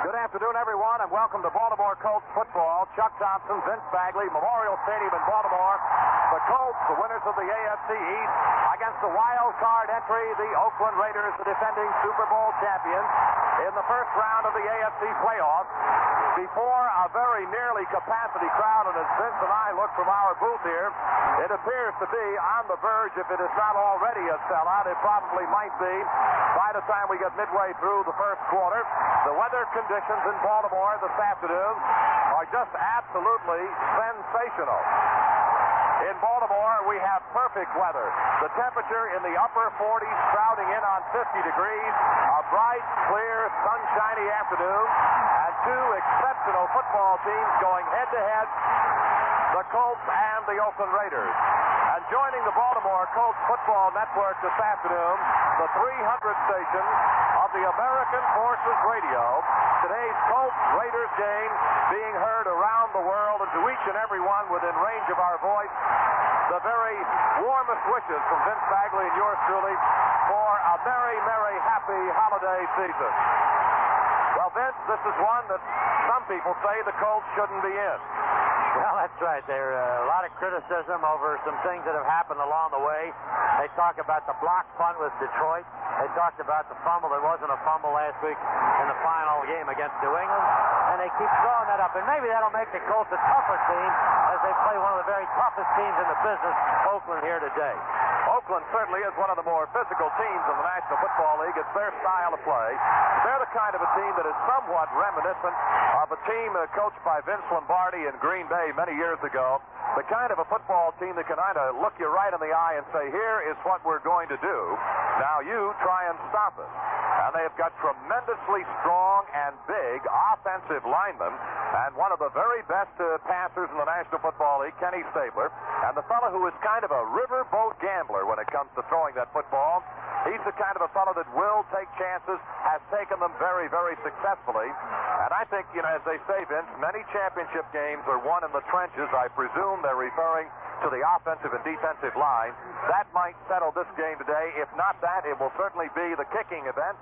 Good afternoon, everyone, and welcome to Baltimore Colts football. Chuck Thompson, Vince Bagley, Memorial Stadium in Baltimore. The Colts, the winners of the AFC East, against the wild card entry, the Oakland Raiders, the defending Super Bowl champions, in the first round of the AFC playoffs. Before a very nearly capacity crowd, and as Vince and I look from our booth here, it appears to be on the verge, if it is not already a sellout. It probably might be by the time we get midway through the first quarter. The weather conditions in Baltimore this afternoon are just absolutely sensational. In Baltimore, we have perfect weather. The temperature in the upper 40s, crowding in on 50 degrees. A bright, clear, sunshiny afternoon. And two exceptional football teams going head-to-head, the Colts and the Oakland Raiders. And joining the Baltimore Colts Football Network this afternoon, the 300 station of the American Forces Radio. Today's Colts-Raiders game being heard around the world, and to each and every one within range of our voice, the very warmest wishes from Vince Bagley and yours truly for a merry, merry, happy holiday season. Well, Vince, this is one that some people say the Colts shouldn't be in. Well, that's right. There's a lot of criticism over some things that have happened along the way. They talk about the block punt with Detroit. They talked about the fumble. There wasn't a fumble last week in the final game against New England. And they keep throwing that up. And maybe that'll make the Colts a tougher team as they play one of the very toughest teams in the business, Oakland, here today. Oakland certainly is one of the more physical teams in the National Football League. It's their style of play. They're the kind of a team that is somewhat reminiscent of a team coached by Vince Lombardi in Green Bay many years ago. The kind of a football team that can kind of look you right in the eye and say, here is what we're going to do. Now you try and stop it. And they have got tremendously strong and big offensive linemen, and one of the very best passers in the National Football League, Kenny Stabler, and the fellow who is kind of a riverboat gambler when it comes to throwing that football. He's the kind of a fellow that will take chances, has taken them very, very successfully. And I think, as they say, Vince, many championship games are won in the trenches. I presume they're referring to the offensive and defensive line. That might settle this game today. If not that, it will certainly be the kicking event.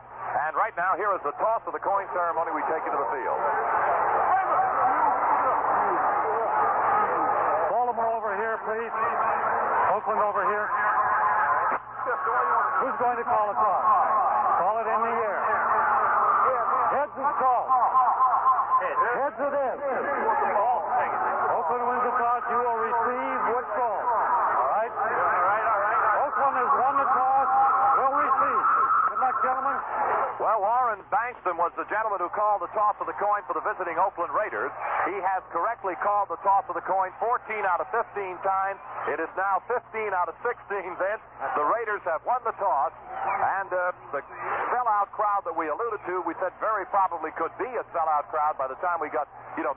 And right now, here is the toss of the coin ceremony. We take you to the field. Baltimore over here, please. Oakland over here. Who's going to call the toss? Call it in the air. Heads is called. Heads it is. Oakland wins the toss. You will receive what's called. All right? Oakland has won the toss. Will receive. Good luck, gentlemen. Well, Warren Bankston was the gentleman who called the toss of the coin for the visiting Oakland Raiders. He has correctly called the toss of the coin 14 out of 15 times. It is now 15 out of 16, Vince. The Raiders have won the toss, and the sellout crowd that we alluded to, we said very probably could be a sellout crowd by the time we got,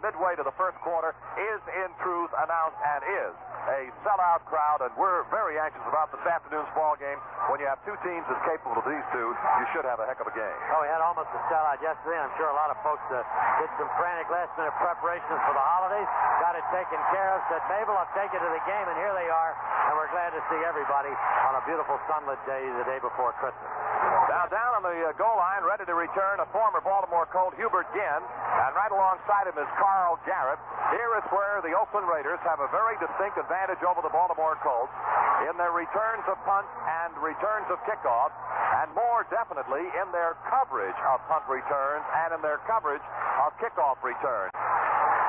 midway to the first quarter, is in truth announced and is a sellout crowd, and we're very anxious about this afternoon's ball game. When you have two teams as capable of these two, you should have a heck of a game. Oh, we had almost a sellout yesterday. I'm sure a lot of folks did some frantic last-minute preparations for the holidays, got it taken care of, said, Mabel, I'll take you to the game, and here they are, and we're glad to see everybody on a beautiful sunlit day the day before Christmas. Now down on the goal line, ready to return, a former Baltimore Colt, Hubert Ginn, and right alongside him is Carl Garrett. Here is where the Oakland Raiders have a very distinct advantage over the Baltimore Colts in their returns of punt and returns of kickoff, and more definitely in their coverage of punt returns and in their coverage of kickoff returns.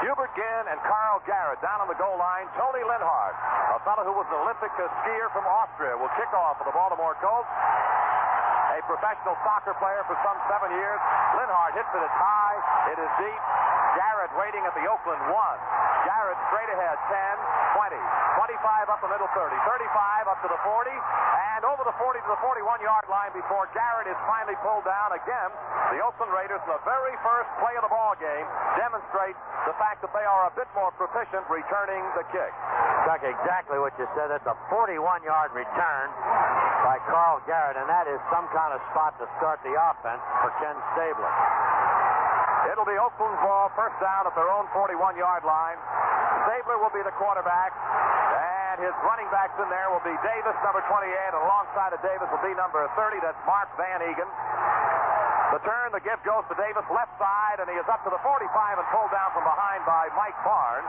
Hubert Ginn and Carl Garrett down on the goal line. Tony Linhart, a fellow who was an Olympic skier from Austria, will kick off for the Baltimore Colts. A professional soccer player for some 7 years. Linhart hits it high. It is deep. Garrett waiting at the Oakland 1. Garrett straight ahead, 10, 20, 25 up the middle, 30, 35 up to the 40, and over the 40 to the 41-yard line before Garrett is finally pulled down. Again, the Oakland Raiders, in the very first play of the ball game, demonstrate the fact that they are a bit more proficient returning the kick. Chuck, exactly what you said. That's a 41-yard return by Carl Garrett, and that is some kind of spot to start the offense for Ken Stabler. It'll be Oakland's ball, first down at their own 41-yard line. Stabler will be the quarterback, and his running backs in there will be Davis, number 28, and alongside of Davis will be number 30. That's Mark Van Egan. The turn, the give goes to Davis, left side, and he is up to the 45 and pulled down from behind by Mike Barnes.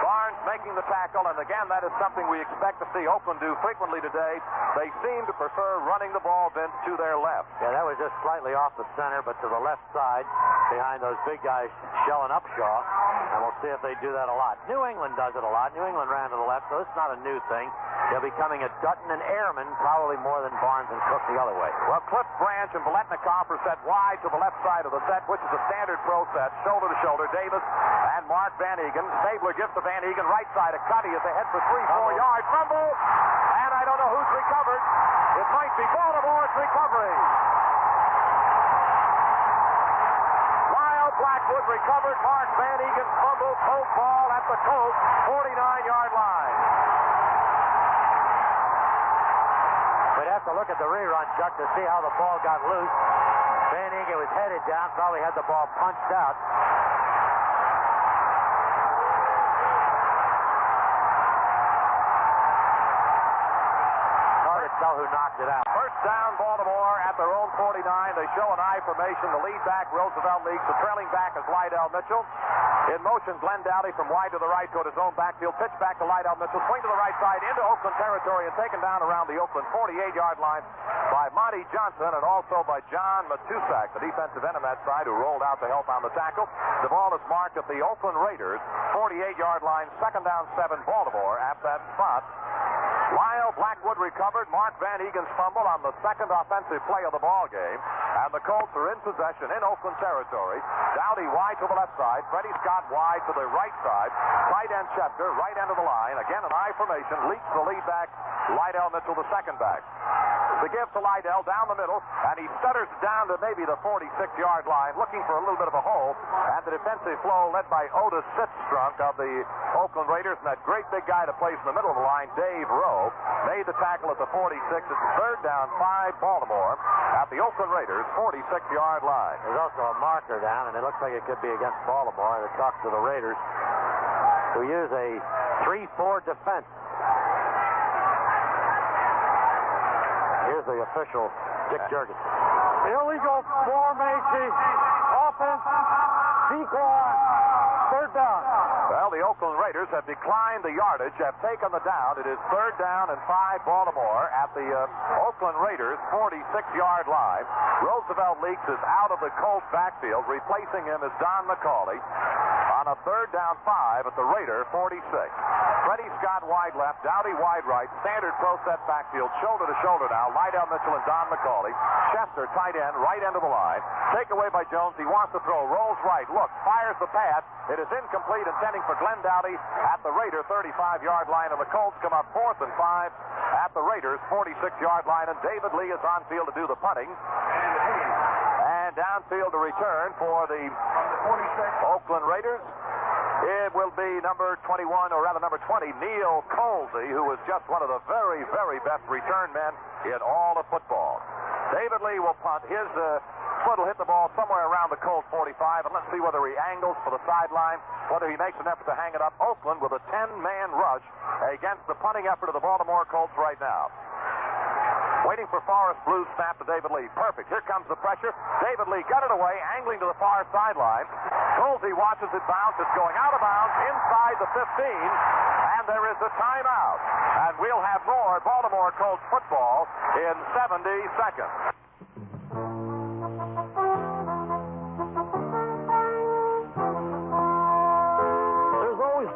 Barnes making the tackle, and again, that is something we expect to see Oakland do frequently today. They seem to prefer running the ball, Vince, to their left. Yeah, that was just slightly off the center, but to the left side, behind those big guys shelling up Shaw, and we'll see if they do that a lot. New England does it a lot. New England ran to the left, so it's not a new thing. They're becoming a Dutton and Airman, probably more than Barnes and Cook the other way. Well, Cliff Branch and Biletnikoff are set wide to the left side of the set, which is a standard pro set, shoulder to shoulder. Davis and Mark Van Eegen. Stabler gives to Van Eegen, right side of Cuddy as they head for 3-4 yards. Fumble, and I don't know who's recovered. It might be Baltimore's recovery. Lyle Blackwood recovered. Mark Van Eegen fumbled. Colt ball at the Colts 49-yard line. We'd have to look at the rerun, Chuck, to see how the ball got loose. Van Eegen was headed down, probably had the ball punched out. Hard to tell who knocked it out. First down, Baltimore at their own 49. They show an I formation. The lead back, Roosevelt leads. The trailing back is Lydell Mitchell. In motion, Glenn Dowdy from wide to the right toward his own backfield. Pitch back to Lydell Mitchell. Swing to the right side into Oakland territory and taken down around the Oakland 48-yard line by Monty Johnson and also by John Matusak, the defensive end on that side, who rolled out to help on the tackle. The ball is marked at the Oakland Raiders 48-yard line. Second down, 7, Baltimore at that spot. Lyle Blackwood recovered. Mark Van Egen's fumble on the second offensive play of the ball game. And the Colts are in possession in Oakland territory. Dowdy wide to the left side. Freddie Scott wide to the right side. Tight end Chester, right end of the line. Again, an I formation. Leaks the lead back. Lydell Mitchell, the second back. The give to Lydell down the middle, and he stutters down to maybe the 46-yard line, looking for a little bit of a hole. And the defensive flow led by Otis Sittstrunk of the Oakland Raiders, and that great big guy that plays in the middle of the line, Dave Rowe, made the tackle at the 46. It's third down, 5, Baltimore at the Oakland Raiders 46-yard line. There's also a marker down, and it looks like it could be against Baltimore. It talks to the Raiders, who use a 3-4 defense. Here's the official, Dick Jurgensen. Illegal formation. Offense. Decline. Third down. Well, the Oakland Raiders have declined the yardage, have taken the down. It is third down and 5, Baltimore at the Oakland Raiders 46-yard line. Roosevelt Leaks is out of the Colts backfield. Replacing him is Don McCauley on a third down 5 at the Raider 46. Freddie Scott wide left, Dowdy wide right, standard pro set backfield, shoulder to shoulder now. Lydell Mitchell and Don McCauley. Chester, tight end, right end of the line. Take away by Jones. He wants to throw, rolls right, look, fires the pass. It is incomplete, intending for Glenn Dowdy at the Raider 35-yard line, and the Colts come up 4th and 5 at the Raiders 46-yard line, and David Lee is on field to do the punting. And downfield to return for the Oakland Raiders. It will be number 21, or rather number 20, Neil Colsey, who was just one of the very, very best return men in all of football. David Lee will punt. His foot will hit the ball somewhere around the Colt 45, and let's see whether he angles for the sideline, whether he makes an effort to hang it up. Oakland with a 10-man rush against the punting effort of the Baltimore Colts right now. Waiting for Forrest Blue's snap to David Lee. Perfect. Here comes the pressure. David Lee got it away, angling to the far sideline. Colsey watches it bounce. It's going out of bounds inside the 15, and there is a timeout. And we'll have more Baltimore Colts football in 70 seconds.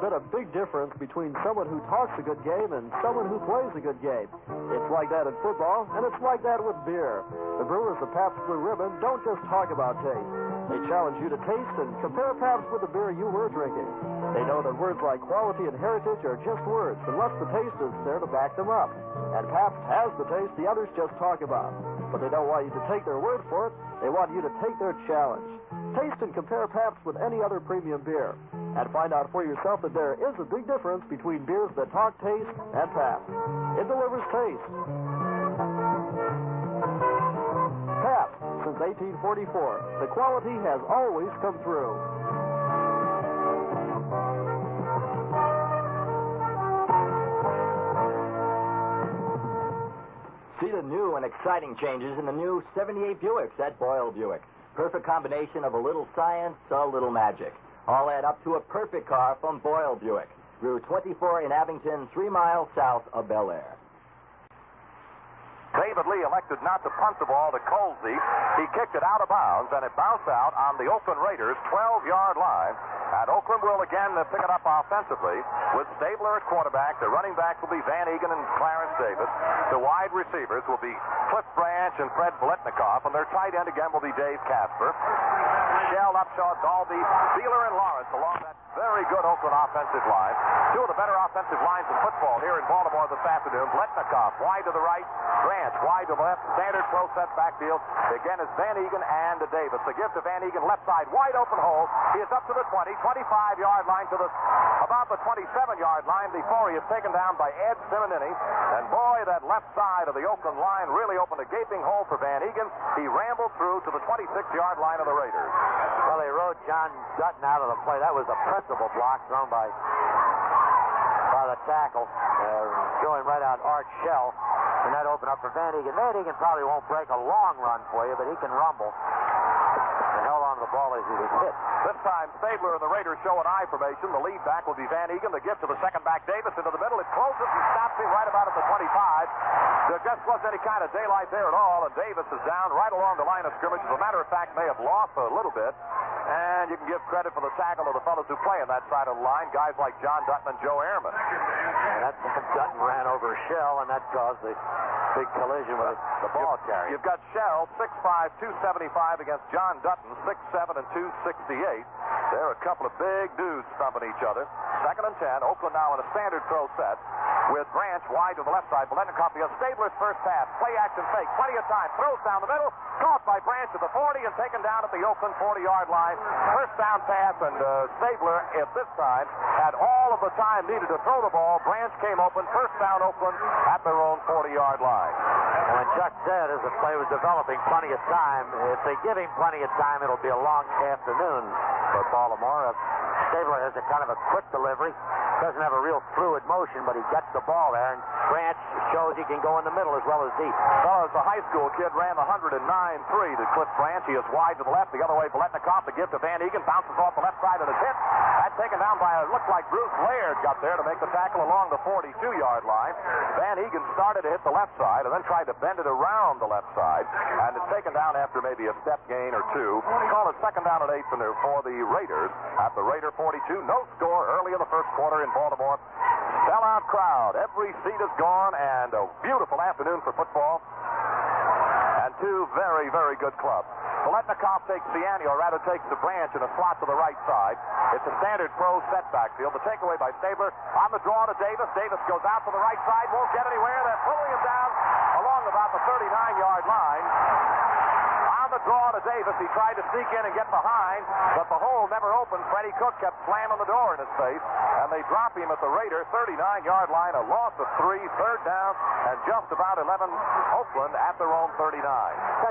Been a big difference between someone who talks a good game and someone who plays a good game. It's like that in football, and it's like that with beer. The brewers of Pabst Blue Ribbon don't just talk about taste. They challenge you to taste and compare Pabst with the beer you were drinking. They know that words like quality and heritage are just words unless the taste is there to back them up. And Pabst has the taste the others just talk about. But they don't want you to take their word for it. They want you to take their challenge. Taste and compare Pabst with any other premium beer. And find out for yourself that there is a big difference between beers that talk taste and Pabst. It delivers taste. Pabst, since 1844. The quality has always come through. See the new and exciting changes in the new 78 Buicks at Boyle Buick. Perfect combination of a little science, a little magic. All add up to a perfect car from Boyle Buick. Route 24 in Abington, 3 miles south of Bel Air. David Lee elected not to punt the ball to Colsey. He kicked it out of bounds, and it bounced out on the Oakland Raiders' 12-yard line. And Oakland will again pick it up offensively with Stabler at quarterback. The running backs will be Van Egan and Clarence Davis. The wide receivers will be Cliff Branch and Fred Biletnikoff, and their tight end again will be Dave Casper. Shell, Upshaw, Dalby, Beeler, and Lawrence along that very good Oakland offensive line. Two of the better offensive lines in football here in Baltimore this afternoon. Biletnikoff wide to the right, Branch wide to the left, standard pro set backfield. Again is Van Egan and Davis. The gift to Van Egan, left side, wide open hole. He is up to the 20, 25-yard line to the about the 27-yard line before he is taken down by Ed Simonini. And boy, that left side of the Oakland line really opened a gaping hole for Van Egan. He rambled through to the 26-yard line of the Raiders. Well, they rode John Dutton out of the play. That was the principal block thrown by the tackle, going right out Art Shell. And that opened up for Van Egan. Van Egan probably won't break a long run for you, but he can rumble. And held on to the ball as he was hit. This time, Stabler and the Raiders show an I formation. The lead back will be Van Egan. The gift to the second back, Davis, into the middle. It closes and stops him right about at the 25. There just wasn't any kind of daylight there at all, and Davis is down right along the line of scrimmage. As a matter of fact, may have lost a little bit. And you can give credit for the tackle to the fellows who play on that side of the line, guys like John Dutton and Joe Ehrman. And Dutton ran over Shell, and that caused the big collision with the ball carrier. You've got Shell, 6'5", 275 against John Dutton, 6'7", and 268. They're a couple of big dudes stumping each other. Second and 10. Oakland now in a standard throw set with Branch wide to the left side. Biletnikoff against Stabler's first pass. Play action fake. Plenty of time. Throws down the middle. Caught by Branch at the 40 and taken down at the Oakland 40-yard line. First down pass, and Stabler at this time had all of the time needed to throw the ball. Branch came open. First down Oakland at their own 40-yard line. And when Chuck said as the play was developing, plenty of time, if they give him plenty of time, it'll be a long afternoon for Baltimore. Stabler has a kind of a quick delivery. Doesn't have a real fluid motion, but he gets the ball there, and Branch shows he can go in the middle as well as deep. Well, as the high school kid ran the 109.3 to Cliff Branch. He is wide to the left, the other way. Biletnikoff, the gift to Van Egan, bounces off the left side and is hit. That's taken down by, it looked like Bruce Laird got there to make the tackle along the 42-yard line. Van Egan started to hit the left side and then tried to bend it around the left side, and it's taken down after maybe a step gain or two. Call it second down and 8 for the Raiders at the Raider 42. No score early in the first quarter in Baltimore. Sellout crowd. Every seat is gone, and a beautiful afternoon for football. And two very, very good clubs. Biletnikoff takes Ciani, or rather takes the Branch in a slot to the right side. It's a standard pro set backfield. The takeaway by Stabler on the draw to Davis. Davis goes out to the right side, won't get anywhere. They're pulling him down along about the 39-yard line. On the draw to Davis, he tried to sneak in and get behind, but the hole never opened. Freddie Cook kept slamming the door in his face, and they drop him at the Raider 39-yard line, a loss of 3, third down, and just about 11, Oakland at their own 39.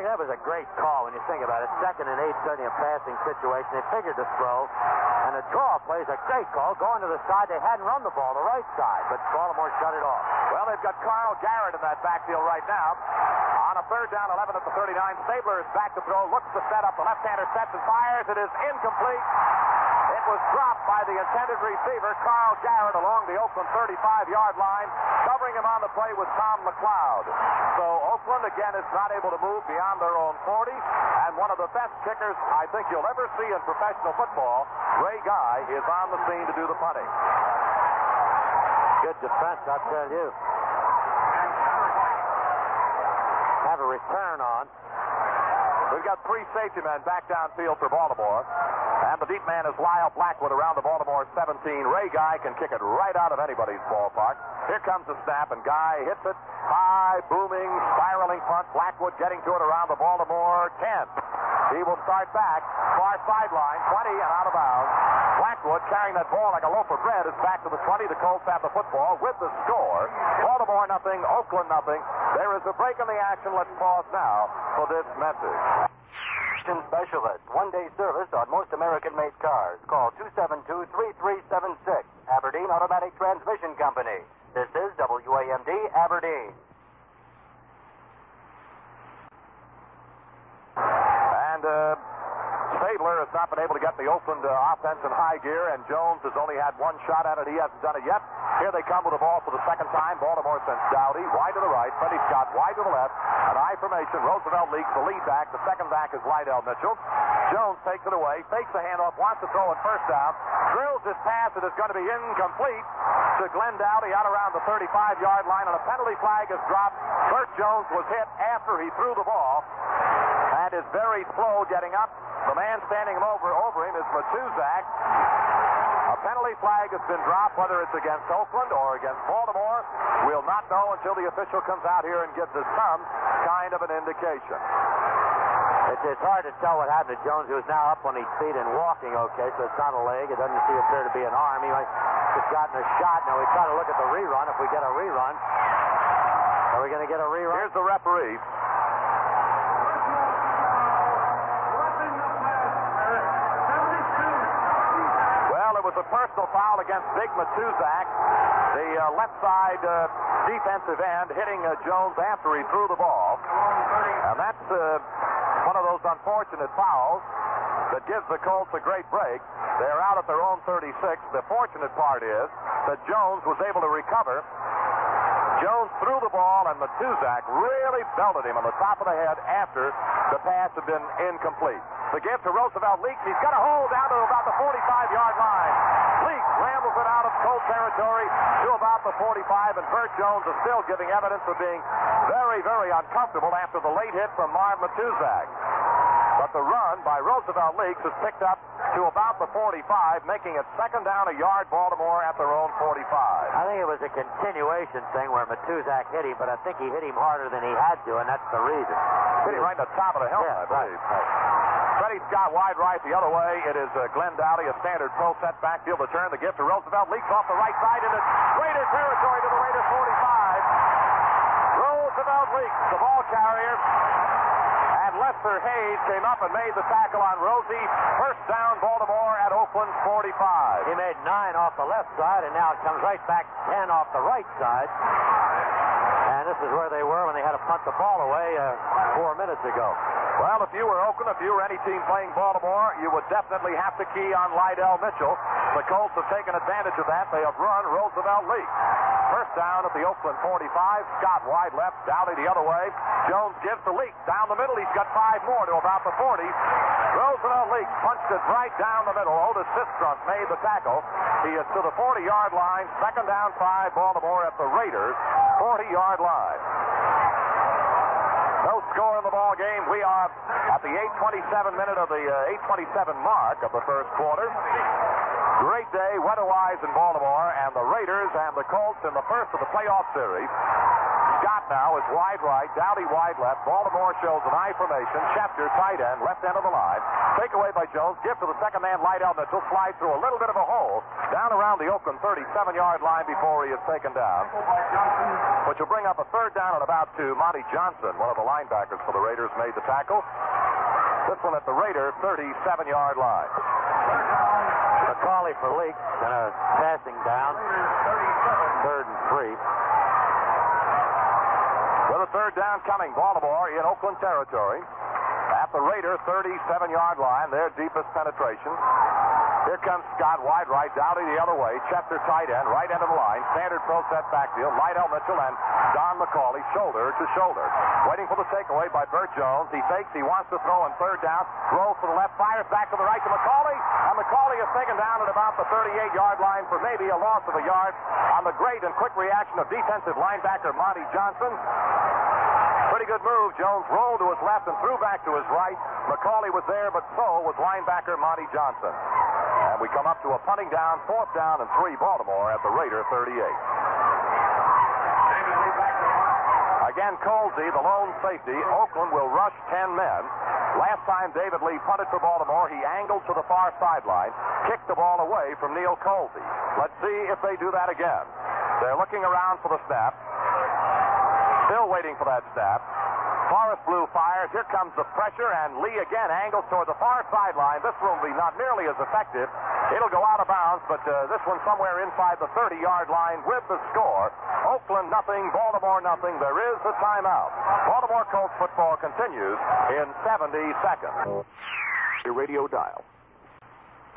That was a great call when you think about it. Second and 8, certainly a passing situation. They figured to throw, and the draw plays a great call. Going to the side, they hadn't run the ball, the right side, but Baltimore shut it off. Well, they've got Carl Garrett in that backfield right now. On a third down, 11 at the 39. Stabler is back to throw, looks to set up. The left-hander sets and fires. It is incomplete. It was dropped by the intended receiver, Carl Garrett, along the Oakland 35-yard line. Covering him on the play was Tom McLeod. So Oakland, again, is not able to move beyond their own 40. And one of the best kickers I think you'll ever see in professional football, Ray Guy, is on the scene to do the punting. Good defense, I'll tell you. Have a return on. We've got 3 safety men back downfield for Baltimore. And the deep man is Lyle Blackwood around the Baltimore 17. Ray Guy can kick it right out of anybody's ballpark. Here comes the snap, and Guy hits it. High, booming, spiraling punt. Blackwood getting to it around the Baltimore 10. He will start back. Far sideline, 20 and out of bounds. Blackwood carrying that ball like a loaf of bread is back to the 20. The Colts have the football with the score. Baltimore nothing, Oakland nothing. There is a break in the action. Let's pause now for this message. Specialist. One-day service on most American-made cars. Call 272-3376. Aberdeen Automatic Transmission Company. This is WAMD Aberdeen. Stabler has not been able to get the Oakland offense in high gear, and Jones has only had one shot at it. He hasn't done it yet. Here they come with the ball for the second time. Baltimore sends Dowdy wide to the right. Freddie Scott wide to the left. An I formation. Roosevelt leaks the lead back. The second back is Lydell Mitchell. Jones takes it away, fakes the handoff, wants to throw it first down, drills his pass. It is going to be incomplete to Glenn Dowdy out around the 35-yard line, and a penalty flag is dropped. Bert Jones was hit after he threw the ball and is very slow getting up. The man standing over him is Matuzak. A penalty flag has been dropped, whether it's against Oakland or against Baltimore. We'll not know until the official comes out here and gives us some kind of an indication. It's hard to tell what happened to Jones, who is now up on his feet and walking okay, so it's not a leg. It doesn't appear to be an arm. He might have gotten a shot. Now we try to look at the rerun if we get a rerun. Are we going to get a rerun? Here's the referee. Well, it was a personal foul against Big Matuzak, the left side defensive end, hitting Jones after he threw the ball. And that's one of those unfortunate fouls that gives the Colts a great break. They're out at their own 36. The fortunate part is that Jones was able to recover. Jones threw the ball, and Matuzak really belted him on the top of the head after the pass had been incomplete. The give to Roosevelt Leaks. He's got a hold down to about the 45-yard line. Leaks rambles it out of Colt territory to about the 45, and Bert Jones is still giving evidence of being very, very uncomfortable after the late hit from Marv Matuzak. But the run by Roosevelt Leaks is picked up to about the 45, making it second down a yard, Baltimore at their own 45. I think it was a continuation thing where Matuzak hit him, but I think he hit him harder than he had to, and that's the reason. Hit him right in the top of the helmet, I believe. Right. Freddie Scott wide right the other way. It is Glenn Dowdy, a standard pro set backfield return. The gift to Roosevelt Leaks off the right side into Raider territory to the Raider 45. Roosevelt Leaks, the ball carrier. And Lester Hayes came up and made the tackle on Rosie. First down, Baltimore at Oakland's 45. He made 9 off the left side, and now it comes right back 10 off the right side. And this is where they were when they had to punt the ball away 4 minutes ago. Well, if you were Oakland, if you were any team playing Baltimore, you would definitely have to key on Lydell Mitchell. The Colts have taken advantage of that. They have run Roosevelt Leaks. First down at the Oakland 45. Scott wide left, Dowdy the other way. Jones gives to Leaks down the middle. He's got 5 more to about the 40. Roosevelt Leaks punched it right down the middle. Otis Sistrunk made the tackle. He is to the 40-yard line. Second down 5, Baltimore at the Raiders' 40-yard line. No score in the ball game. We are at the 8:27 minute of the 8:27 mark of the first quarter. Great day weather-wise in Baltimore, and the Raiders and the Colts in the first of the playoff series. Scott now is wide right, Dowdy wide left. Baltimore shows an I formation. Schefter, tight end, left end of the line. Takeaway by Jones. Give to the second man, Lydell Mitchell. Slide through a little bit of a hole down around the Oakland 37-yard line before he is taken down. Which will bring up a third down at about 2. Monty Johnson, one of the linebackers for the Raiders, made the tackle. This one at the Raider 37-yard line. McCauley for Leaks and a passing down. 3rd and 3. With a third down coming, Baltimore in Oakland territory. At the Raider 37-yard line, their deepest penetration. Here comes Scott wide right, Dowdy the other way. Schefter tight end, right end of the line. Standard pro set backfield. Lydell Mitchell and Don McCauley shoulder to shoulder. Waiting for the takeaway by Bert Jones. He fakes. He wants to throw on third down. Throws to the left, fires back to the right to McCauley. And McCauley is taken down at about the 38-yard line for maybe a loss of a yard on the great and quick reaction of defensive linebacker Monty Johnson. Pretty good move. Jones rolled to his left and threw back to his right. McCauley was there, but so was linebacker Monty Johnson. And we come up to a punting down, 4th down and 3, Baltimore at the Raider 38. Again, Colsey, the lone safety. Oakland will rush 10 men. Last time David Lee punted for Baltimore, he angled to the far sideline, kicked the ball away from Neil Colsey. Let's see if they do that again. They're looking around for the snap. Still waiting for that snap. Forrest Blue fires. Here comes the pressure, and Lee again angles toward the far sideline. This one will be not nearly as effective. It'll go out of bounds, but this one somewhere inside the 30-yard line with the score. Oakland nothing, Baltimore nothing. There is a timeout. Baltimore Colts football continues in 70 seconds. your radio dial.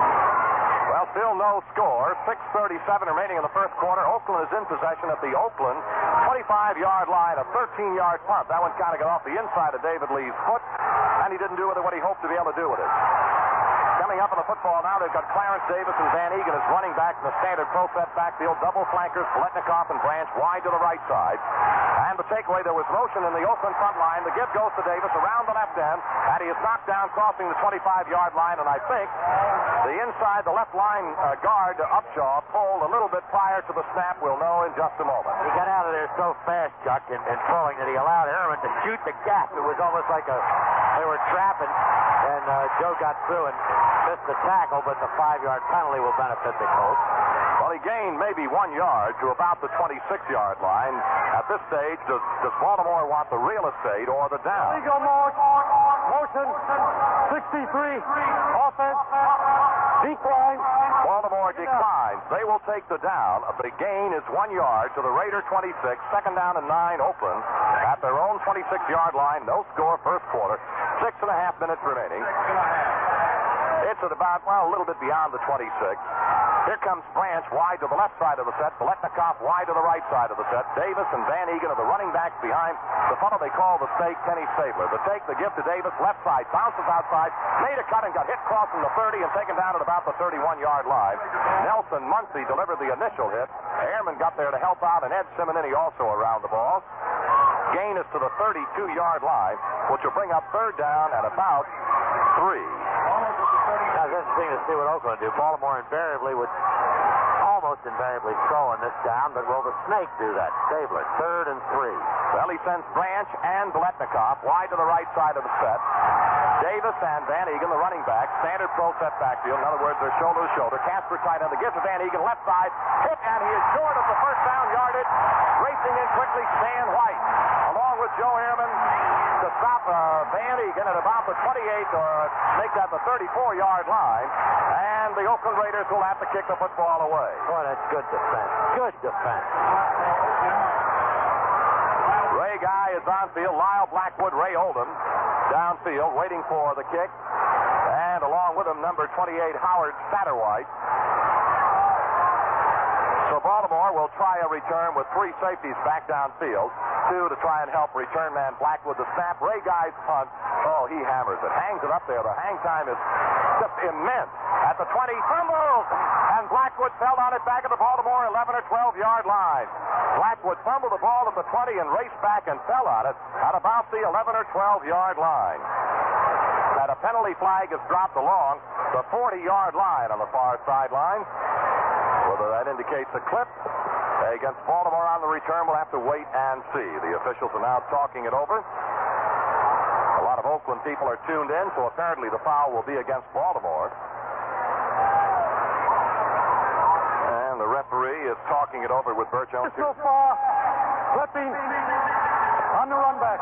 Well, still no score. 6:37 remaining in the first quarter. Oakland is in possession at the Oakland 25-yard line, a 13-yard punt. That one kind of got off the inside of David Lee's foot, and he didn't do with it what he hoped to be able to do with it. Coming up in the football now, they've got Clarence Davis and Van Egan as running back in the standard pro set backfield. Double flankers, Biletnikoff and Branch wide to the right side. And the takeaway, there was motion in the Oakland front line. The give goes to Davis around the left end, and he is knocked down crossing the 25-yard line. And I think the inside, the left line guard, Upshaw, pulled a little bit prior to the snap. We'll know in just a moment. He got out of there so fast, Chuck, and pulling that he allowed Ehrman to shoot the gap. It was almost like they were trapping, and Joe got through and missed the tackle, but the 5-yard penalty will benefit the Colts. Well, he gained maybe 1 yard to about the 26-yard line. At this stage, does Baltimore want the real estate or the down? Legal mark. Motion. 63. Offense. Decline. Baltimore declines. They will take the down. The gain is 1 yard to the Raider 26. Second down and 9, Oakland at their own 26-yard line. No score first quarter. 6.5 minutes remaining. It's at about, a little bit beyond the 26. Here comes Branch wide to the left side of the set. Biletnikoff wide to the right side of the set. Davis and Van Egan are the running backs behind the fellow they call the stake, Kenny Stabler. The take, the give to Davis, left side, bounces outside, made a cut and got hit crossing the 30 and taken down at about the 31-yard line. Nelson Muncie delivered the initial hit. Ehrman got there to help out, and Ed Simonini also around the ball. Gain is to the 32-yard line, which will bring up third down at about 3. Now, it's interesting to see what Oakland do. Baltimore almost invariably throwing this down, but will the snake do that? Stabler, 3rd and 3. Well, he sends Branch and Biletnikoff wide to the right side of the set. Davis and Van Egan, the running back, standard pro set backfield. In other words, they're shoulder to shoulder. Casper tight end. The give to Van Egan, left side. Hit, and he is short of the first down yardage. Racing in quickly, Stan White, along with Joe Ehrman, to stop Van Egan at about the 28 or make that the 34-yard line. And the Oakland Raiders will have to kick the football away. Boy, that's good defense. Good defense. Ray Guy is on field. Lyle Blackwood, Ray Oldham downfield waiting for the kick. And along with him, number 28, Howard Satterwhite. So Baltimore will try a return with 3 safeties back downfield. 2 to try and help return man Blackwood. The snap. Ray Guy's punt. Oh, he hammers it. Hangs it up there. The hang time is just immense. At the 20, fumbles. And Blackwood fell on it back at the Baltimore 11 or 12-yard line. Blackwood fumbled the ball at the 20 and raced back and fell on it at about the 11 or 12-yard line. That a penalty flag is dropped along the 40-yard line on the far sideline. Whether that indicates a clip against Baltimore on the return, we'll have to wait and see. The officials are now talking it over. A lot of Oakland people are tuned in, so apparently the foul will be against Baltimore. And the referee is talking it over with Bert Jones. So far, flipping on the run back.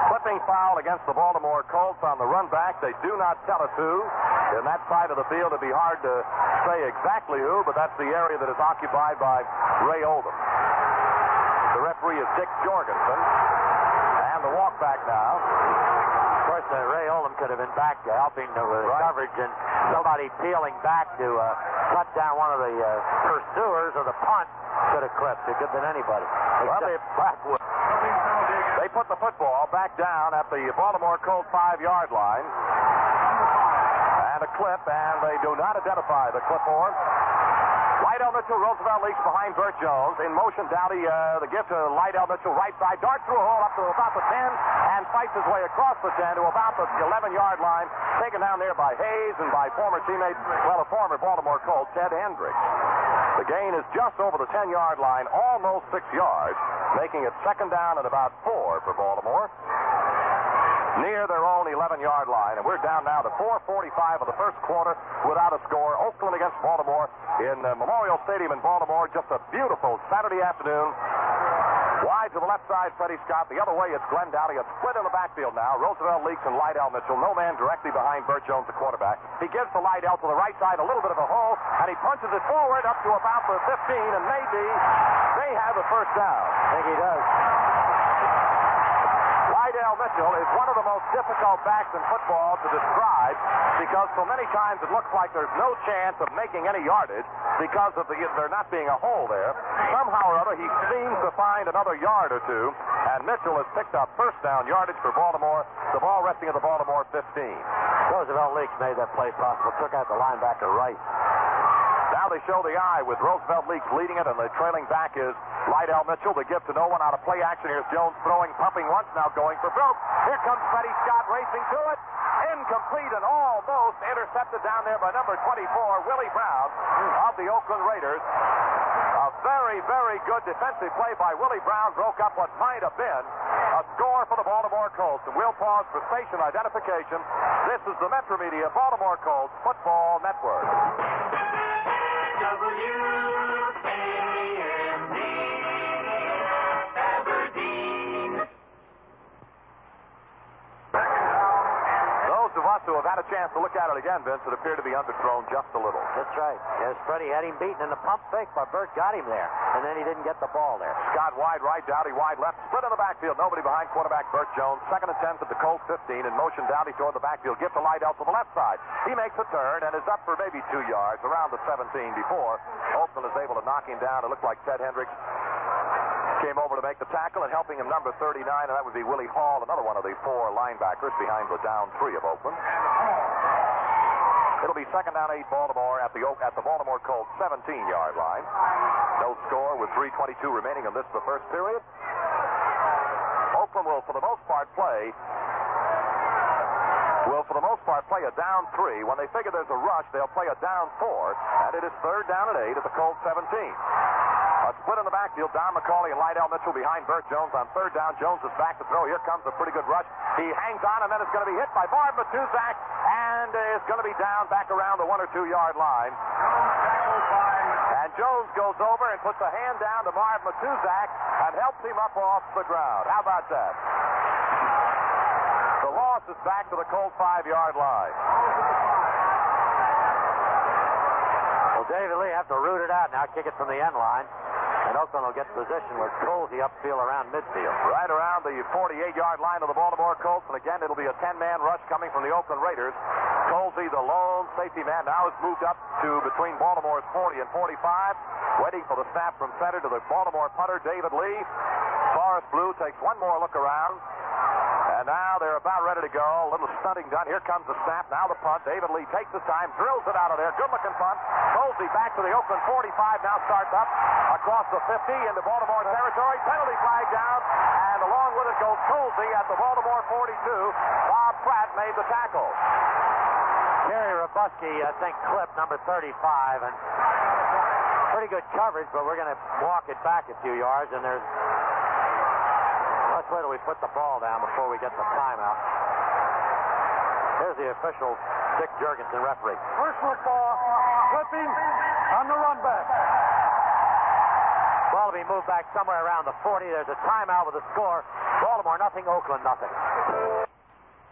Flipping foul against the Baltimore Colts on the run back. They do not tell us who. In that side of the field, it'd be hard to say exactly who, but that's the area that is occupied by Ray Oldham. The referee is Dick Jorgensen. And the walk back now. Of course, Ray Oldham could have been back helping with coverage, and somebody peeling back to cut down one of the pursuers of the punt could have clipped. It could have been anybody. Well, Blackwood. They put the football back down at the Baltimore Colts 5-yard line. And a clip, and they do not identify the clipboard. Lydell Mitchell, Roosevelt leaks behind Bert Jones. In motion, Dowdy, the gift to Lydell Mitchell, right side. Darts through a hole up to about the 10 and fights his way across the 10 to about the 11-yard line. Taken down there by Hayes and by former teammate, a former Baltimore Colt, Ted Hendricks. The gain is just over the 10-yard line, almost 6 yards, making it second down at about 4 for Baltimore. Near their own 11-yard line, and we're down now to 4:45 of the first quarter without a score. Oakland against Baltimore in Memorial Stadium in Baltimore. Just a beautiful Saturday afternoon. Wide to the left side, Freddie Scott. The other way, it's Glenn Dowdy. A split in the backfield now. Roosevelt leaks and Lydell Mitchell. No man directly behind Bert Jones, the quarterback. He gives to Lydell to the right side, a little bit of a hole, and he punches it forward up to about the 15, and maybe they have the first down. I think he does. Lydell Mitchell is one of the most difficult backs in football to describe because so many times it looks like there's no chance of making any yardage because of there not being a hole there. Somehow or other, he seems to find another yard or two, and Mitchell has picked up first down yardage for Baltimore, the ball resting at the Baltimore 15. Roosevelt Leaks made that play possible, took out the linebacker right. Now they show the eye with Roosevelt Leaks leading it, and the trailing back is Lydell Mitchell. The give to no one out of play action. Here's Jones throwing, pumping once, now going for broke. Here comes Freddie Scott racing to it. Incomplete and almost intercepted down there by number 24, Willie Brown of the Oakland Raiders. A very, very good defensive play by Willie Brown broke up what might have been a score for the Baltimore Colts. And we'll pause for station identification. This is the Metro Media Baltimore Colts Football Network. WCBM Aberdeen. Those of us who have had a chance to look at it again, Vince, it appeared to be underthrown just a little. That's right. Yes, Freddie had him beaten in the pump fake, but Burt got him there, and then he didn't get the ball there. Scott wide right, Dowdy wide left, split in the backfield. Nobody behind quarterback Burt Jones. Second attempt at the Colts 15, in motion Dowdy toward the backfield. Give to Lydell to the left side. He makes a turn and is up for maybe 2 yards around the 17 before Oakland is able to knock him down. It looked like Ted Hendricks came over to make the tackle, and helping him number 39, and that would be Willie Hall, another one of the 4 linebackers behind the down 3 of Oakland. It'll be second down 8 Baltimore at the Baltimore Colts 17-yard line. No score with 3:22 remaining in the first period. Oakland will, for the most part, play a down 3. When they figure there's a rush, they'll play a down 4, and it is third down and 8 at the Colts 17. A split in the backfield. Don McCauley and Lydell Mitchell behind Burt Jones on third down. Jones is back to throw. Here comes a pretty good rush. He hangs on, and then is going to be hit by Barb Matuzak, and is going to be down back around the 1 or 2 yard line. And Jones goes over and puts a hand down to Marv Matuzak and helps him up off the ground. How about that? The loss is back to the Colt 5-yard line. Well, David Lee have to root it out now, kick it from the end line. And Oakland will get position where Colsey upfield around midfield. Right around the 48-yard line of the Baltimore Colts. And again, it'll be a 10-man rush coming from the Oakland Raiders. Colsey, the lone safety man, now has moved up to between Baltimore's 40 and 45. Waiting for the snap from center to the Baltimore punter, David Lee. Forrest Blue takes one more look around. And now they're about ready to go. A little stunting done. Here comes the snap. Now the punt. David Lee takes his time, drills it out of there. Good-looking punt. Colsey back to the Oakland 45. Now starts up across the 50 into Baltimore territory. Penalty flag down. And along with it goes Colsey at the Baltimore 42. Bob Pratt made the tackle. Kerry Robusky, I think, clipped number 35. And pretty good coverage, but we're going to walk it back a few yards. And there's... Let's wait till we put the ball down before we get the timeout. Here's the official, Dick Jurgensen, referee. Personal foul, flipping on the run back. Ball will be moved back somewhere around the 40. There's a timeout with a score. Baltimore nothing, Oakland nothing.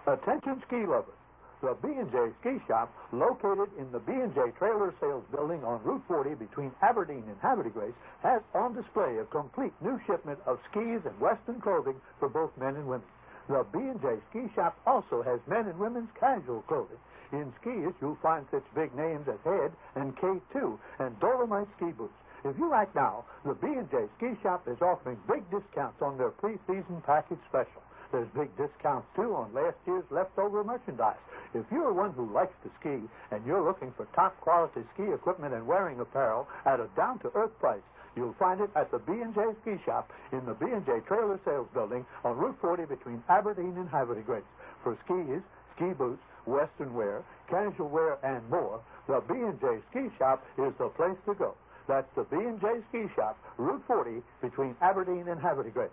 Attention ski lovers. The B&J Ski Shop, located in the B&J Trailer Sales Building on Route 40 between Aberdeen and Havre de Grace, has on display a complete new shipment of skis and Western clothing for both men and women. The B&J Ski Shop also has men and women's casual clothing. In skis, you'll find such big names as Head and K2 and Dolomite ski boots. If you act now, the B&J Ski Shop is offering big discounts on their pre-season package special. There's big discounts, too, on last year's leftover merchandise. If you're one who likes to ski and you're looking for top-quality ski equipment and wearing apparel at a down-to-earth price, you'll find it at the B&J Ski Shop in the B&J Trailer Sales Building on Route 40 between Aberdeen and Havre de Grace. For skis, ski boots, Western wear, casual wear, and more, the B&J Ski Shop is the place to go. That's the B&J Ski Shop, Route 40 between Aberdeen and Havre de Grace.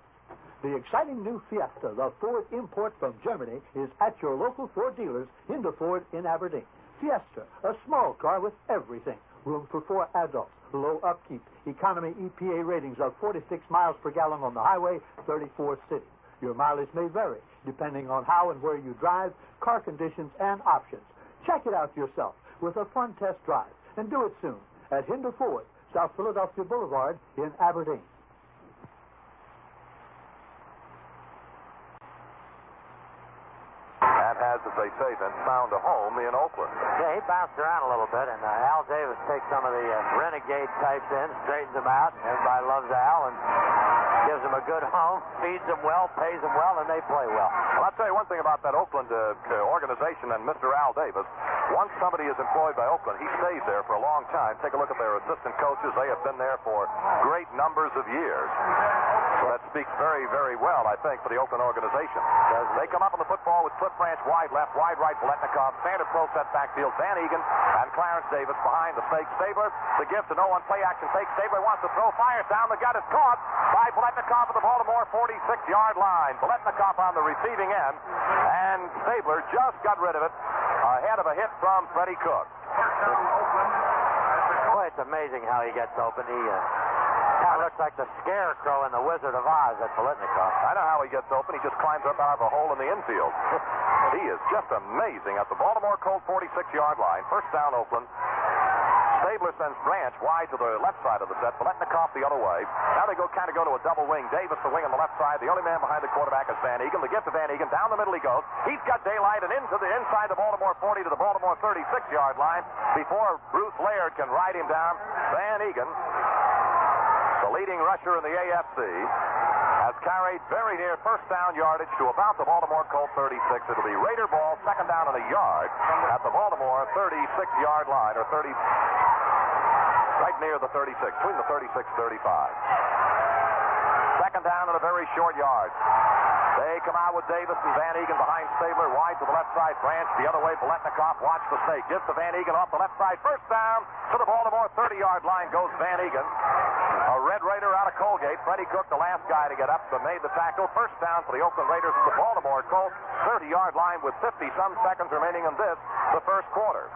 The exciting new Fiesta, the Ford import from Germany, is at your local Ford dealers in the Ford in Aberdeen. Fiesta, a small car with everything. Room for 4 adults, low upkeep, economy EPA ratings of 46 miles per gallon on the highway, 34 city. Your mileage may vary, depending on how and where you drive, car conditions, and options. Check it out yourself with a fun test drive, and do it soon at Hinder Ford, South Philadelphia Boulevard in Aberdeen. say, Vince, found a home in Oakland. Yeah, he bounced around a little bit, and Al Davis takes some of the renegade types in, straightens them out. Everybody loves Al and gives them a good home, feeds them well, pays them well, and they play well. Well, I'll tell you one thing about that Oakland organization and Mr. Al Davis. Once somebody is employed by Oakland, he stays there for a long time. Take a look at their assistant coaches. They have been there for great numbers of years. So that speaks very, very well, I think, for the Oakland organization. They come up on the football with Cliff Branch wide left, wide right, Biletnikoff, standard pro set backfield, Van Egan, and Clarence Davis behind the fake. Stabler, the gift to no one play action fake. Stabler wants to throw, fires down. The gut is caught by Biletnikoff at the Baltimore 46-yard line. Biletnikoff on the receiving end, and Stabler just got rid of it ahead of a hit from Freddie Cook. Boy, it's amazing how he gets open. He kind of looks like the scarecrow in the Wizard of Oz at Biletnikoff. I know how he gets open. He just climbs up out of a hole in the infield. He is just amazing at the Baltimore Colts 46-yard line. First down, Oakland. Stabler sends Branch wide to the left side of the set. Biletnikoff the other way. Now they go to a double wing. Davis the wing on the left side. The only man behind the quarterback is Van Egan. The gift to Van Egan. Down the middle he goes. He's got daylight and into the inside the Baltimore 40 to the Baltimore 36-yard line before Bruce Laird can ride him down. Van Egan, the leading rusher in the AFC, has carried very near first down yardage to about the Baltimore Colt 36. It'll be Raider ball, second down and a yard at the Baltimore 36-yard line, or 30, right near the 36, between the 36-35. Second down and a very short yard. They come out with Davis and Van Egan behind Stabler, wide to the left side. Branch the other way. Biletnikoff, watch the snake. Gives to Van Egan off the left side. First down to the Baltimore 30-yard line goes Van Egan. A Red Raider out of Colgate. Freddie Cook, the last guy to get up, made the tackle. First down for the Oakland Raiders at the Baltimore Colts 30-yard line with 50-some seconds remaining in this, the first quarter.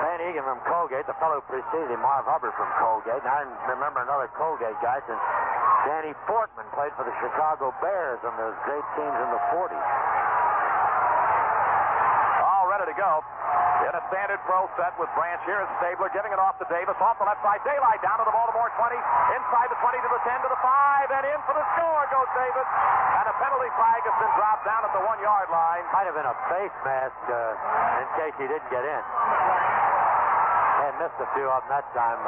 Van Egan from Colgate, the fellow who preceded him, Marv Hubbard from Colgate. And I remember another Colgate guy since Danny Fortman played for the Chicago Bears on those great teams in the 40s. All ready to go. In a standard pro set with Branch. Here is Stabler giving it off to Davis. Off the left side. Daylight down to the Baltimore 20. Inside the 20 to the 10 to the 5. And in for the score goes Davis. And a penalty flag has been dropped down at the 1-yard line. Might have been a face mask in case he didn't get in. They missed a few of them that time,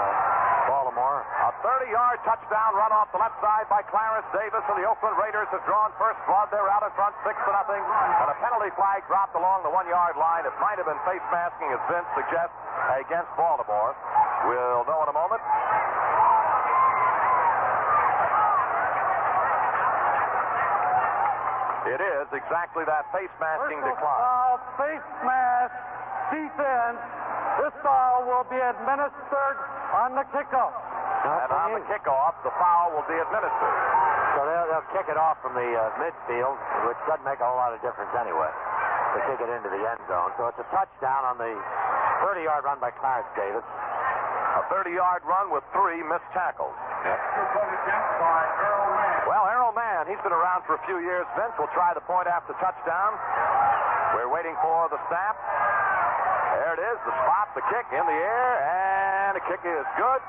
Baltimore. A 30-yard touchdown run off the left side by Clarence Davis, and the Oakland Raiders have drawn first blood. They're out in front 6-0. And a penalty flag dropped along the 1-yard line. It might have been face masking, as Vince suggests, against Baltimore. We'll know in a moment. It is exactly that face masking decline. Face mask defense. This foul will be administered on the kickoff. And on the kickoff, the foul will be administered. So they'll kick it off from the midfield, which doesn't make a whole lot of difference anyway. They kick it into the end zone. So it's a touchdown on the 30-yard run by Clarence Davis. A 30-yard run with 3 missed tackles. Yep. Well, Errol Mann, he's been around for a few years. Vince will try the point after touchdown. We're waiting for the snap. There it is, the spot, the kick in the air, and the kick is good.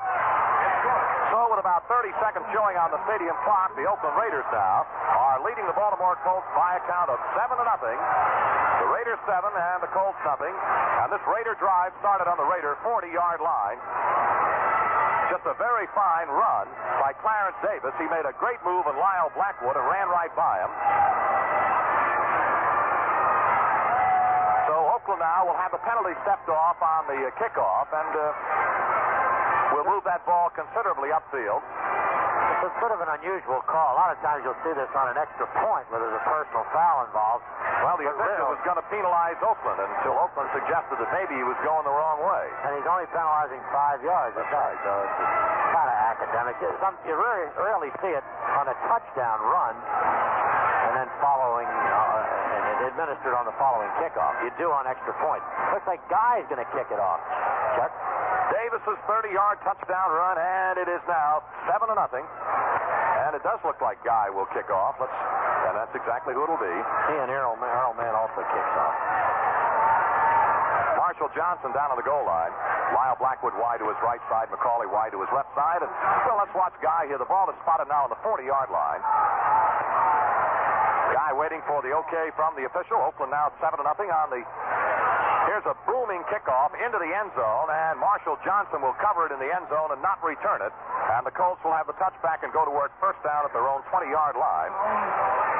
So with about 30 seconds showing on the stadium clock, the Oakland Raiders now are leading the Baltimore Colts by a count of 7-0. The Raiders 7 and the Colts nothing. And this Raider drive started on the Raider 40-yard line. Just a very fine run by Clarence Davis. He made a great move in Lyle Blackwood and ran right by him. Oakland now will have the penalty stepped off on the kickoff, and we'll move that ball considerably upfield. It's a bit of an unusual call. A lot of times you'll see this on an extra point where there's a personal foul involved. Well, the official was going to penalize Oakland until Oakland suggested that maybe he was going the wrong way. And he's only penalizing 5 yards. That's right. So it's kind of academic. You really rarely see it on a touchdown run and then following, and administered on the following kickoff. You do on extra points. Looks like Guy's going to kick it off. Chuck? Davis's 30-yard touchdown run, and it is now 7-0. And it does look like Guy will kick off. And that's exactly who it'll be. He and Errol Mann also kicks off. Marshall Johnson down on the goal line. Lyle Blackwood wide to his right side. McCauley wide to his left side. And well, let's watch Guy here. The ball is spotted now on the 40-yard line. Guy waiting for the okay from the official. Oakland now 7-0 on the... Here's a booming kickoff into the end zone, and Marshall Johnson will cover it in the end zone and not return it. And the Colts will have the touchback and go to work first down at their own 20-yard line.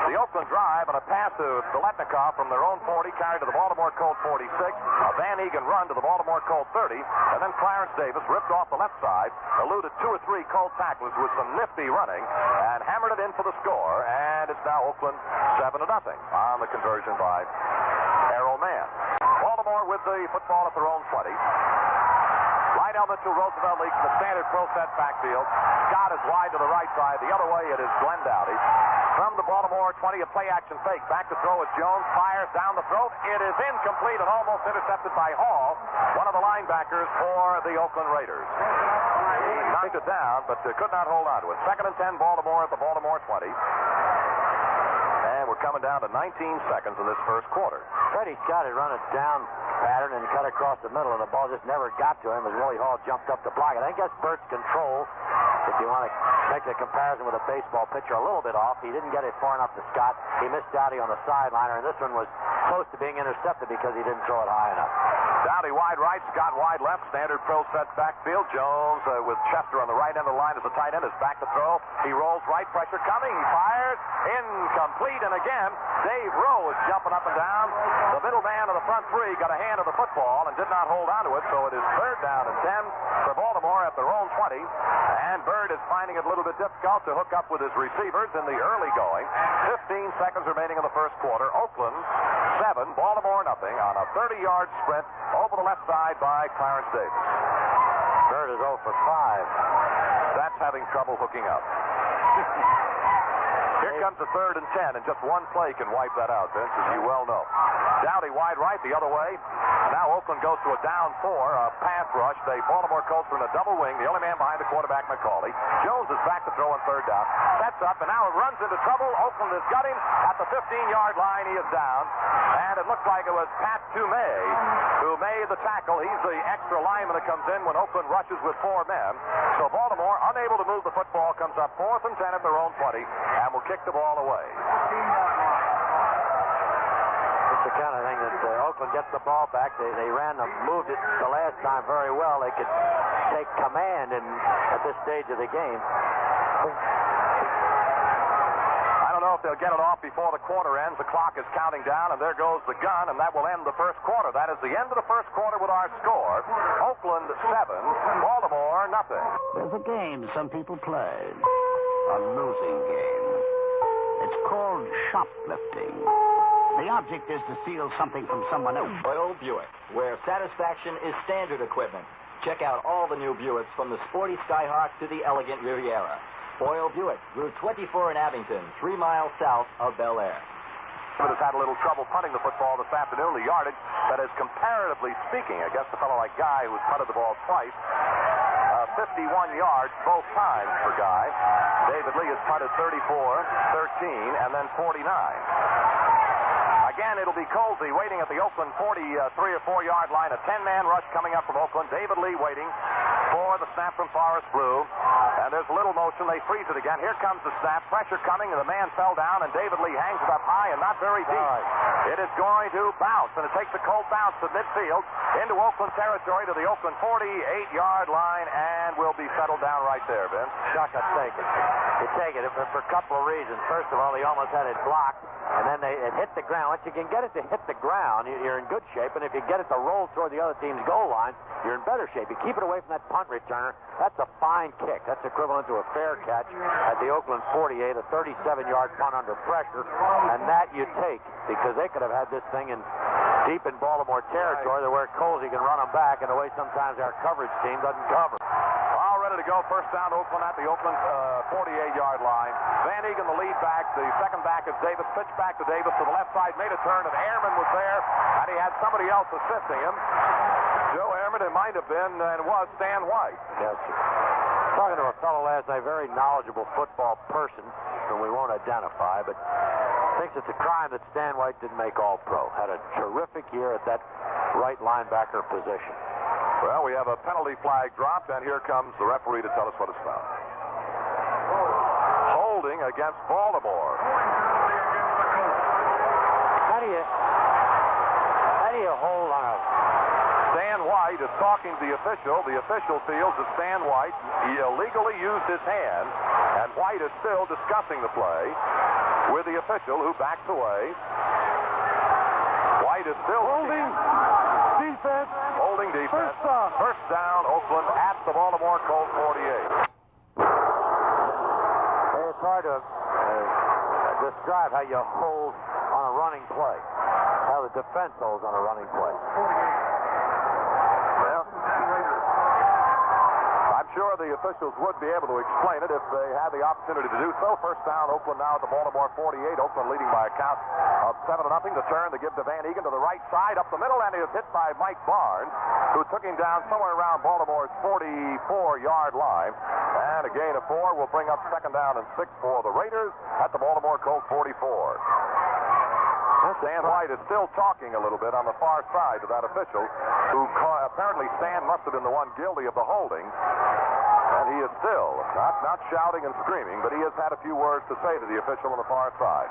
The Oakland drive and a pass to Biletnikoff from their own 40, carried to the Baltimore Colt 46. A Van Egan run to the Baltimore Colt 30. And then Clarence Davis ripped off the left side, eluded 2 or 3 Colt tacklers with some nifty running, and hammered it in for the score. And it's now Oakland 7-0 on the conversion by Errol Mann. Baltimore with the football at their own 20. Right element to Roosevelt leads the standard pro set backfield. Scott is wide to the right side. The other way it is Glenn Dowdy. From the Baltimore 20, a play-action fake. Back to throw is Jones. Fires down the throat. It is incomplete and almost intercepted by Hall, one of the linebackers for the Oakland Raiders. He knocked it down, but could not hold on to it. 2nd and 10, Baltimore at the Baltimore 20. And we're coming down to 19 seconds in this first quarter. Freddie Scott had run a down pattern and cut across the middle, and the ball just never got to him as Willie Hall jumped up to block it. I think that's Bert's control. If you want to make the comparison with a baseball pitcher, a little bit off. He didn't get it far enough to Scott. He missed Dowdy on the sideliner, and this one was close to being intercepted because he didn't throw it high enough. Dowdy wide right, Scott wide left. Standard pro set backfield. Jones with Chester on the right end of the line as a tight end is back to throw. He rolls right, pressure coming. He fires. Incomplete. And again, Dave Rowe is jumping up and down. The middle man of the front three got a hand of the football and did not hold on to it, so it is 3rd down and 10 for Baltimore at their own 20. And Bird is finding it a little bit difficult to hook up with his receivers in the early going. 15 seconds remaining in the first quarter. Oakland 7, Baltimore nothing on a 30-yard sprint over the left side by Clarence Davis. Bird is 0 for 5. That's having trouble hooking up. Here comes the 3rd and 10, and just one play can wipe that out, Vince, as you well know. Dowdy wide right the other way. Now Oakland goes to a down 4, a pass rush. The Baltimore Colts are in a double wing. The only man behind the quarterback, McCauley. Jones is back to throw on 3rd down. Sets up, and now it runs into trouble. Oakland has got him at the 15-yard line. He is down. And it looks like it was Pat Toomey who made the tackle. He's the extra lineman that comes in when Oakland rushes with 4 men. So Baltimore, unable to move the football, comes up 4th and 10 at their own 20 and will kick the ball away. It's the kind of thing that Oakland gets the ball back. They moved it the last time very well. They could take command at this stage of the game. I don't know if they'll get it off before the quarter ends. The clock is counting down, and there goes the gun, and that will end the first quarter. That is the end of the first quarter with our score. Oakland 7, Baltimore nothing. There's a game some people play. A losing game. It's called shoplifting. The object is to steal something from someone else. Boyle Buick, where satisfaction is standard equipment. Check out all the new Buicks from the sporty Skyhawk to the elegant Riviera. Boyle Buick, Route 24 in Abington, 3 miles south of Bel Air. But has had a little trouble punting the football this afternoon. The yardage, that is comparatively speaking, against a fellow like Guy who's punted the ball twice. 51 yards both times for Guy. David Lee has punted 34, 13, and then 49. Again, it'll be Colsey waiting at the Oakland 43 or 4-yard line. A 10-man rush coming up from Oakland. David Lee waiting for the snap from Forest Blue. And there's a little motion. They freeze it again. Here comes the snap. Pressure coming, and the man fell down, and David Lee hangs it up high and not very deep. It is going to bounce, and it takes a cold bounce to midfield into Oakland territory to the Oakland 48-yard line, and will be settled down right there, Vince. Chuck, I'd take it. You take it for a couple of reasons. First of all, they almost had it blocked, and then it hit the ground. Once you can get it to hit the ground, you're in good shape, and if you get it to roll toward the other team's goal line, you're in better shape. You keep it away from that punt returner, that's a fine kick. That's equivalent to a fair catch at the Oakland 48, a 37-yard punt under pressure, and that you take, because they could have had this thing in deep in Baltimore territory where Colsey can run them back, and the way sometimes our coverage team doesn't cover. All ready to go. First down, Oakland at the Oakland 48-yard line. Van Egan, the lead back. The second back is Davis. Pitch back to Davis to the left side. Made a turn, and Ehrman was there, and he had somebody else assisting him. Joe Ehrman, it might have been, and it was Stan White. Yes, sir. Talking to a fellow last night, very knowledgeable football person, whom we won't identify, but thinks it's a crime that Stan White didn't make All-Pro. Had a terrific year at that right linebacker position. Well, we have a penalty flag dropped, and here comes the referee to tell us what it's found. Holding against Baltimore. do you hold on a... Stan White is talking to the official. The official feels that Stan White, he illegally used his hand, and White is still discussing the play with the official, who backs away. White is still Holding defense. holding defense. First down. First down, Oakland at the Baltimore Colts 48. It's hard to describe how you hold on a running play. How the defense holds on a running play. Well, I'm sure the officials would be able to explain it if they had the opportunity to do so. First down, Oakland now at the Baltimore 48. Oakland leading by a count of 7-0. The turn to give to Van Egan to the right side, up the middle, and he is hit by Mike Barnes, who took him down somewhere around Baltimore's 44-yard line. And a gain of 4 will bring up second down and 6 for the Raiders at the Baltimore Colts 44. Stan White is still talking a little bit on the far side to that official, who apparently Stan must have been the one guilty of the holding. And he is still not shouting and screaming, but he has had a few words to say to the official on the far side.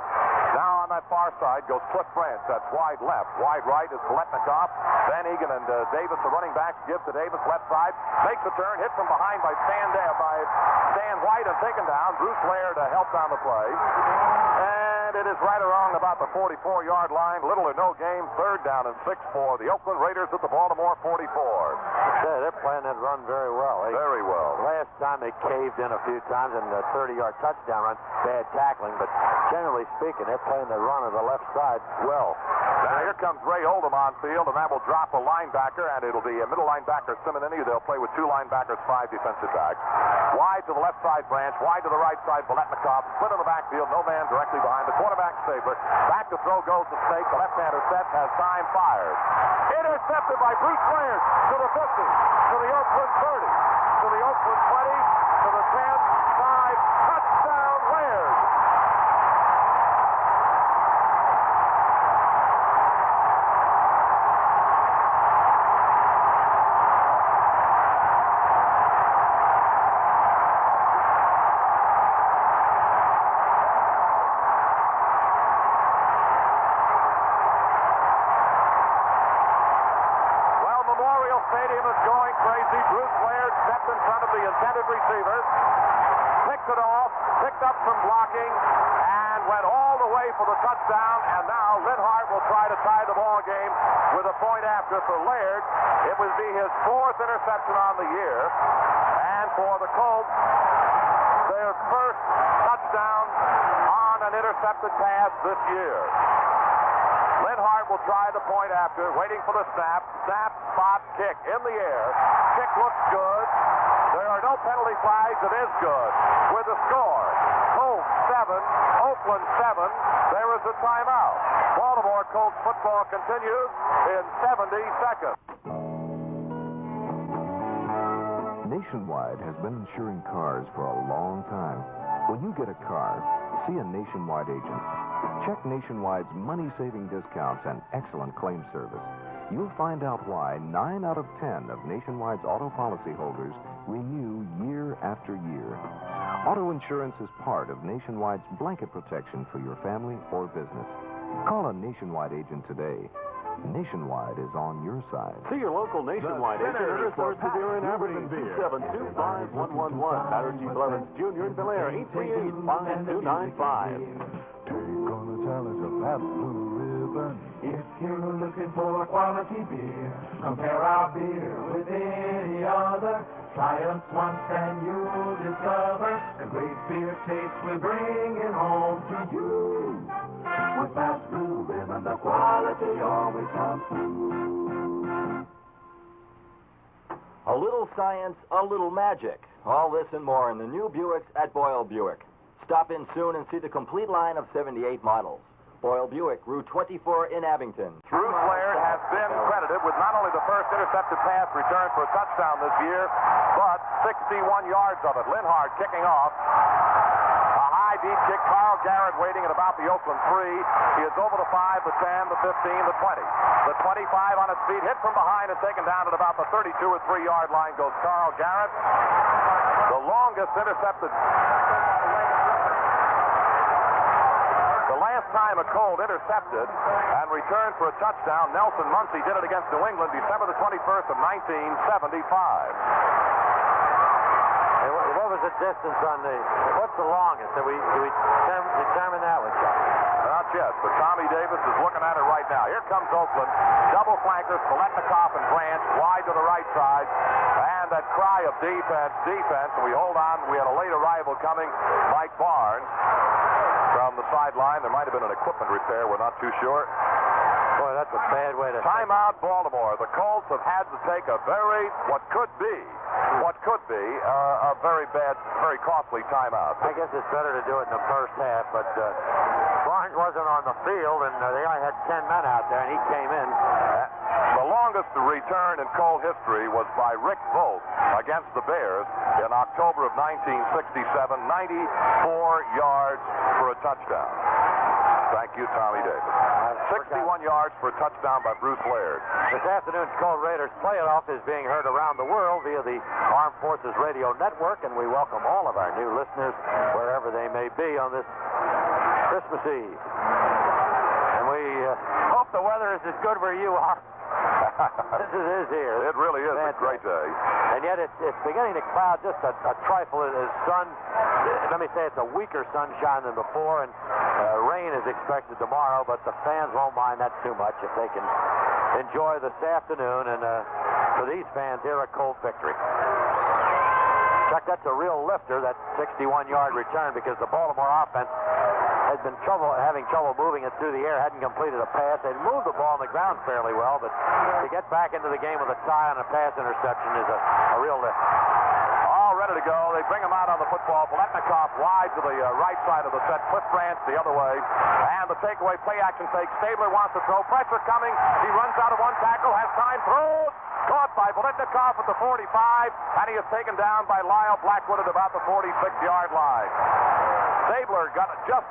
Now on that far side goes Cliff Branch. That's wide left. Wide right is Biletnikoff. Van Egan and Davis, the running backs, give to Davis. Left side makes a turn, hit from behind by Stan White, and taken down. Bruce Laird to help down the play. And it is right along about the 44-yard line. Little or no game. Third down and 6 for the Oakland Raiders at the Baltimore 44. Yeah, they're playing that run very well. Very well. Last time they caved in a few times in the 30-yard touchdown run. Bad tackling, but generally speaking, they're playing the run of the left side well. Now here comes Ray Oldham on field, and that will drop a linebacker, and it'll be a middle linebacker, Simonini. They'll play with 2 linebackers, 5 defensive backs. Wide to the left side, Branch. Wide to the right side, Biletnikoff. Split in the backfield. No man directly behind the quarterback, Saber. Back to throw goes the Snake. The left-hander set, has time, fires. Intercepted by Bruce Laird to the 50, to the Oakland 30, to the Oakland 20, to the 10, 5, touchdown Laird. Stadium is going crazy. Bruce Laird stepped in front of the intended receiver, picked it off, picked up some blocking, and went all the way for the touchdown. And now Linhart will try to tie the ball game with a point after for Laird. It would be his 4th interception on the year. And for the Colts, their first touchdown on an intercepted pass this year. Linhart will try the point after, waiting for the snap. Snap, spot, kick in the air. Kick looks good. There are no penalty flags. It is good. With the score, Colts 7, Oakland 7. There is a timeout. Baltimore Colts football continues in 70 seconds. Nationwide has been insuring cars for a long time. When you get a car, see a Nationwide agent. Check Nationwide's money-saving discounts and excellent claim service. You'll find out why 9 out of 10 of Nationwide's auto policyholders renew year after year. Auto insurance is part of Nationwide's blanket protection for your family or business. Call a Nationwide agent today. Nationwide is on your side. See your local Nationwide agent at your source of beer in Aberdeen. 2725111. Howard G. Blevins Jr. in Bel Air. 838-5295. Take on the challenge of Pabst Blue Ribbon. If you're looking for quality beer, compare our beer with any other. Try us once and you'll discover the great beer taste we're bringing home to you. With Pabst Blue Ribbon, the quality always comes through. A little science, a little magic. All this and more in the new Buicks at Boyle Buick. Stop in soon and see the complete line of 78 models. Boyle Buick, Route 24 in Abington. Bruce Laird has been credited with not only the first intercepted pass return for a touchdown this year, but 61 yards of it. Linhart kicking off. A high deep kick. Carl Garrett waiting at about the Oakland 3. He is over the 5, the 10, the 15, the 20. The 25 on its feet, hit from behind and taken down at about the 32 or 3-yard line goes Carl Garrett. The longest intercepted The last time a Colt intercepted and returned for a touchdown, Nelson Muncie did it against New England December the 21st of 1975. What was the distance on what's the longest? Did we determine that one, Chuck? Not yet, but Tommy Davis is looking at it right now. Here comes Oakland. Double flankers, Paletnikoff and Branch wide to the right side. And that cry of defense. And we hold on. We had a late arrival coming, Mike Barnes, from the sideline. There might have been an equipment repair. We're not too sure. Boy, that's a bad way to... Timeout, Baltimore. The Colts have had to take what could be a very bad, very costly timeout. I guess it's better to do it in the first half, but Barnes wasn't on the field, and they only had 10 men out there, and he came in. The longest return in Colt history was by Rick Volt against the Bears in October of 1967, 94 yards for a touchdown. Thank you, Tommy Davis. 61 yards for a touchdown by Bruce Laird. This afternoon's Colt Raiders playoff is being heard around the world via the Armed Forces Radio Network, and we welcome all of our new listeners wherever they may be on this Christmas Eve. And we hope the weather is as good where you are. This is here. It really is a great day. And yet it's beginning to cloud just a trifle. As sun, let me say it's a weaker sunshine than before, and rain is expected tomorrow, but the fans won't mind that too much if they can enjoy this afternoon. And for these fans here, a Colt victory. Chuck, that's a real lifter, that 61-yard return, because the Baltimore offense has been having trouble moving it through the air, hadn't completed a pass. They'd moved the ball on the ground fairly well, but to get back into the game with a tie on a pass interception is a real lift. All ready to go. They bring him out on the football. Paletnikoff wide to the right side of the set. Cliff Branch the other way. And the takeaway play action fake. Stabler wants to throw. Pressure coming. He runs out of one tackle. Has time. Throws. Caught by Paletnikoff at the 45. And he is taken down by Lyle Blackwood at about the 46-yard line. Stabler got just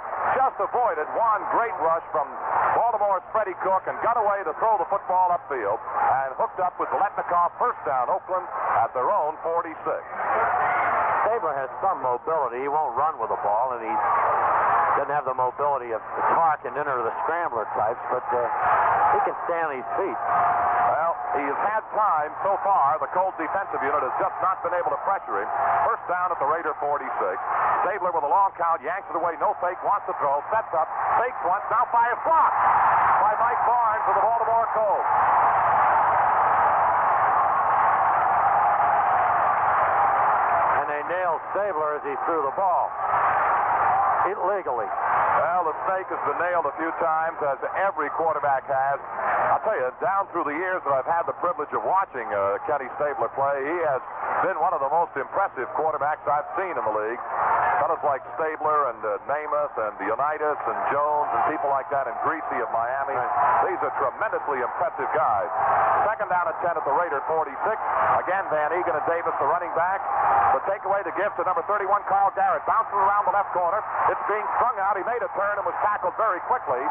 avoided one great rush from Baltimore's Freddie Cook and got away to throw the football upfield and hooked up with Paletnikoff. First down, Oakland at their own 46. Stabler has some mobility. He won't run with the ball, and he doesn't have the mobility of Clark and Inner, the scrambler types, but he can stand on his feet. Well, he has had time so far. The Colts defensive unit has just not been able to pressure him. First down at the Raider 46. Stabler with a long count, yanks it away, no fake, wants to throw, sets up, fakes once, now fires, blocked by Mike Barnes for the Baltimore Colts. And they nailed Stabler as he threw the ball. Illegally. Well, the snake has been nailed a few times, as every quarterback has. I'll tell you, down through the years that I've had the privilege of watching Kenny Stabler play, he has been one of the most impressive quarterbacks I've seen in the league. Fellas like Stabler and Namath and Unitas and Jones and people like that, and Greasy of Miami. These are tremendously impressive guys. Second down at 10 at the Raider 46. Again, Van Egan and Davis, the running back. The takeaway to give to number 31, Carl Garrett. Bouncing around the left corner. It's being strung out. He made a turn and was tackled very quickly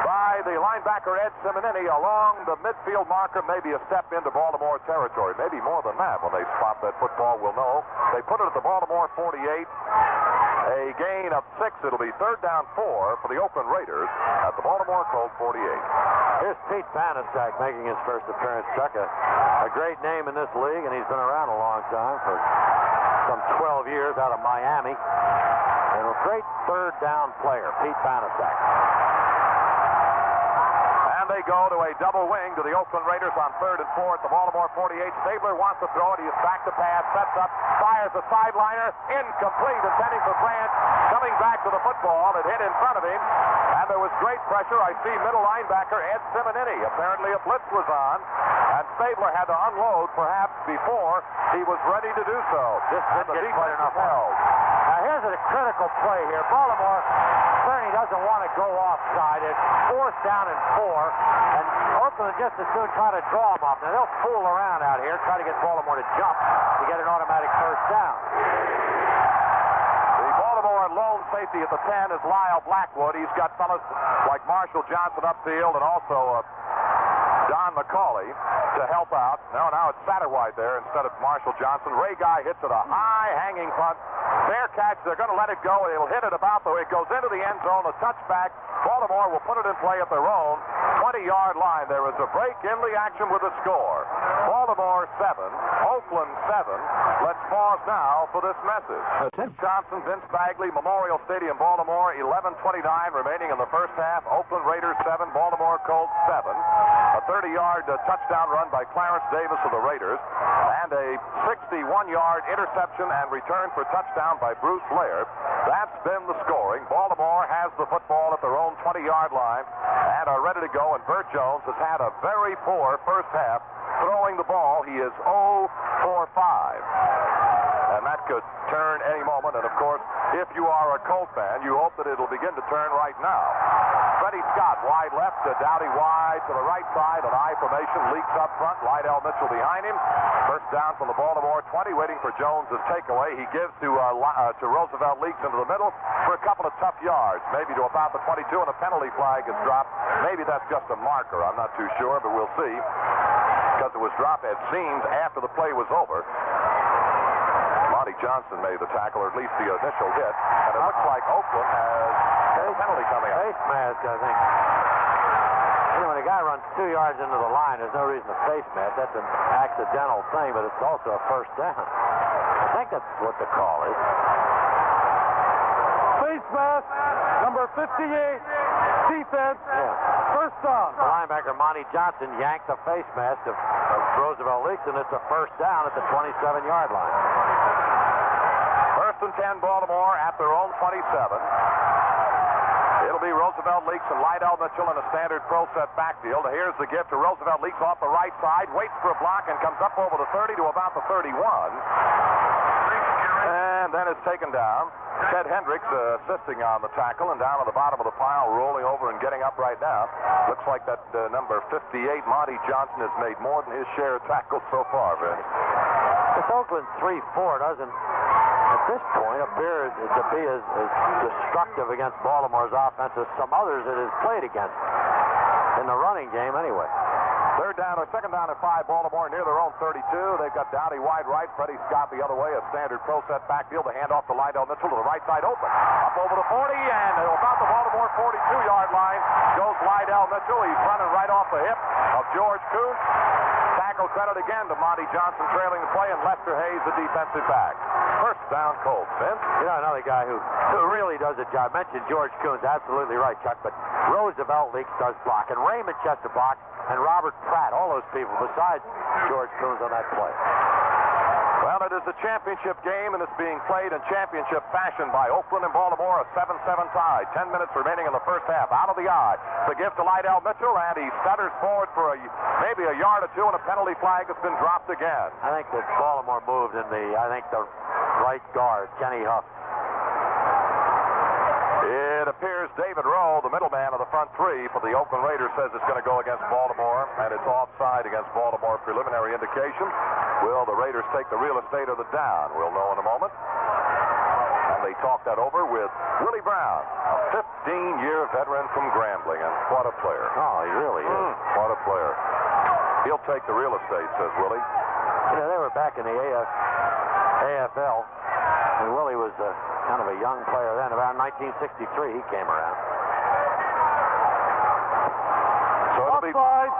by the linebacker Ed Simonini along the midfield marker, maybe a step into Baltimore territory. Maybe more than that when they spot that football, we'll know. They put it at the Baltimore 48. A gain of 6. It'll be third down 4 for the Oakland Raiders at the Baltimore Colts 48. Here's Pete Banaszak making his first appearance, Chuck. A great name in this league, and he's been around a long time, for some 12 years out of Miami. And a great third down player, Pete Banaszak. And they go to a double wing to the Oakland Raiders on 3rd and 4 at the Baltimore 48. Stabler wants to throw it. He is back to pass, sets up, fires a sideliner, incomplete, intending for Branch. Coming back to the football, it hit in front of him, and there was great pressure. I see middle linebacker Ed Simonini. Apparently a blitz was on, and Stabler had to unload perhaps before he was ready to do so. This didn't get quite enough held. Now here's a critical play here. Baltimore certainly doesn't want to go offside. It's 4th down and 4, and Oakland just as soon try to draw them off. Now they'll fool around out here, try to get Baltimore to jump to get an automatic first down. The Baltimore lone safety at the 10 is Lyle Blackwood. He's got fellas like Marshall Johnson upfield, and also Don McCauley to help out. Now it's Satterwhite there instead of Marshall Johnson. Ray Guy hits it a high hanging punt. Fair catch. They're going to let it go. It'll hit it about the way it goes into the end zone. A touchback. Baltimore will put it in play at their own 20-yard line. There is a break in the action with a score. Baltimore 7, Oakland 7. Let's pause now for this message. Johnson, Vince Bagley, Memorial Stadium, Baltimore, 11:29 remaining in the first half. Oakland Raiders 7, Baltimore Colts 7. A 30-yard touchdown run by Clarence Davis of the Raiders, and a 61-yard interception and return for touchdown by Bruce Laird. That's been the scoring. Baltimore has the football at their own 20-yard line and are ready to go, and Burt Jones has had a very poor first half throwing the ball. He is 0 for 5. And that could turn any moment. And, of course, if you are a Colt fan, you hope that it'll begin to turn right now. Freddie Scott, wide left, Dowdy wide to the right side. An I formation, leaks up front. Lydell Mitchell behind him. First down from the Baltimore 20, waiting for Jones' takeaway. He gives to Roosevelt Leaks into the middle for a couple of tough yards, maybe to about the 22, and a penalty flag is dropped. Maybe that's just a marker. I'm not too sure, but we'll see, because it was dropped, it seems, after the play was over. Monty Johnson made the tackle, or at least the initial hit, and it looks like Oakland has a penalty coming up. Face mask, I think. You know, when a guy runs 2 yards into the line, there's no reason to face mask. That's an accidental thing, but it's also a first down. I think that's what the call is. Face mask, number 58, defense, first down. The linebacker Monty Johnson yanked the face mask of Roosevelt Leaks, and it's a first down at the 27-yard line. First and 10, Baltimore at their own 27. It'll be Roosevelt Leaks and Lydell Mitchell in a standard pro set backfield. Here's the give to Roosevelt Leaks off the right side, waits for a block, and comes up over the 30 to about the 31. And then it's taken down. Ted Hendricks assisting on the tackle, and down at the bottom of the pile, rolling over and getting up right now. Looks like that number 58, Monty Johnson, has made more than his share of tackles so far, Vince. If Oakland 3-4 doesn't, at this point, appear to be as destructive against Baltimore's offense as some others it has played against in the running game anyway. Second down at 5, Baltimore near their own 32. They've got Dowdy wide right, Freddie Scott the other way, a standard pro set backfield. The handoff to Lydell Mitchell to the right side open. Up over the 40, and about the Baltimore 42-yard line goes Lydell Mitchell. He's running right off the hip of George Kuntz. Tackle credit again to Monty Johnson trailing the play, and Lester Hayes, the defensive back. First down, Colts. Vince? You know, another guy who really does a job. I mentioned George Kuntz, absolutely right, Chuck, but Roosevelt Leaks does block, and Raymond Chester block, and Robert Pratt, all those people besides George Kuntz on that play. Well, it is a championship game, and it's being played in championship fashion by Oakland and Baltimore, a 7-7 tie. 10 minutes remaining in the first half. Out of the eye. The gift to Lydell Mitchell, and he stutters forward for maybe a yard or two, and a penalty flag has been dropped again. I think that Baltimore moved in the right guard, Kenny Huff. It appears David Rowe, the middleman of the front three for the Oakland Raiders, says it's going to go against Baltimore, and it's offside against Baltimore. Preliminary indication. Will the Raiders take the real estate or the down? We'll know in a moment. And they talked that over with Willie Brown, a 15-year veteran from Grambling, and what a player. Oh, he really is. What a player. He'll take the real estate, says Willie. You know, they were back in the AFL, and Willie was kind of a young player then. Around 1963, he came around. So it'll be Offside,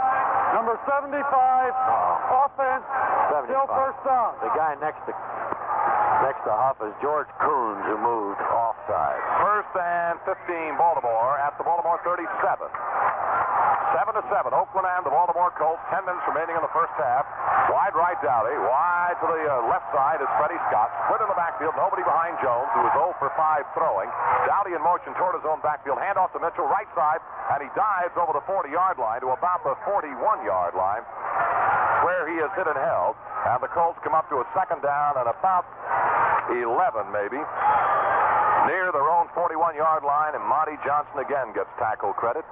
number 75, offense, 75. still first down. The guy next to Huff is George Kuntz, who moved offside. First and 15, Baltimore at the Baltimore 37. 7-7, Oakland and the Baltimore Colts. 10 minutes remaining in the first half. Wide right, Dowdy. Wide to the left side is Freddie Scott. Split in the backfield. Nobody behind Jones, who is 0 for 5 throwing. Dowdy in motion toward his own backfield. Handoff to Mitchell, right side, and he dives over the 40-yard line to about the 41-yard line, where he is hit and held. And the Colts come up to a second down and about 11, maybe, near their own 41-yard line, and Monty Johnson again gets tackle credit.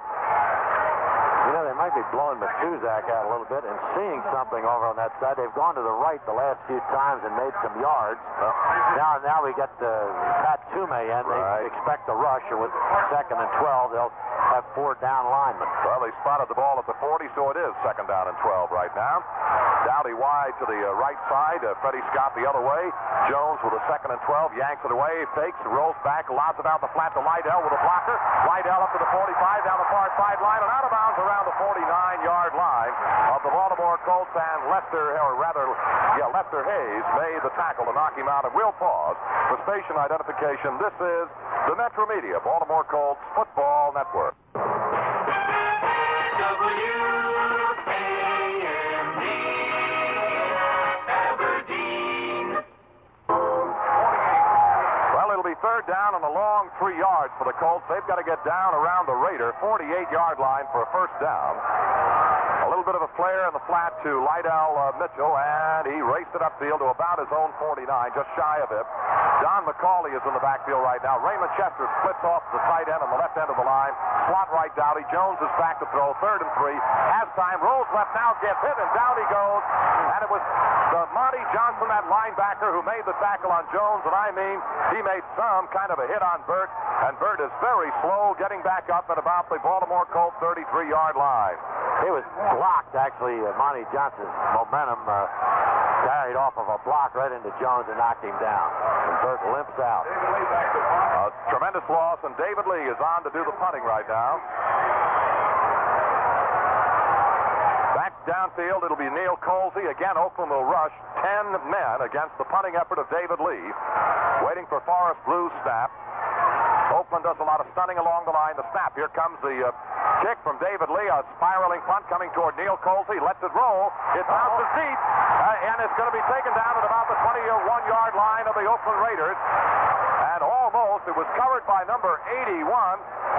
You know, they might be blowing Matuzak out a little bit and seeing something over on that side. They've gone to the right the last few times and made some yards. Now we get Pat Toomey in. They expect the rush, and with second and 12, they'll have 4 down linemen. Well, they spotted the ball at the 40, so it is 2nd down and 12 right now. Dowdy wide to the right side. Freddie Scott the other way. Jones with a 2nd and 12. Yanks it away. Fakes, rolls back, lobs it out the flat to Lydell with a blocker. Lydell up to the 45, down the far sideline, and out of bounds around the 49-yard line of the Baltimore Colts. And Lester Hayes made the tackle to knock him out. And we'll pause for station identification. This is the Metro Media Baltimore Colts Football Network. WKMD, Aberdeen. Well, it'll be 3rd down and a long 3 yards for the Colts. They've got to get down around the Raider 48-yard line for a 1st down. A little bit of a flare in the flat to Lydell Mitchell, and he raced it upfield to about his own 49, just shy of it. Don McCauley is in the backfield right now. Raymond Chester splits off the tight end on the left end of the line. Slot right, Dowdy. Jones is back to throw. 3rd and 3. Halftime. Rolls left now, gets hit, and down he goes. And it was the Monty Johnson, that linebacker, who made the tackle on Jones. And I mean, he made some kind of a hit on Burt. And Burt is very slow getting back up at about the Baltimore Colts 33-yard line. He was blocked, actually. Monty Johnson's momentum carried off of a block right into Jones and knocked him down. And Burt limps out. A tremendous loss, and David Lee is on to do the punting right now. Back downfield, it'll be Neil Colsey. Again, Oakland will rush 10 men against the punting effort of David Lee. Waiting for Forrest Blue's snap. Oakland does a lot of stunning along the line. The snap. Here comes the kick from David Lee. A spiraling punt coming toward Neil Colsey. Lets it roll. It bounces deep. And it's going to be taken down at about the 21-yard line of the Oakland Raiders. And almost, it was covered by number 81.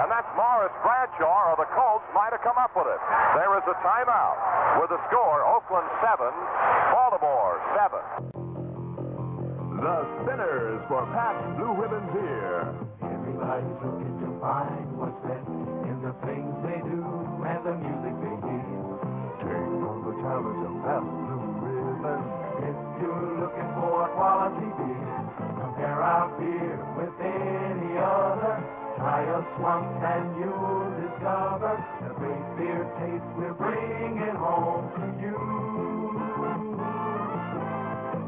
And that's Morris Bradshaw, or the Colts might have come up with it. There is a timeout with the score, Oakland 7, Baltimore 7. The Spinners for Pabst Blue Ribbon Beer. Everybody's looking to find what's best in the things they do and the music they hear. Take on the talent of Pabst Blue Ribbon. If you're looking for quality beer, compare our beer with any other. Try us once and you'll discover the great beer taste we're bringing home to you.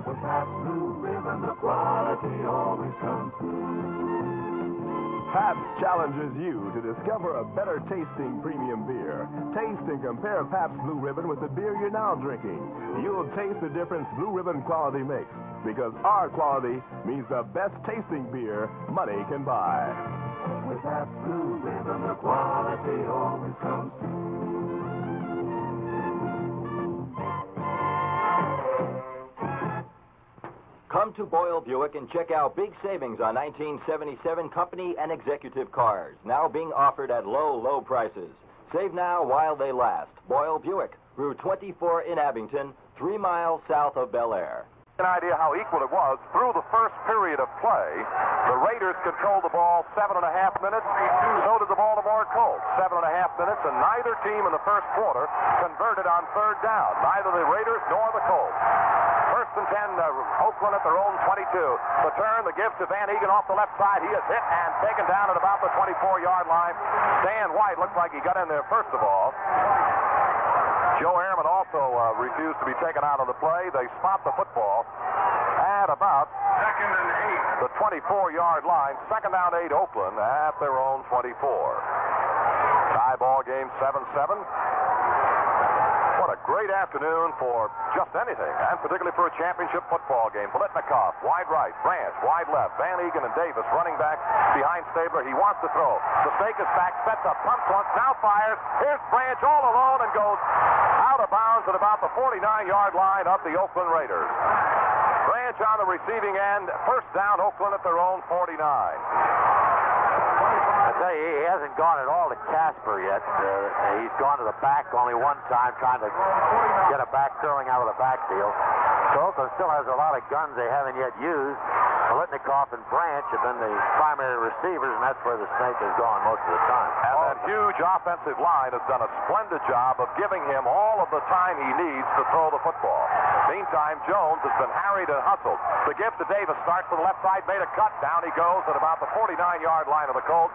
With Pabst Blue Ribbon, the quality always comes through. Pabst challenges you to discover a better tasting premium beer. Taste and compare Pabst Blue Ribbon with the beer you're now drinking. You'll taste the difference Blue Ribbon quality makes, because our quality means the best tasting beer money can buy. With Pabst Blue Ribbon, the quality always comes through. Come to Boyle Buick and check out big savings on 1977 company and executive cars, now being offered at low, low prices. Save now while they last. Boyle Buick, Route 24 in Abington, 3 miles south of Bel Air. An idea how equal it was. Through the first period of play, the Raiders controlled the ball 7.5 minutes. So did the Baltimore Colts. 7.5 minutes, and neither team in the first quarter converted on 3rd down. Neither the Raiders nor the Colts. 1st and 10, Oakland at their own 22. The turn, the give to Van Egan off the left side. He is hit and taken down at about the 24-yard line. Dan White looked like he got in there first of all. Joe Ehrman also refused to be taken out of the play. They spot the football at about 2nd and 8. the 24-yard line. 2nd down 8, Oakland at their own 24. Tie ball game 7-7. What a great afternoon for just anything, and particularly for a championship football game. Blitnikoff, wide right, Branch, wide left, Van Egan and Davis running back behind Stabler. He wants to throw. The stake is back, sets up, pumps once, now fires. Here's Branch all alone and goes out of bounds at about the 49-yard line of the Oakland Raiders. Branch on the receiving end. 1st down, Oakland at their own 49. I tell you, he hasn't gone at all to Casper yet. He's gone to the back only one time, trying to get a back throwing out of the backfield. So Oakland still has a lot of guns they haven't yet used. Litnikoff and Branch have been the primary receivers, and that's where the snake has gone most of the time. And that huge offensive line has done a splendid job of giving him all of the time he needs to throw the football. Meantime, Jones has been harried and hustled. The gift to Davis starts to the left side, made a cut. Down he goes at about the 49-yard line of the Colts.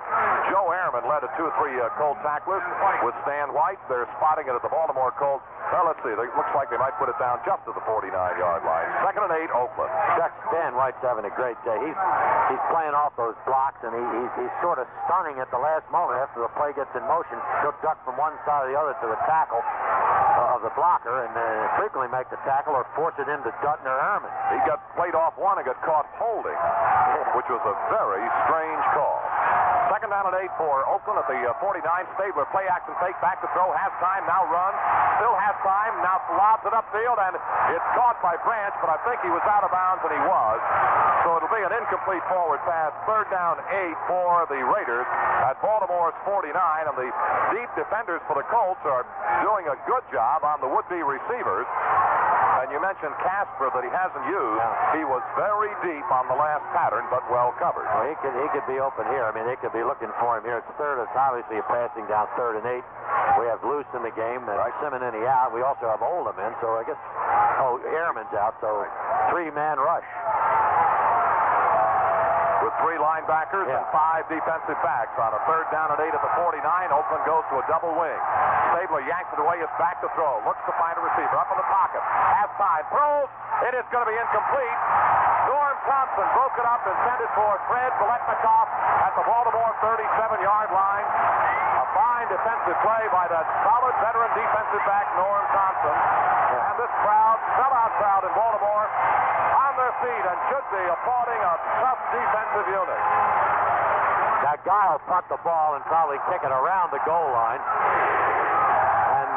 Joe Ehrman led a 2-3 Colt tacklers with Stan White. They're spotting it at the Baltimore Colts. Well, let's see. It looks like they might put it down just at the 49-yard line. 2nd and 8, Oakland. Stan White's having a great day. He's playing off those blocks, and he's sort of stunning at the last moment after the play gets in motion. He'll duck from one side or the other to the tackle of the blocker, and frequently make the tackle or force it into Dutton or Ehrman. He got played off one and got caught holding, which was a very strange call. 2nd down and 8 for Oakland at the 49. Stayed with play action fake, back to throw, has time, now runs. Still has time, now lobs it upfield, and it's caught by Branch, but I think he was out of bounds, and he was. So it'll be an incomplete forward pass. 3rd down 8 for the Raiders at Baltimore's 49, and the deep defenders for the Colts are doing a good job on the would-be receivers. And you mentioned Casper that he hasn't used. He was very deep on the last pattern, but well covered. Well, he could be open here. I mean, they could be looking for him here. It's third. It's obviously a passing down 3rd and 8. We have Luce in the game, and Simonini out. We also have Oldham in, so I guess, Ehrman's out, so 3-man rush. With 3 linebackers and 5 defensive backs on a 3rd down and 8 at the 49. Oakland goes to a double wing. Stabler yanks it away. It's back to throw. Looks to find a receiver up in the pocket. Half side. Throws. It is going to be incomplete. Norm Thompson broke it up, intended for Fred Biletnikoff at the Baltimore 37-yard line. A fine defensive play by that solid veteran defensive back, Norm Thompson. And this crowd, sellout crowd in Baltimore, on their feet and should be applauding a tough defensive unit. That guy will punt the ball and probably kick it around the goal line. And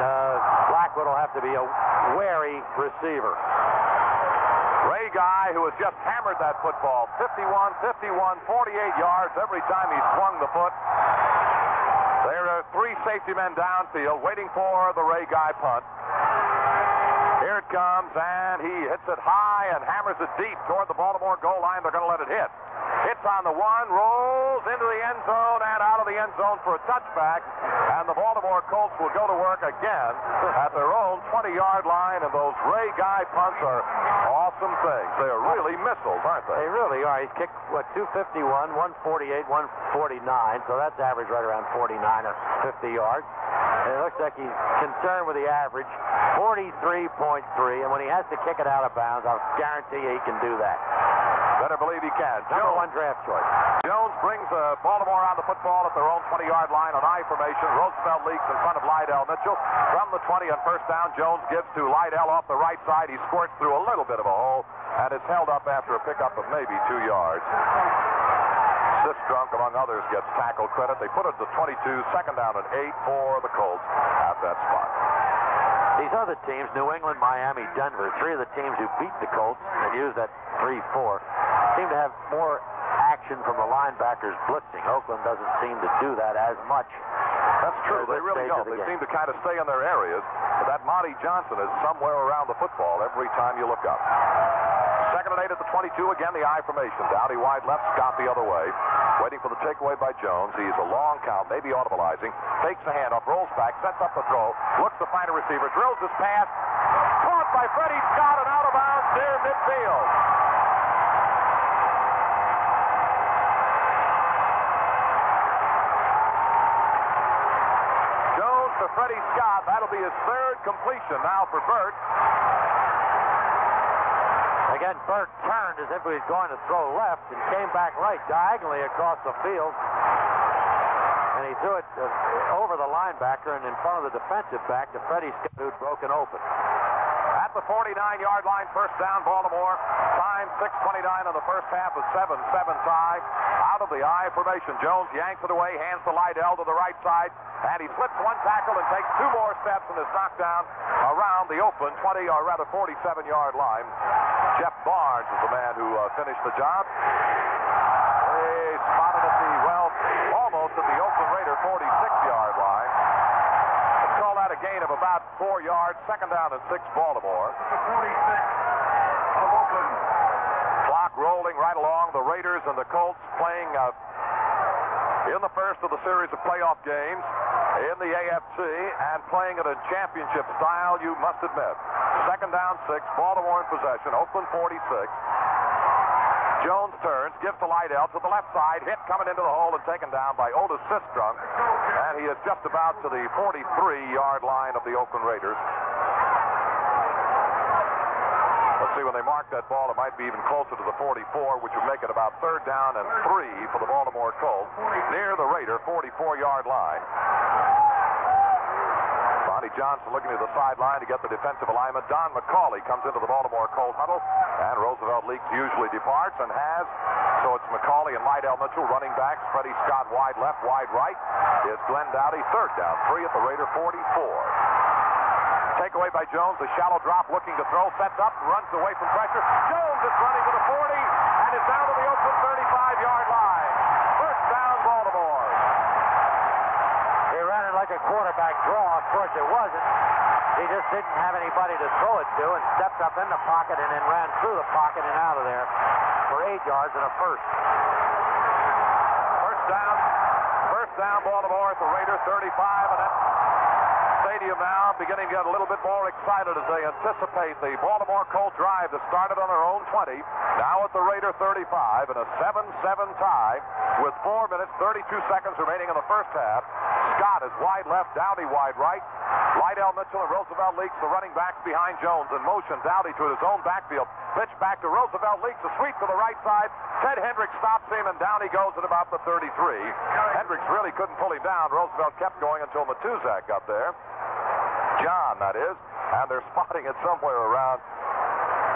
Blackwood will have to be a wary receiver. Ray Guy, who has just hammered that football, 51, 48 yards every time he swung the foot. There are 3 safety men downfield waiting for the Ray Guy punt. Here it comes, and he hits it high and hammers it deep toward the Baltimore goal line. They're going to let it hit. Hits on the 1, rolls into the end zone and out of the end zone for a touchback. And the Baltimore Colts will go to work again at their own 20-yard line. And those Ray Guy punts are awesome things. They are really missiles, aren't they? They really are. He's kicked, 251, 148, 149. So that's average right around 49 or 50 yards. And it looks like he's concerned with the average, 43.3. And when he has to kick it out of bounds, I'll guarantee you he can do that. Better believe he can. Number 1 draft choice. Jones brings Baltimore on the football at their own 20-yard line on I formation. Roosevelt leaks in front of Lydell Mitchell. From the 20 on 1st down, Jones gives to Lydell off the right side. He squirts through a little bit of a hole and is held up after a pickup of maybe 2 yards. Sistrunk, among others, gets tackle credit. They put it to 22, 2nd down and 8 for the Colts at that spot. These other teams, New England, Miami, Denver, 3 of the teams who beat the Colts and used that 3-4, seem to have more action from the linebackers blitzing. Oakland doesn't seem to do that as much. That's true. They really don't. They seem to kind of stay in their areas. But that Monty Johnson is somewhere around the football every time you look up. 2nd and 8 at the 22. Again, the I formation. Dowdy wide left, Scott the other way. Waiting for the takeaway by Jones. He's a long count, maybe audibilizing. Takes the handoff, rolls back, sets up the throw. Looks to find a receiver. Drills his pass. Caught by Freddie Scott and out of bounds near midfield. Jones to Freddie Scott. That'll be his 3rd completion now for Burt. Again, Burt turned as if he was going to throw left and came back right diagonally across the field. And he threw it over the linebacker and in front of the defensive back to Freddie Scott, who'd broken open. At the 49-yard line, 1st down, Baltimore. Time 6:29 on the first half of 7-7 tie. Out of the I formation, Jones yanks it away, hands to Lydell to the right side, and he slips 1 tackle and takes 2 more steps and is knocked down around the open 20, or rather 47-yard line. Jeff Barnes is the man who finished the job. He spotted at almost at the Oakland Raider 46-yard line. Let's call that a gain of about 4 yards. 2nd down and 6, Baltimore. 46 of Oakland. Clock clock rolling right along. The Raiders and the Colts playing in the first of the series of playoff games in the AFC, and playing it in championship style, you must admit. Second down, 6, Baltimore in possession, Oakland 46. Jones turns, gives to Lydell to the left side, hit coming into the hole and taken down by Otis Sistrunk, and he is just about to the 43-yard line of the Oakland Raiders. Let's see, when they mark that ball, it might be even closer to the 44, which would make it about 3rd down and 3 for the Baltimore Colts, near the Raider 44-yard line. Bonnie Johnson looking to the sideline to get the defensive alignment. Don McCauley comes into the Baltimore Colt huddle, and Roosevelt Leaks usually departs and has. So it's McCauley and Lydell Mitchell running backs. Freddie Scott wide left, wide right. Is Glenn Dowdy, 3rd down, 3 at the Raider 44. Takeaway by Jones, a shallow drop looking to throw, sets up, runs away from pressure. Jones is running to the 40 and is down to the Oakland 35-yard line. 1st down, Baltimore. He ran it like a quarterback draw. Of course, it wasn't. He just didn't have anybody to throw it to and stepped up in the pocket and then ran through the pocket and out of there for 8 yards and a first. First down, Baltimore at the Raider 35, and that stadium now beginning to get a little bit more excited as they anticipate the Baltimore Colt drive that started on their own 20, now at the Raider 35 in a 7-7 tie with 4 minutes, 32 seconds remaining in the first half. Scott is wide left, Dowdy wide right. Lydell Mitchell and Roosevelt Leaks, the running backs behind Jones in motion. Dowdy to his own backfield. Pitch back to Roosevelt Leaks, a sweep to the right side. Ted Hendricks stops him, and down he goes at about the 33. Hendricks really couldn't pull him down. Roosevelt kept going until Matuzak got there. John, that is. And they're spotting it somewhere around,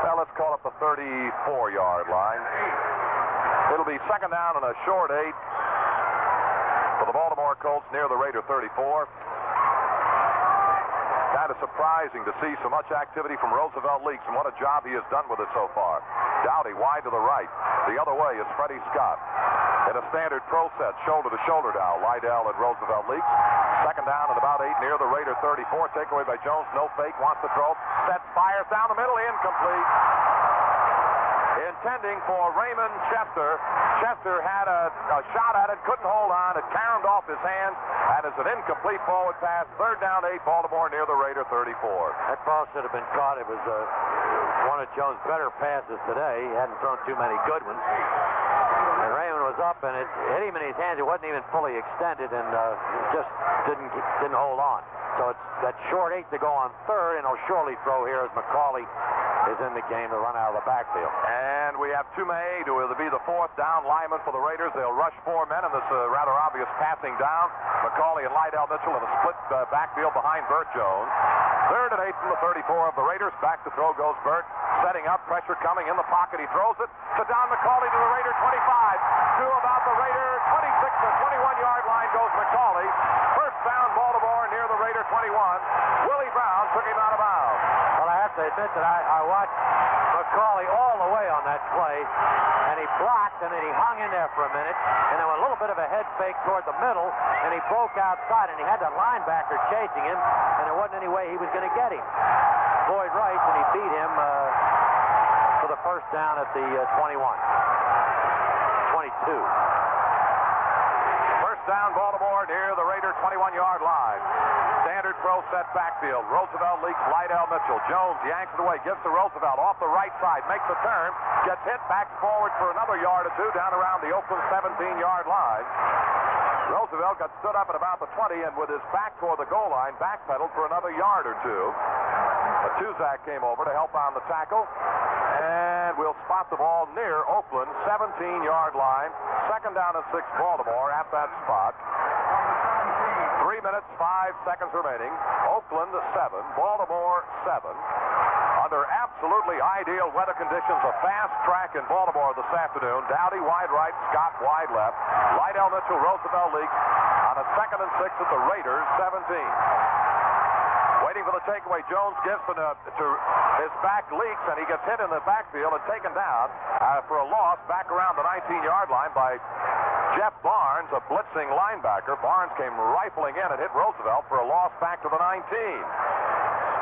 well, let's call it the 34-yard line. It'll be 2nd down and a short 8 for the Baltimore Colts near the Raider 34. Kind of surprising to see so much activity from Roosevelt Leaks, and what a job he has done with it so far. Dowdy wide to the right. The other way is Freddie Scott. In a standard pro set, shoulder to shoulder now, Lydell and Roosevelt Leaks. 2nd down and about 8 near the Raider 34. Takeaway by Jones, no fake, wants to throw. Sets, fires down the middle, incomplete. Intending for Raymond Chester. Chester had a shot at it, couldn't hold on. It caromed off his hands, and it's an incomplete forward pass. 3rd down, 8, Baltimore near the Raider 34. That ball should have been caught. It was one of Jones' better passes today. He hadn't thrown too many good ones. And Raymond was up, and it hit him in his hands. It wasn't even fully extended, and just didn't hold on. So it's that short 8 to go on 3rd, and he'll surely throw here as McCauley is in the game to run out of the backfield. And we have Toomey to be the 4th down lineman for the Raiders. They'll rush 4 men in this rather obvious passing down. McCauley and Lydell Mitchell in a split backfield behind Burt Jones. 3rd and 8 from the 34 of the Raiders. Back to throw goes Burt. Setting up, pressure coming in the pocket. He throws it to Don McCauley to the Raider 25. To about the Raider 26 to 21-yard line goes McCauley. 1st down, Baltimore near the Raider 21. Willie Brown took him out of bounds. Well, I have to admit that I watched McCauley all the way on that play, and he blocked, and then he hung in there for a minute, and then a little bit of a head fake toward the middle, and he broke outside, and he had that linebacker chasing him, and there wasn't any way he was going to get him. Floyd Rice, and he beat him for the 1st down at the 21. 22. 1st down, Baltimore near the Raider 21-yard line. Standard pro set backfield. Roosevelt Leaks, Lydell Mitchell. Jones yanks it away, gives to Roosevelt off the right side, makes a turn, gets hit, backs forward for another yard or two down around the Oakland 17-yard line. Roosevelt got stood up at about the 20, and with his back toward the goal line, backpedaled for another yard or two. Matuzak came over to help on the tackle, and we'll spot the ball near Oakland 17-yard line. 2nd down and 6, Baltimore at that spot. 3 minutes, 5 seconds remaining. Oakland 7, Baltimore 7. Under absolutely ideal weather conditions, a fast track in Baltimore this afternoon. Dowdy wide right, Scott wide left. Lydell Mitchell, Roosevelt Leaks on a 2nd and 6 at the Raiders 17. Waiting for the takeaway, Jones gives to his back Leaks, and he gets hit in the backfield and taken down for a loss back around the 19-yard line by Jeff Barnes, a blitzing linebacker. Barnes came rifling in and hit Roosevelt for a loss back to the 19.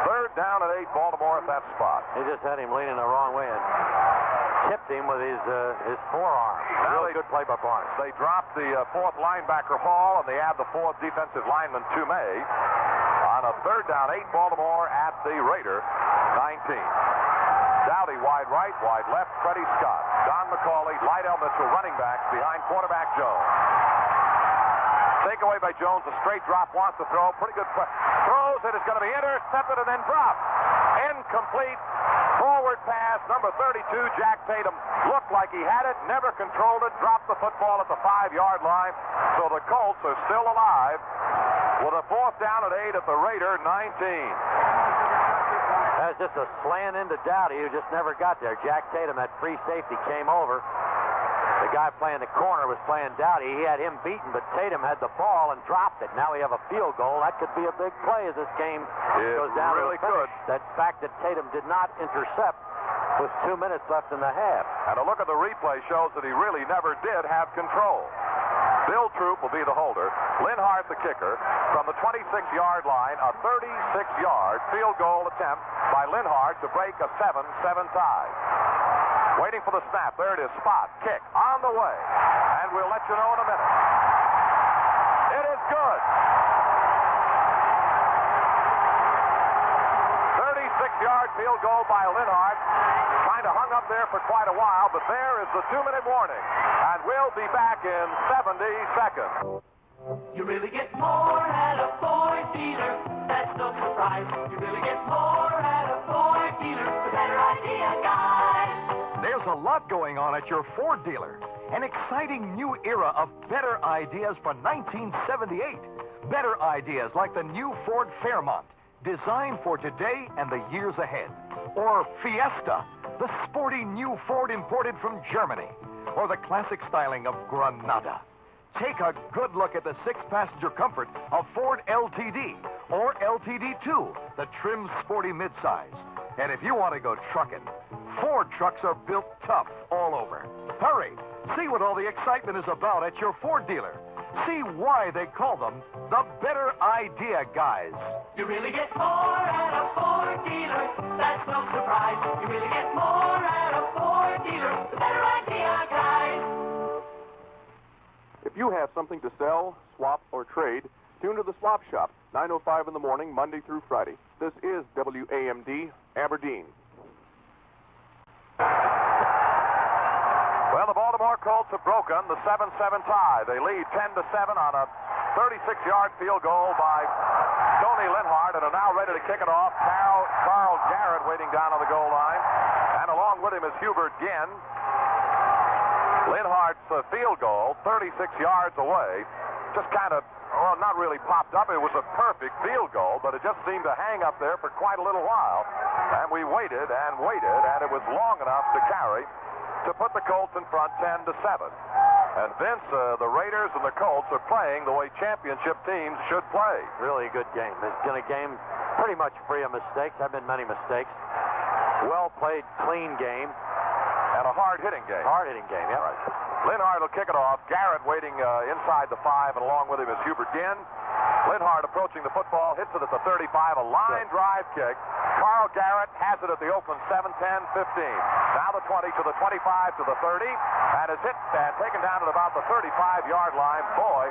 Third down and 8, Baltimore at that spot. He just had him leaning the wrong way and tipped him with his forearm. Really good play by Barnes. They dropped the fourth linebacker Hall, and they add the fourth defensive lineman Tumay. On a third down, 8, Baltimore at the Raider 19. Dowdy wide right, wide left, Freddie Scott. Don McCauley, Lydell Mitchell running back behind quarterback Jones. Takeaway by Jones, a straight drop, wants to throw. Pretty good throws. It is going to be intercepted and then dropped. Incomplete. Forward pass, number 32, Jack Tatum. Looked like he had it, never controlled it, dropped the football at the 5-yard line. So the Colts are still alive with a fourth down and 8 at the Raider 19. That's just a slant into Dowdy, who just never got there. Jack Tatum, that free safety, came over. The guy playing the corner was playing Dowdy. He had him beaten, but Tatum had the ball and dropped it. Now we have a field goal. That could be a big play as this game goes down really to the finish. could. That fact that Tatum did not intercept with 2 minutes left in the half. And a look at the replay shows that he really never did have control. Bill Troop will be the holder. Linhart the kicker. From the 26-yard line, a 36-yard field goal attempt by Linhart to break a 7-7 tie. Waiting for the snap. There it is. Spot. Kick. On the way. And we'll let you know in a minute. It is good. 36-yard field goal by Linhart. Kind of hung up there for quite a while, but there is the 2-minute warning. And we'll be back in 70 seconds. You really get more at a Ford dealer. That's no surprise. You really get more at a Ford dealer. The better idea, guys. There's a lot going on at your Ford dealer. An exciting new era of better ideas for 1978. Better ideas like the new Ford Fairmont, designed for today and the years ahead. Or Fiesta, the sporty new Ford imported from Germany. Or the classic styling of Granada. Take a good look at the 6-passenger comfort of Ford LTD or LTD2, the trim, sporty midsize. And if you want to go trucking, Ford trucks are built tough all over. Hurry! See what all the excitement is about at your Ford dealer. See why they call them the Better Idea Guys. You really get more at a Ford dealer. That's no surprise. You really get more at a Ford dealer. The Better Idea Guys. If you have something to sell, swap, or trade, tune to the Swap Shop, 9:05 in the morning, Monday through Friday. This is WAMD, Aberdeen. Well, the Baltimore Colts have broken the 7-7 tie. They lead 10-7 on a 36-yard field goal by Tony Linhart and are now ready to kick it off. Carl Garrett waiting down on the goal line. And along with him is Hubert Ginn. Linhart's field goal, 36 yards away, just kind of, well, not really popped up. It was a perfect field goal, but it just seemed to hang up there for quite a little while. And we waited and waited, and it was long enough to carry to put the Colts in front 10-7. And Vince, the Raiders and the Colts are playing the way championship teams should play. Really good game. It's been a game pretty much free of mistakes. There have been many mistakes. Well played, clean game. And a hard-hitting game. Hard-hitting game, yeah. Right. Linhart will kick it off. Garrett waiting inside the 5, and along with him is Hubert Ginn. Linhart approaching the football, hits it at the 35, a line drive kick. Carl Garrett has it at the Oakland 7, 10, 15. Now the 20 to the 25 to the 30, and is hit and taken down at about the 35-yard line. Boy,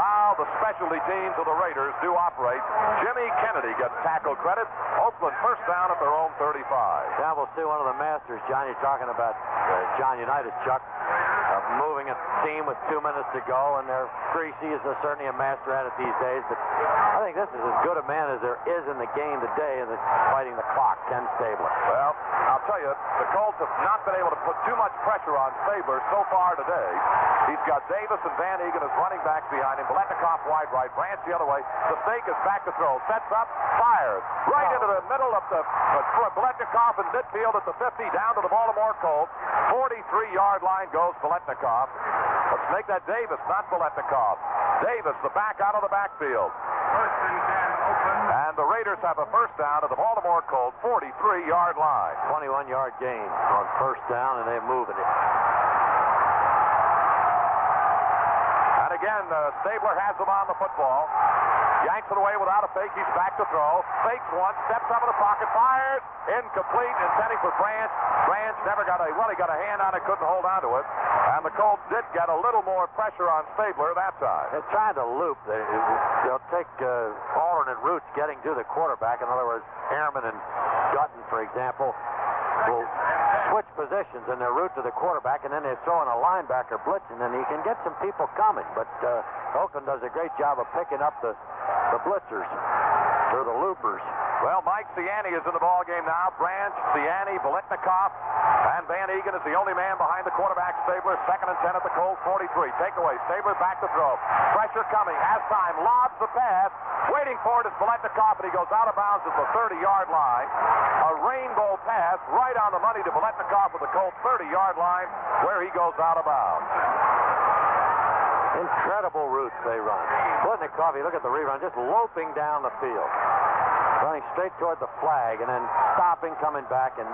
how the specialty teams of the Raiders do operate. Jimmy Kennedy gets tackle credit. Oakland first down at their own 35. Now we'll see one of the masters, John. You're talking about John Unitas, Chuck, moving a team with 2 minutes to go, and they're greasy is certainly a master at it these days. But I think this is as good a man as there is in the game today, and it's fighting the clock, Ken Stabler. Well, I'll tell you, the Colts have not been able to put too much pressure on Stabler so far today. He's got Davis and Van Egan as running backs behind him. Biletnikoff wide right, Branch the other way. The Snake is back to throw. Sets up, fires. Right into the middle of the Biletnikoff in midfield at the 50, down to the Baltimore Colts. 43-yard line goes Biletnikoff. Let's make that Davis, not Biletnikoff. Davis, the back out of the backfield. First and 10, Oakland. And the Raiders have a first down at the Baltimore Colts 43-yard line. 21-yard gain on first down, and they're moving it. And again, Stabler has him on the football. Yanks it away without a fake. He's back to throw. Fakes one, steps up in the pocket, fires. Incomplete, intending for Branch. Branch never got he got a hand on it, couldn't hold on to it. And the Colts did get a little more pressure on Stabler that time. They're trying to loop. They'll take alternate routes getting to the quarterback. In other words, Ehrman and Dutton, for example, will switch positions in their route to the quarterback, and then they're throwing a linebacker blitz, and then you can get some people coming. But Oakland does a great job of picking up the blitzers or the loopers. Well, Mike Ciani is in the ball game now. Branch, Ciani, Biletnikoff, and Van Egan is the only man behind the quarterback, Stabler. 2nd and 10 at the Colts 43. Takeaway. Stabler back to throw. Pressure coming. Has time. Lobs the pass. Waiting for it is Biletnikoff, and he goes out of bounds at the 30-yard line. A rainbow pass right on the money to Biletnikoff at the Colts 30-yard line, where he goes out of bounds. Incredible routes they run. Biletnikoff, you look at the rerun, just loping down the field. Running straight toward the flag and then stopping, coming back, and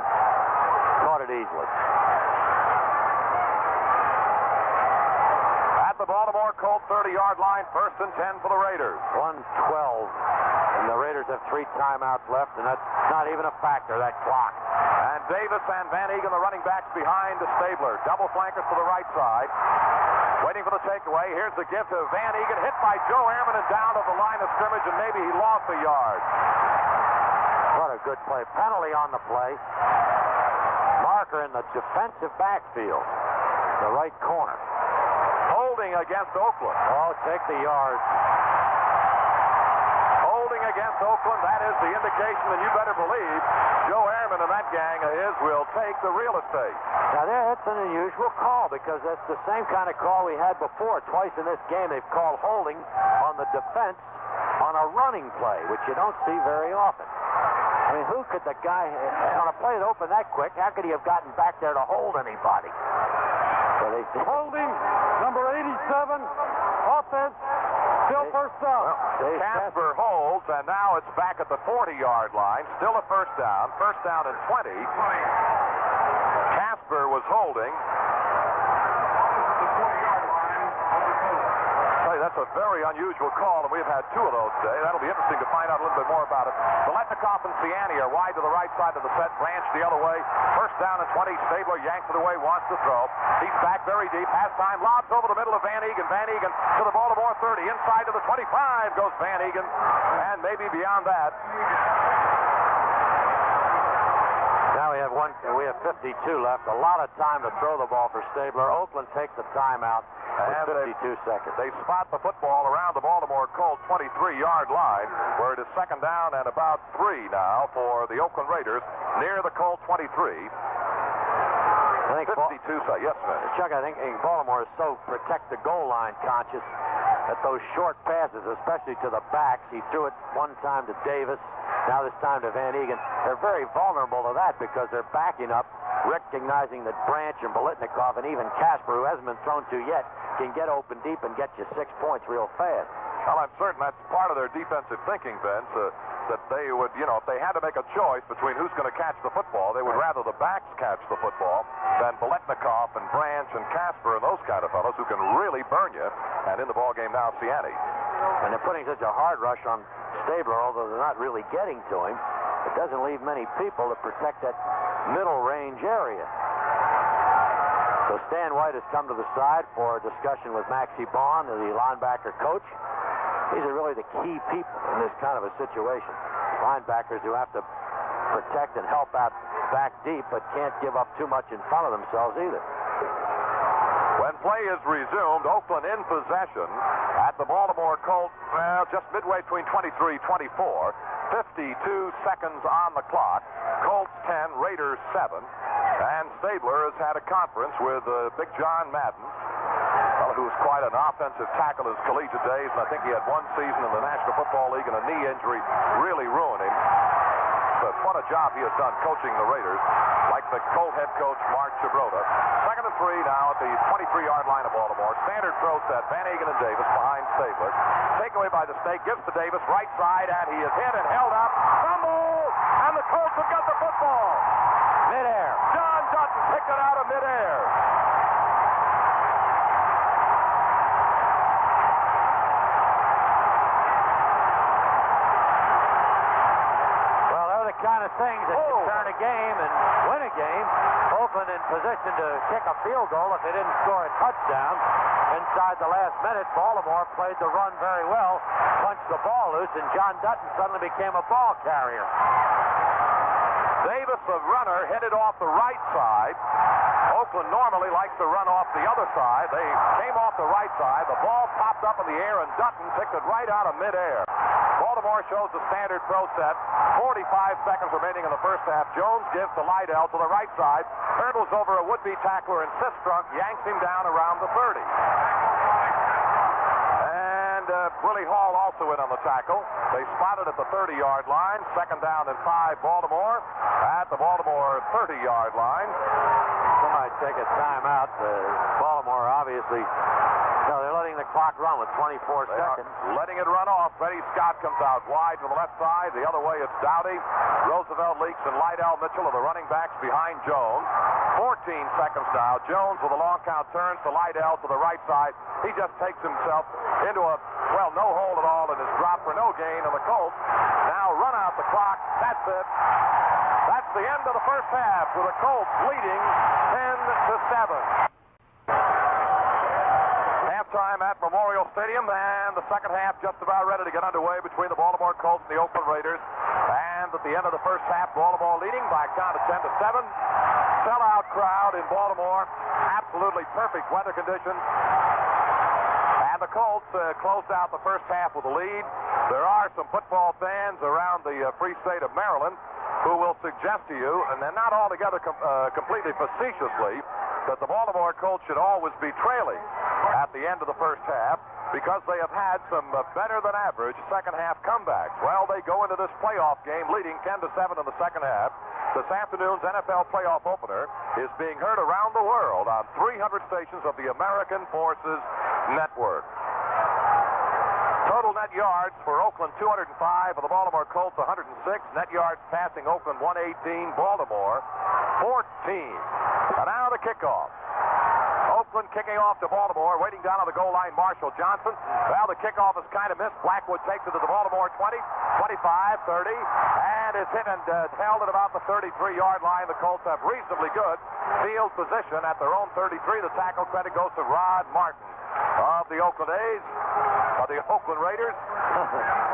caught it easily. At the Baltimore Colts 30-yard line, 1st and 10 for the Raiders. 1:12. And the Raiders have 3 timeouts left, and that's not even a factor, that clock. And Davis and Van Egan, the running backs behind the Stabler. Double flankers to the right side. Waiting for the takeaway. Here's the give to Van Egan, hit by Joe Ehrman and down to the line of scrimmage, and maybe he lost a yard. What a good play. Penalty on the play. Marker in the defensive backfield, the right corner. Holding against Oakland. Oh, take the yard. Holding against Oakland, that is the indication, and you better believe Joe Ehrman and that gang of his will take the real estate. Now, that's an unusual call because that's the same kind of call we had before. Twice in this game they've called holding on the defense on a running play, which you don't see very often. I mean, who could the guy, on a play that opened that quick, how could he have gotten back there to hold anybody? Holding, number 87, offense, still first down. Well, Casper holds, and now it's back at the 40-yard line. Still a first down and 20. Casper was holding. That's a very unusual call, and we've had 2 of those today. That'll be interesting to find out a little bit more about it. Biletnikoff and Ciani are wide to the right side of the set. Branch the other way. First down and 20. Stabler yanks it away, wants to throw. He's back very deep. Has time. Lobs over the middle of Van Egan. Van Egan to the Baltimore 30. Inside to the 25 goes Van Egan. And maybe beyond that. Now we have 52 left. A lot of time to throw the ball for Stabler. Oakland takes the timeout. And 52 seconds. They spot the football around the Baltimore Colts 23-yard line, where it is 2nd down and about 3 now for the Oakland Raiders near the Colts 23. I think 52 seconds. Yes, sir. Chuck, I think Baltimore is so protect the goal line conscious that those short passes, especially to the backs, he threw it one time to Davis, now this time to Van Egan. They're very vulnerable to that because they're backing up, recognizing that Branch and Biletnikoff and even Casper, who hasn't been thrown to yet, can get open deep and get you 6 points real fast. Well, I'm certain that's part of their defensive thinking, Vince, that they would, if they had to make a choice between who's going to catch the football, they would rather the backs catch the football than Biletnikoff and Branch and Casper and those kind of fellows who can really burn you. And in the ball game now, Ciani. And they're putting such a hard rush on Stabler, although they're not really getting to him. It doesn't leave many people to protect that middle range area. So Stan White has come to the side for a discussion with Maxie Bond, the linebacker coach. These are really the key people in this kind of a situation. Linebackers who have to protect and help out back deep, but can't give up too much in front of themselves either. When play is resumed, Oakland in possession at the Baltimore Colts, just midway between 23-24. 52 seconds on the clock. Colts 10, Raiders 7. And Stabler has had a conference with Big John Madden, who was quite an offensive tackle in his collegiate days, and I think he had one season in the National Football League, and a knee injury really ruined him. But what a job he has done coaching the Raiders, like the Colt head coach, Mark Chibrota. 2nd and 3 now at the 23-yard line of Baltimore. Standard throw set, Van Egan and Davis behind Stabler. Takeaway by the Snake, gives to Davis, right side, and he is hit and held up. Fumble! And the Colts have got the football. Midair. John Dutton picked it out of midair. kind of things that can turn a game and win a game. Oakland in position to kick a field goal if they didn't score a touchdown. Inside the last minute, Baltimore played the run very well, punched the ball loose, and John Dutton suddenly became a ball carrier. Davis, the runner, headed off the right side. Oakland normally likes to run off the other side. They came off the right side. The ball popped up in the air, and Dutton picked it right out of midair. Baltimore shows the standard throw set. 45 seconds remaining in the first half. Jones gives to Lydell to the right side. Hurdles over a would-be tackler, and Sistrunk yanks him down around the 30. And Willie Hall also in on the tackle. They spotted at the 30-yard line. Second down and 5, Baltimore at the Baltimore 30-yard line. Somebody take a timeout. Baltimore obviously, they're letting the clock run with 24 seconds. Letting it run off. Freddie Scott comes out wide to the left side. The other way it's Dowdy, Roosevelt Leaks, and Lydell Mitchell are the running backs behind Jones. 14 seconds now. Jones with a long count turns to Lydell to the right side. He just takes himself into a, no hole at all, and is dropped for no gain, and the Colts now run out the clock. That's it. That's the end of the first half, with the Colts leading 10-7. Halftime at Memorial Stadium, and the second half just about ready to get underway between the Baltimore Colts and the Oakland Raiders. And at the end of the first half, Baltimore leading by a count of 10-7. Sellout crowd in Baltimore. Absolutely perfect weather conditions. And the Colts closed out the first half with a lead. There are some football fans around the free state of Maryland who will suggest to you, and they're not altogether completely facetiously, that the Baltimore Colts should always be trailing at the end of the first half because they have had some better than average second half comebacks. Well, they go into this playoff game leading 10-7 in the second half. This afternoon's NFL playoff opener is being heard around the world on 300 stations of the American Forces Network. Total net yards for Oakland, 205, for the Baltimore Colts, 106. Net yards passing Oakland, 118. Baltimore, 14. And now the kickoff. Oakland kicking off to Baltimore, waiting down on the goal line, Marshall Johnson. Well, the kickoff is kind of missed. Blackwood takes it to the Baltimore 20, 25, 30, and is hit and held at about the 33-yard line. The Colts have reasonably good field position at their own 33. The tackle credit goes to Rod Martin of the Oakland A's, the Oakland Raiders.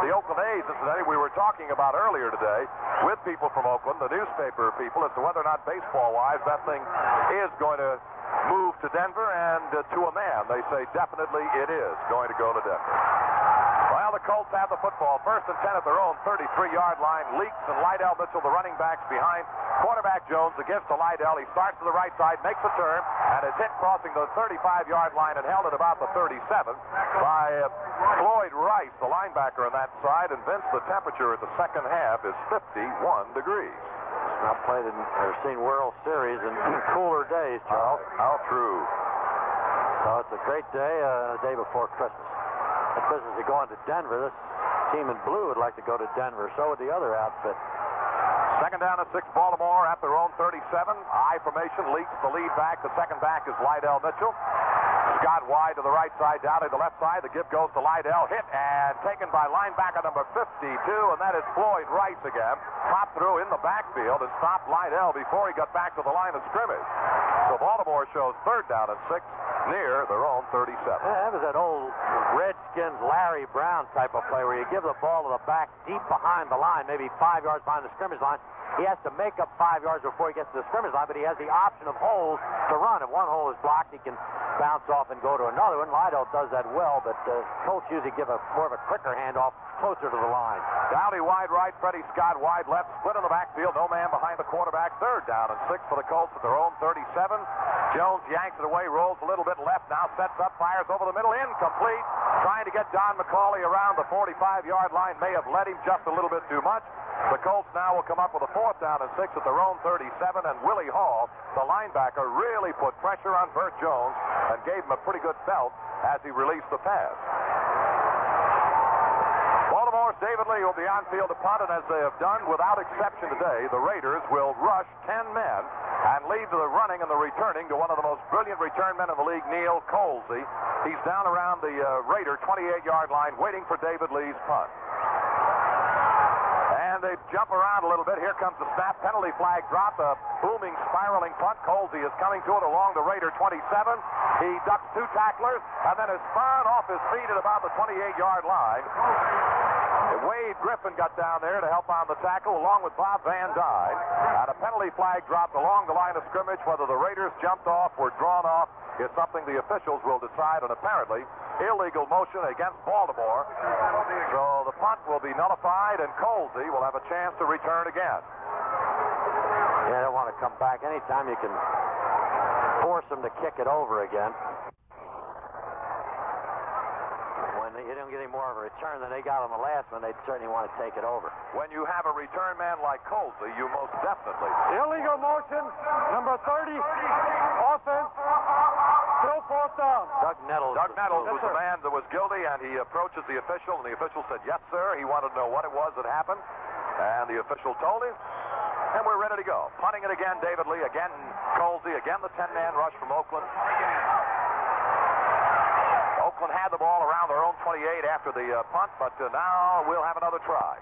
The Oakland A's, incidentally, we were talking about earlier today with people from Oakland, the newspaper people, as to whether or not baseball-wise that thing is going to move to Denver, and to a man, they say definitely it is going to go to Denver. Well, the Colts have the football. First and 10 at their own 33-yard line. Leaks and Lydell Mitchell, the running backs behind. Quarterback Jones, the gift to Lydell. He starts to the right side, makes a turn, and is hit crossing the 35-yard line and held at about the 37 by Floyd Rice, the linebacker on that side. And Vince, the temperature at the second half is 51 degrees. I've played or seen World Series in cooler days, Charles. How true. So it's a great day, the day before Christmas. The business of going to Denver, this team in blue would like to go to Denver. So would the other outfit. Second down and 6, Baltimore at their own 37. I formation, Leaks the lead back. The second back is Lydell Mitchell. Scott wide to the right side, down to the left side. The give goes to Lydell. Hit and taken by linebacker number 52, and that is Floyd Rice again. Popped through in the backfield and stopped Lydell before he got back to the line of scrimmage. So Baltimore shows third down and 6 near their own 37. Yeah, that was that old Redskins Larry Brown type of play where you give the ball to the back deep behind the line, maybe 5 yards behind the scrimmage line. He has to make up 5 yards before he gets to the scrimmage line, but he has the option of holes to run. If one hole is blocked, he can bounce off and go to another one. Lydell does that well, but Colts usually give more of a quicker handoff closer to the line. Dowdy wide right, Freddie Scott wide left, split in the backfield, no man behind the quarterback. Third down and 6 for the Colts at their own 37. Jones yanks it away, rolls a little bit left, now sets up, fires over the middle, incomplete. Trying to get Don McCauley around the 45-yard line, may have led him just a little bit too much. The Colts now will come up with a fourth down and 6 at their own 37, and Willie Hall, the linebacker, really put pressure on Burt Jones and gave him a pretty good belt as he released the pass. Baltimore's David Lee will be on field to punt, and as they have done without exception today, the Raiders will rush 10 men and leave the running and the returning to one of the most brilliant return men in the league, Neil Colsey. He's down around the Raider 28-yard line waiting for David Lee's punt. And And they jump around a little bit. Here comes the snap. Penalty flag drop. A booming, spiraling punt. Colsey is coming to it along the Raider 27. He ducks 2 tacklers and then is spun off his feet at about the 28-yard line. Wade Griffin got down there to help on the tackle along with Bob Van Dyne. And a penalty flag dropped along the line of scrimmage. Whether the Raiders jumped off or drawn off is something the officials will decide, and apparently illegal motion against Baltimore. So the punt will be nullified, and Colsey will have a chance to return again. Yeah, they want to come back. Anytime you can force them to kick it over again. When you don't get any more of a return than they got on the last one, they'd certainly want to take it over. When you have a return man like Colsey, you most definitely. Illegal motion, number 30, offense, still 4th down. Doug Nettles was the man that was guilty, and he approaches the official, and the official said, yes, sir. He wanted to know what it was that happened, and the official told him, and we're ready to go. Punting it again, David Lee, again Colsey, again the 10-man rush from Oakland. Oakland had the ball around their own 28 after the punt, but now we'll have another try.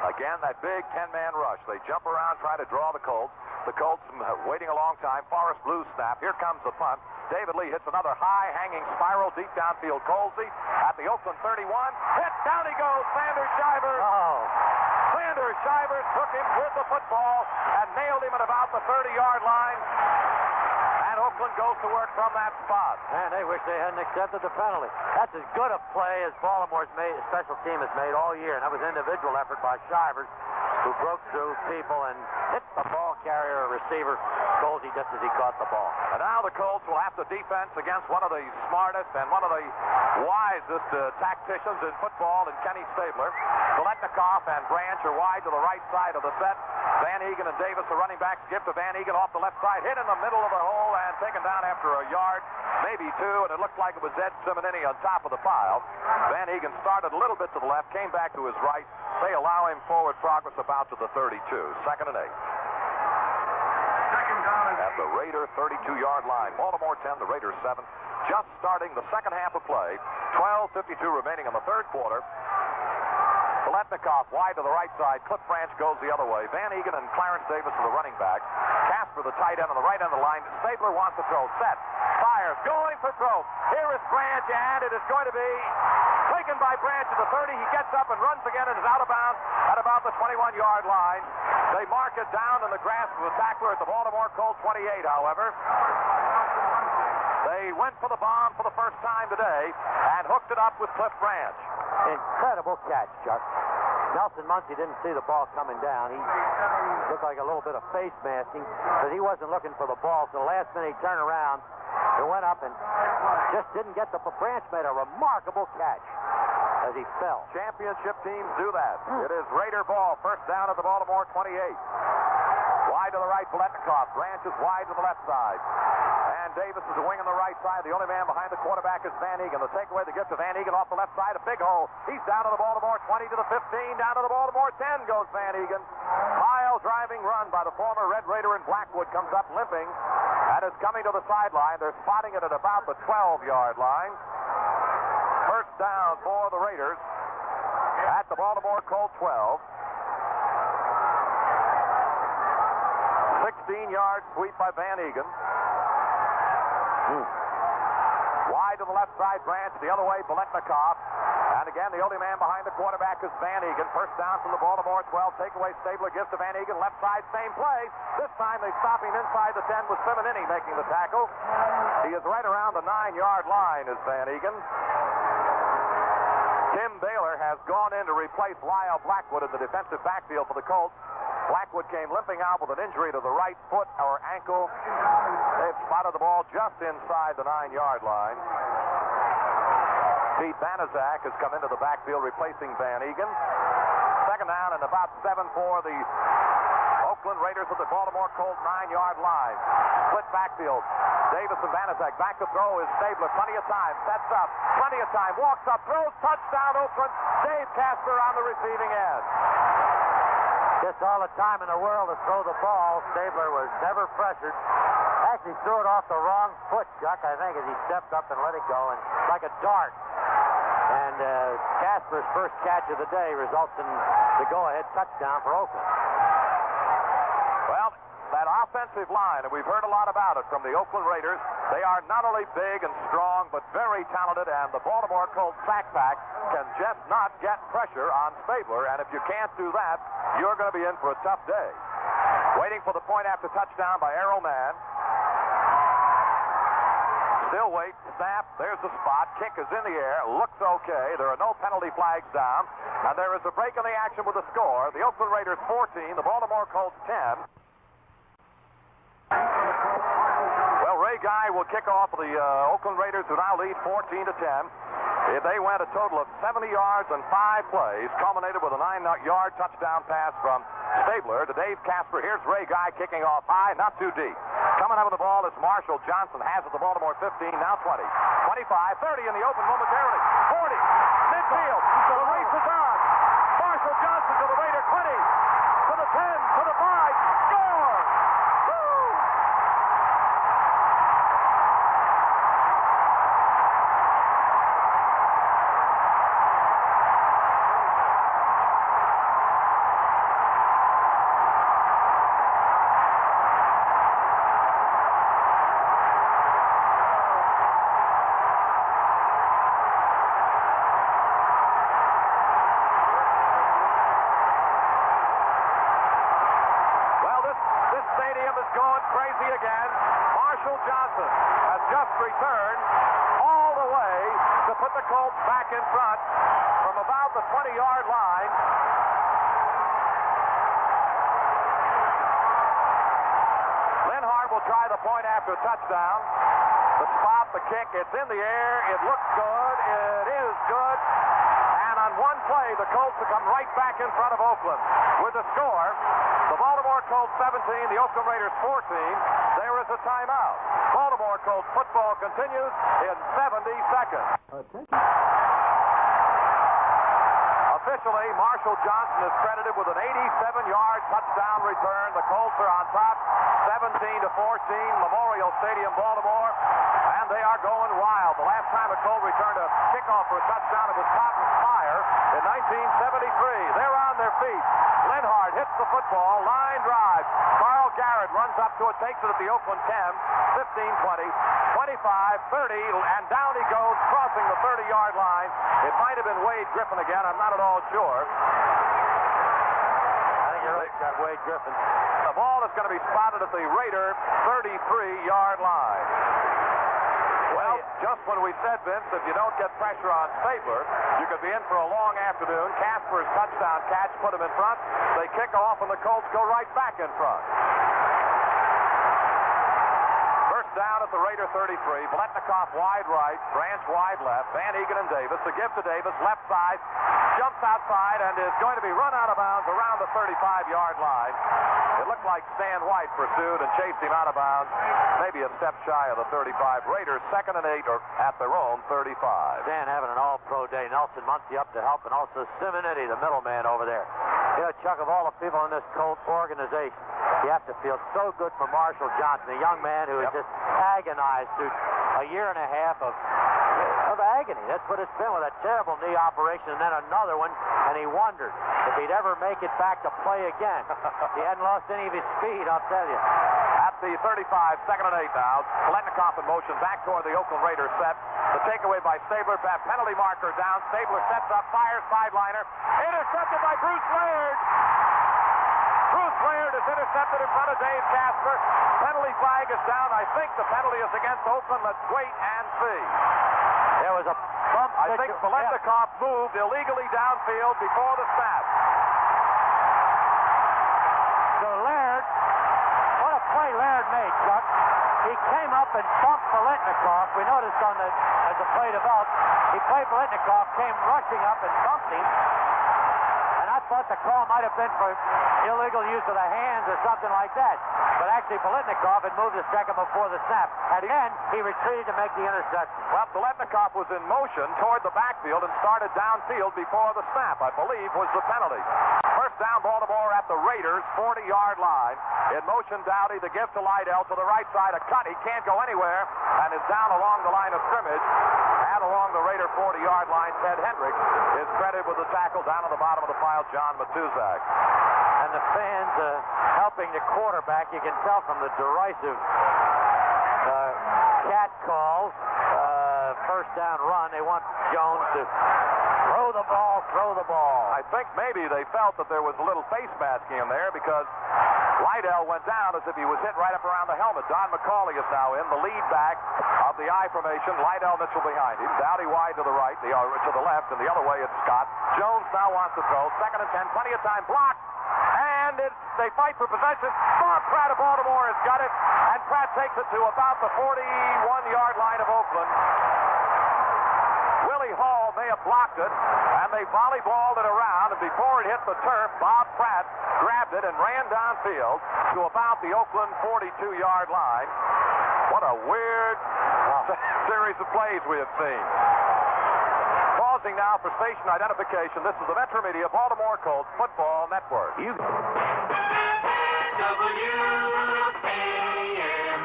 Again, that big 10-man rush. They jump around, try to draw the Colts. The Colts waiting a long time. Forrest Blue snap. Here comes the punt. David Lee hits another high-hanging spiral deep downfield. Colsey at the Oakland 31. Hit, down he goes. Sanders Shivers. Sanders Shivers took him with the football and nailed him at about the 30-yard line. And Oakland goes to work from that spot. Man, they wish they hadn't accepted the penalty. That's as good a play as Baltimore's special team has made all year. And that was an individual effort by Shivers, who broke through people and hit the ball carrier or receiver, Colsey, just as he caught the ball. And now the Colts will have to defense against one of the smartest and one of the wisest tacticians in football in Kenny Stabler. Biletnikoff and Branch are wide to the right side of the set. Van Egan and Davis are running back. Give to Van Egan off the left side. Hit in the middle of the hole and taken down after a yard, maybe 2, and it looked like it was Ed Simonini on top of the pile. Van Egan started a little bit to the left, came back to his right. They allow him forward progress about to the 32. 2nd and 8. At the Raider 32-yard line. Baltimore 10, the Raiders 7. Just starting the second half of play. 12:52 remaining in the third quarter. Biletnikoff wide to the right side. Cliff Branch goes the other way. Van Egan and Clarence Davis are the running back. Casper, the tight end, on the right end of the line. Stabler wants to throw. Set. Fires. Going for throw. Here is Branch, and it is going to be taken by Branch at the 30. He gets up and runs again and is out of bounds at about the 21-yard line. They mark it down in the grasp of the tackler at the Baltimore Colts 28, however. They went for the bomb for the first time today and hooked it up with Cliff Branch. Incredible catch, Chuck. Nelson Muncie didn't see the ball coming down. He looked like a little bit of face masking, but he wasn't looking for the ball. So the last minute he turned around and went up and just didn't get the Branch. Made a remarkable catch as he fell. Championship teams do that. It is Raider ball. First down at the Baltimore 28. Wide to the right, Biletnikoff. Branch is wide to the left side. And Davis is a wing on the right side. The only man behind the quarterback is Van Egan. The takeaway, the gift to Van Egan off the left side. A big hole. He's down to the Baltimore 20 to the 15. Down to the Baltimore 10 goes Van Egan. Mile driving run by the former Red Raider in Blackwood comes up limping and is coming to the sideline. They're spotting it at about the 12-yard line. First down for the Raiders at the Baltimore Colts 12. 16-yard sweep by Van Egan. Wide to the left side, Branch. The other way, Biletnikoff. And again, the only man behind the quarterback is Van Egan. First down from the Baltimore 12. Takeaway, Stabler gives to Van Egan. Left side, same play. This time they stop him inside the 10 with Simonini making the tackle. He is right around the 9-yard line is Van Egan. Tim Baylor has gone in to replace Lyle Blackwood in the defensive backfield for the Colts. Blackwood came limping out with an injury to the right foot or ankle. They've spotted the ball just inside the 9-yard line. Pete Banaszak has come into the backfield replacing Van Egan. Second down and about 7 for the Oakland Raiders at the Baltimore Colts 9-yard line. Split backfield. Davis and Banaszak. Back to throw is Stabler. Plenty of time. Sets up. Plenty of time. Walks up. Throws. Touchdown Oakland. Dave Casper on the receiving end. Just all the time in the world to throw the ball. Stabler was never pressured. Actually threw it off the wrong foot, Chuck, I think, as he stepped up and let it go, and like a dart. And Casper's first catch of the day results in the go-ahead touchdown for Oakland. Well, that offensive line, and we've heard a lot about it from the Oakland Raiders, they are not only big and strong, but very talented, and the Baltimore Colts sack pack can just not get pressure on Stabler, and if you can't do that, you're going to be in for a tough day. Waiting for the point after touchdown by Arrowman. Still wait, snap, there's the spot, kick is in the air, looks okay, there are no penalty flags down, and there is a break in the action with the score. The Oakland Raiders 14, the Baltimore Colts 10. Well, Ray Guy will kick off the Oakland Raiders, who now lead 14-10. They went a total of 70 yards and 5 plays, culminated with a 9-yard touchdown pass from Stabler to Dave Casper. Here's Ray Guy kicking off high, not too deep. Coming up with the ball is Marshall Johnson, has it the Baltimore 15, now 20. 25, 30 in the open momentarily. 40, midfield, the race is on. Marshall Johnson to the Raider 20, to the 10, to the 5, score! Woo! Again, Marshall Johnson has just returned all the way to put the Colts back in front from about the 20-yard line. Linhart will try the point after touchdown. The spot, the kick, it's in the air. It looks good. It is good. And on one play, the Colts will come right back in front of Oakland with the score. The Baltimore Colts 17, the Oakland Raiders 14. There is a timeout. Baltimore Colts football continues in 70 seconds. Officially, Marshall Johnson is credited with an 87-yard touchdown return. The Colts are on top, 17-14, Memorial Stadium, Baltimore, and they are going wild. The last time a Colt returned a kickoff for a touchdown, it was Cotton Spire in 1973. They're on their feet. Linhart hits the football, line drive. Carl Garrett runs up to it, takes it at the Oakland 10, 15, 20, 25, 30, and down he goes, crossing the 30-yard line. It might have been Wade Griffin again. I'm not at all sure. I think you're right, got Wade Griffin. The ball is going to be spotted at the Raider 33-yard line. Well, just when we said, Vince, if you don't get pressure on Stabler, you could be in for a long afternoon. Casper's touchdown catch put him in front. They kick off, and the Colts go right back in front. First down at the Raider 33. Biletnikoff wide right, Branch wide left. Van Egan and Davis. The give to Davis, left side. Jumps outside and is going to be run out of bounds around the 35-yard line. It looked like Stan White pursued and chased him out of bounds, maybe a step shy of the 35. Raiders 2nd and 8 are at their own 35. Stan having an all-pro day. Nelson Muncie up to help, and also Simonetti, the middleman over there. You know, Chuck, of all the people in this Colts organization, you have to feel so good for Marshall Johnson, a young man who has just agonized through a year and a half of agony. That's what it's been, with a terrible knee operation and then another one, and he wondered if he'd ever make it back to play again. He hadn't lost any of his speed, I'll tell you. At the 35, 2nd and 8 now. Biletnikoff in motion back toward the Oakland Raiders set. The takeaway by Stabler. Penalty marker down. Stabler sets up, fires, sideliner. Intercepted by Bruce Laird. Bruce Laird is intercepted in front of Dave Casper. Penalty flag is down. I think the penalty is against Oakland. Let's wait and see. There was a bump. I think Biletnikoff moved illegally downfield before the snap. So Laird, what a play Laird made, Chuck. He came up and bumped Biletnikoff. We noticed as the play developed, he played Biletnikoff, came rushing up and bumped him. And I thought the call might have been for illegal use of the hands or something like that. But actually, Biletnikoff had moved to second before the snap. And then he retreated to make the interception. Well, Biletnikoff was in motion toward the backfield and started downfield before the snap, I believe, was the penalty. First down, Baltimore at the Raiders' 40-yard line. In motion, Dowdy, the give to Lydell to the right side. A cut. He can't go anywhere and is down along the line of scrimmage. And along the Raider 40-yard line, Ted Hendricks is credited with the tackle. Down on the bottom of the pile, John Matuzak. And the fans helping the quarterback. You can tell from the derisive cat calls. First down run. They want Jones to throw the ball. I think maybe they felt that there was a little face masking in there because Lydell went down as if he was hit right up around the helmet. Don McCauley is now in, the lead back of the I formation. Lydell Mitchell behind him. Dowdy wide to the right, to the left, and the other way it's Scott. Jones now wants to throw. 2nd and 10, plenty of time. Blocked. And they fight for possession. Bob Pratt of Baltimore has got it. And Pratt takes it to about the 41-yard line of Oakland. Willie Hall may have blocked it, and they volleyballed it around, and before it hit the turf, Bob Pratt grabbed it and ran downfield to about the Oakland 42-yard line. What a weird series of plays we have seen. Pausing now for station identification. This is the Metro Media Baltimore Colts Football Network. WCBM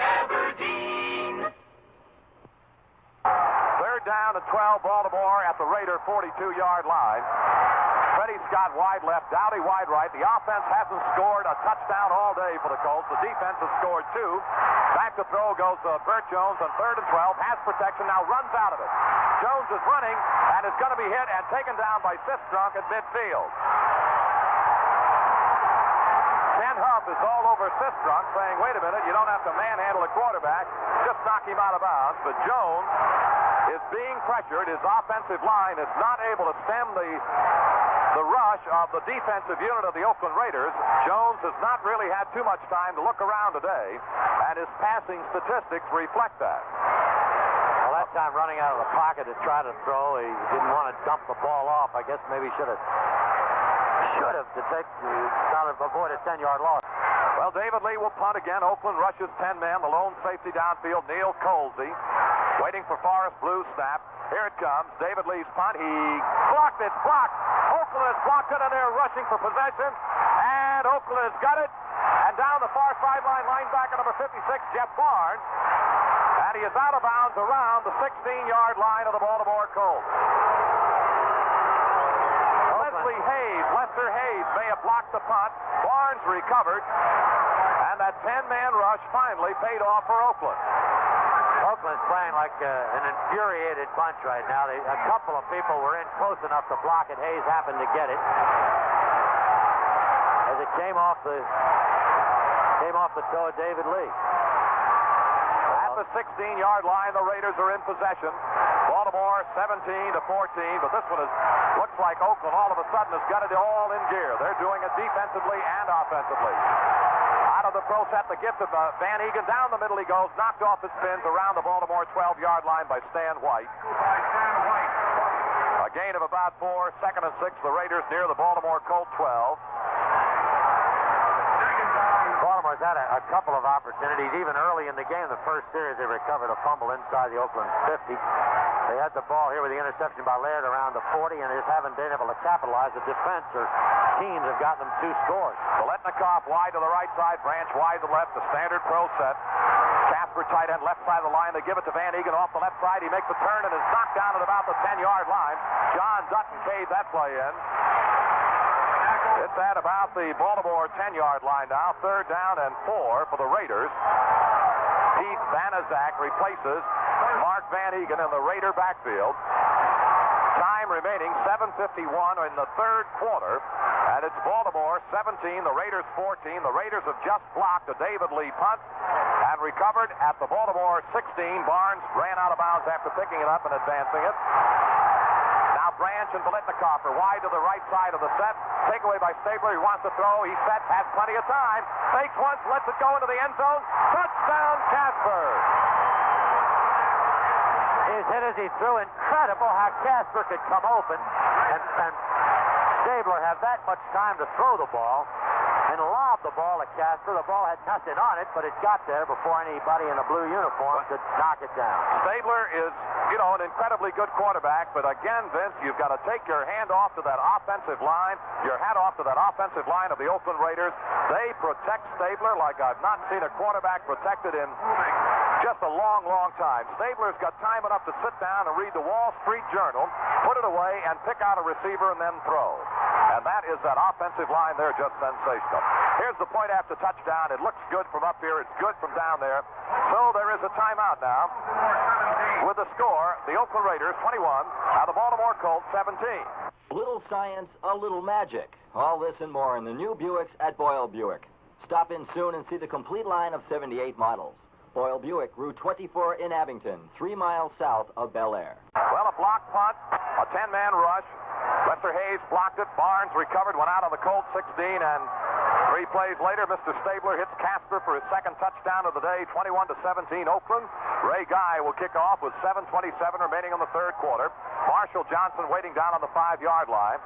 Aberdeen. Third down and 12, Baltimore at the Raider 42-yard line. Freddie Scott wide left, Dowdy wide right. The offense hasn't scored a touchdown all day for the Colts. The defense has scored 2. Back to throw goes Burt Jones on 3rd and 12. Has protection, now runs out of it. Jones is running and is going to be hit and taken down by Sistrunk at midfield. Ken Huff is all over Sistrunk saying, wait a minute, you don't have to manhandle a quarterback. Just knock him out of bounds. But Jones is being pressured. His offensive line is not able to stem the rush of the defensive unit of the Oakland Raiders. Jones has not really had too much time to look around today, and his passing statistics reflect that. Well, that time running out of the pocket to try to throw, he didn't want to dump the ball off. I guess maybe should have to avoid a 10-yard loss. Well, David Lee will punt again. Oakland rushes 10 men. The lone safety downfield, Neil Colsey, waiting for Forrest Blue's snap. Here it comes. David Lee's punt. He blocked it. Blocked. Oakland has blocked it, and they're rushing for possession. And Oakland has got it. And down the far sideline, linebacker number 56, Jeff Barnes. And he is out of bounds around the 16-yard line of the Baltimore Colts. Lester Hayes may have blocked the punt. Barnes recovered. And that 10-man rush finally paid off for Oakland. Oakland's playing like an infuriated bunch right now. A couple of people were in close enough to block it. Hayes happened to get it. As it came off the toe of David Lee. At the 16-yard line, the Raiders are in possession. Baltimore 17-14, but this one looks like Oakland all of a sudden has got it all in gear. They're doing it defensively and offensively. Out of the pro set, the gift of Van Egan. Down the middle he goes, knocked off his spins around the Baltimore 12-yard line by Stan White. A gain of about 4, 2nd and 6. The Raiders near the Baltimore Colts 12. Baltimore's had a couple of opportunities, even early in the game. The first series, they recovered a fumble inside the Oakland 50. They had the ball here with the interception by Laird around the 40, and they just haven't been able to capitalize. The defense or teams have gotten them 2 scores. Biletnikoff wide to the right side, Branch wide to the left, the standard pro set. Casper tight end left side of the line. They give it to Van Egan off the left side. He makes the turn and is knocked down at about the 10-yard line. John Dutton caved that play in. It's at about the Baltimore 10-yard line now. 3rd down and 4 for the Raiders. Pete Vanazak replaces Mark Van Egan in the Raider backfield. Time remaining, 7:51 in the 3rd quarter. And it's Baltimore 17, the Raiders 14. The Raiders have just blocked a David Lee punt and recovered at the Baltimore 16. Barnes ran out of bounds after picking it up and advancing it. Now Branch and Biletnikoff are wide to the right side of the set. Takeaway by Stabler. He wants to throw. He's set. Has plenty of time. Fakes once. Lets it go into the end zone. Touchdown, Casper. Hayes hit as he threw. Incredible how Casper could come open and Stabler have that much time to throw the ball and lob the ball at Casper. The ball had nothing on it, but it got there before anybody in a blue uniform could knock it down. Stabler is, an incredibly good quarterback, but again, Vince, you've got to take your hand off to that offensive line, your hat off to that offensive line of the Oakland Raiders. They protect Stabler like I've not seen a quarterback protected in just a long, long time. Stabler's got time enough to sit down and read the Wall Street Journal, put it away, and pick out a receiver and then throw. And that is that offensive line there, just sensational. Here's the point after touchdown. It looks good from up here. It's good from down there. So there is a timeout now. With the score, the Oakland Raiders 21, and the Baltimore Colts 17. Little science, a little magic. All this and more in the new Buicks at Boyle Buick. Stop in soon and see the complete line of 78 models. Boyle Buick, Route 24 in Abington, 3 miles south of Bel Air. Well, a block punt, a 10-man rush. Lester Hayes blocked it. Barnes recovered, went out on the Colts 16, and 3 plays later, Mr. Stabler hits Casper for his second touchdown of the day, 21-17 Oakland. Ray Guy will kick off with 7:27 remaining on the third quarter. Marshall Johnson waiting down on the 5-yard line.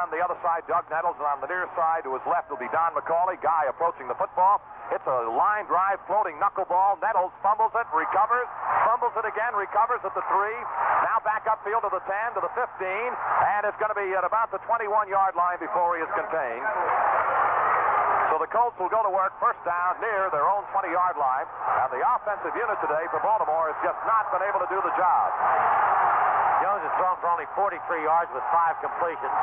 On the other side, Doug Nettles, and on the near side to his left will be Don McCauley. Guy approaching the football. It's a line drive, floating knuckleball. Nettles fumbles it, recovers, fumbles it again, recovers at the 3. Now back upfield to the 10, to the 15, and it's going to be at about the 21-yard line before he is contained. So the Colts will go to work first down near their own 20-yard line. And the offensive unit today for Baltimore has just not been able to do the job. Jones has thrown for only 43 yards with 5 completions.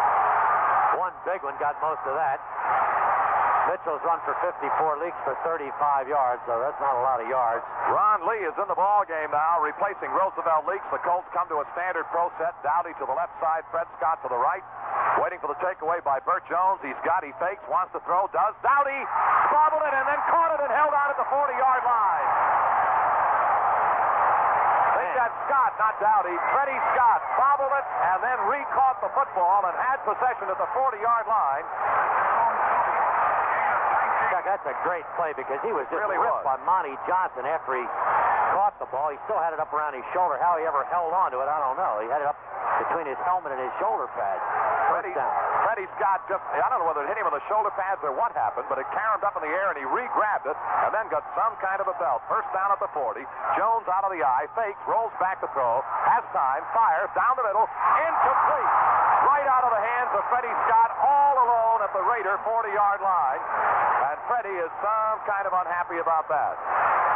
One big one got most of that. Mitchell's run for 54, Leaks for 35 yards, so that's not a lot of yards. Ron Lee is in the ball game now, replacing Roosevelt Leaks. The Colts come to a standard pro set. Dowdy to the left side, Fred Scott to the right. Waiting for the takeaway by Burt Jones. He fakes, wants to throw, does. Dowdy bobbled it and then caught it and held on at the 40-yard line. I think that's Scott, not Dowdy. Freddie Scott bobbled it and then re-caught the football and had possession at the 40-yard line. That's a great play because he was just ripped by Monty Johnson after he caught the ball. He still had it up around his shoulder. How he ever held on to it, I don't know. He had it up between his helmet and his shoulder pads. Freddie Scott just, I don't know whether it hit him on the shoulder pads or what happened, but it caromed up in the air and he re-grabbed it and then got some kind of a belt. First down at the 40. Jones out of the eye, fakes, rolls back to throw, has time, fires, down the middle, incomplete. Right out of the hands of Freddie Scott, all alone at the Raider 40-yard line. And Freddie is some kind of unhappy about that.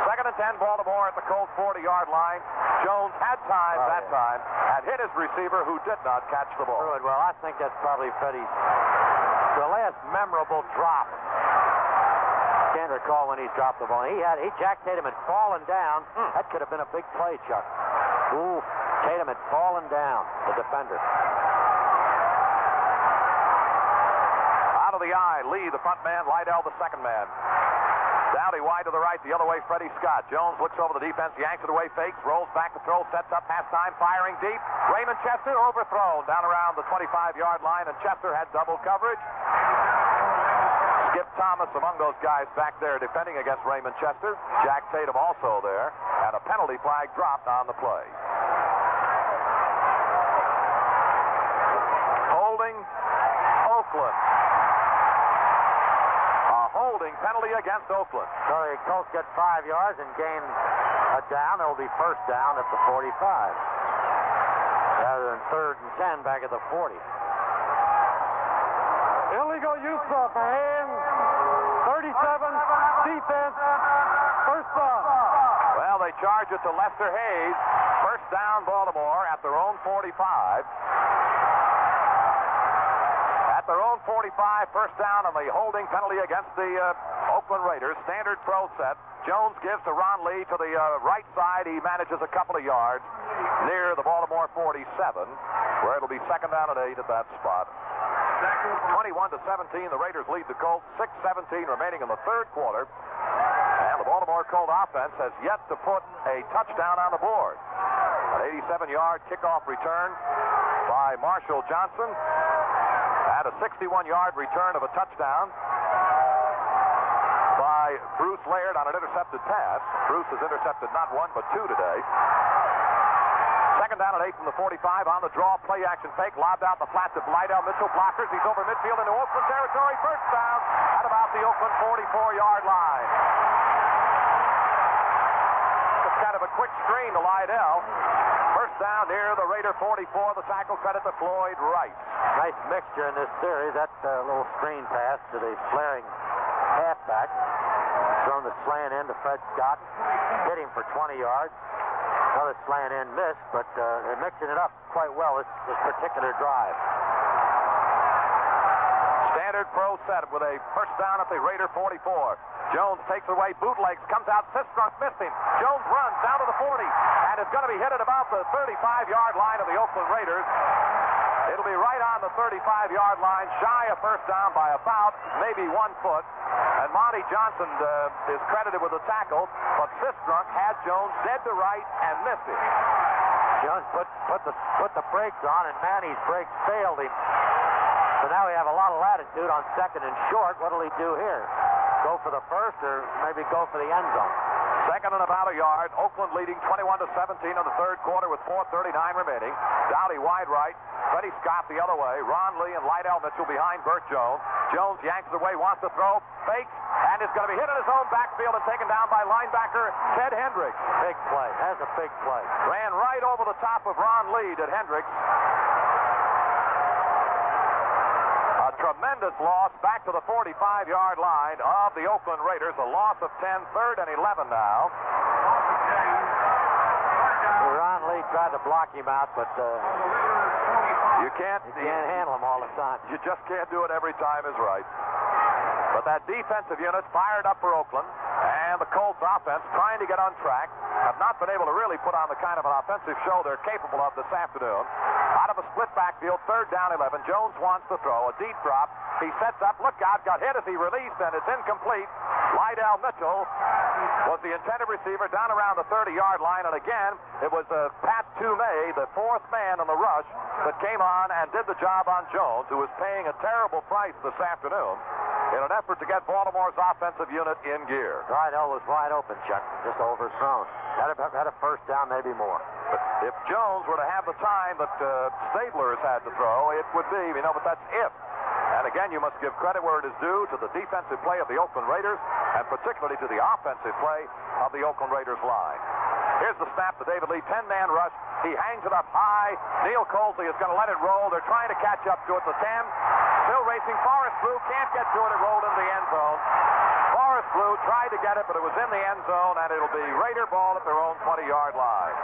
Second and 10, Baltimore at the Colts 40-yard line. Jones had time time and hit his receiver who did not catch the ball. Well, I think that's probably Freddie's the last memorable drop. Can't recall when he dropped the ball. Jack Tatum had fallen down. That could have been a big play, Chuck. Ooh, Tatum had fallen down, the defender. Out of the eye, Lee, the front man, Lydell, the second man. Dowdy wide to the right, the other way, Freddie Scott. Jones looks over the defense, yanks it away, fakes, rolls back to throw, sets up, halftime, firing deep. Raymond Chester overthrown down around the 25-yard line, and Chester had double coverage. Skip Thomas among those guys back there defending against Raymond Chester. Jack Tatum also there, and a penalty flag dropped on the play. Holding Oakland. Holding penalty against Oakland. So the Colts get 5 yards and gain a down. It will be first down at the 45. Rather than third and 10 back at the 40. Illegal use of hand. 37, defense, first down. Well, they charge it to Lester Hayes. First down, Baltimore at their own 45. Their own 45, first down on the holding penalty against the Oakland Raiders. Standard pro set. Jones gives to Ron Lee to the right side. He manages a couple of yards near the Baltimore 47, where it'll be second down and 8 at that spot. 21-17, the Raiders lead the Colts. 6:17 remaining in the third quarter. And the Baltimore Colt offense has yet to put a touchdown on the board. An 87-yard kickoff return by Marshall Johnson. And a 61-yard return of a touchdown by Bruce Laird on an intercepted pass. Bruce has intercepted not one but two today. Second down and 8 from the 45 on the draw. Play action fake. Lobbed out the flat to Lydell Mitchell. Blockers. He's over midfield into Oakland territory. First down at about the Oakland 44-yard line. It's kind of a quick screen to Lydell. First down near the Raider 44. The tackle credit to Floyd Wright. Nice mixture in this series. That little screen pass to the flaring halfback. Thrown the slant in to Fred Scott. Hit him for 20 yards. Another slant in missed, but they're mixing it up quite well this particular drive. Standard pro set with a first down at the Raider 44. Jones takes away, bootlegs, comes out, Sistrunk missed him. Jones runs down to the 40 and is going to be hit at about the 35-yard line of the Oakland Raiders. It'll be right on the 35-yard line, shy of first down by about maybe 1 foot. And Monty Johnson is credited with the tackle, but Sistrunk had Jones dead to right and missed him. Jones put the brakes on, and Manny's brakes failed him. So now we have a lot of latitude on second and short. What'll he do here? Go for the first or maybe go for the end zone? Second and about a yard. Oakland leading 21-17 in the third quarter with 4:39 remaining. Dowdy wide right. Freddie Scott the other way. Ron Lee and Lydell Mitchell behind Burt Jones. Jones yanks it away, wants to throw, fakes, and is going to be hit in his own backfield and taken down by linebacker Ted Hendricks. Big play. That's a big play. Ran right over the top of Ron Lee, did Hendricks. A tremendous loss back to the 45-yard line of the Oakland Raiders. A loss of 10, third and 11 now. Ron Lee tried to block him out, but you can't handle him all the time. You just can't do it every time is right. But that defensive unit fired up for Oakland, and the Colts offense trying to get on track have not been able to really put on the kind of an offensive show they're capable of this afternoon. Out of a split backfield, third down 11. Jones wants to throw a deep drop. He sets up. Look out, got hit as he released, and it's incomplete. Lydell Mitchell was the intended receiver down around the 30-yard line, and again, it was Pat Toomey, the fourth man in the rush, that came on and did the job on Jones, who was paying a terrible price this afternoon in an effort to get Baltimore's offensive unit in gear. Lydell was wide open, Chuck, just overthrown. Had a first down, maybe more. But if Jones were to have the time that Stabler has had to throw, it would be, but that's if. And again, you must give credit where it is due to the defensive play of the Oakland Raiders, and particularly to the offensive play of the Oakland Raiders line. Here's the snap to David Lee, 10-man rush. He hangs it up high. Neil Colsey is going to let it roll. They're trying to catch up to it. The 10, still racing. Forrest Blue can't get to it. It rolled into the end zone. Forrest Blue tried to get it, but it was in the end zone, and it'll be Raider ball at their own 20-yard line.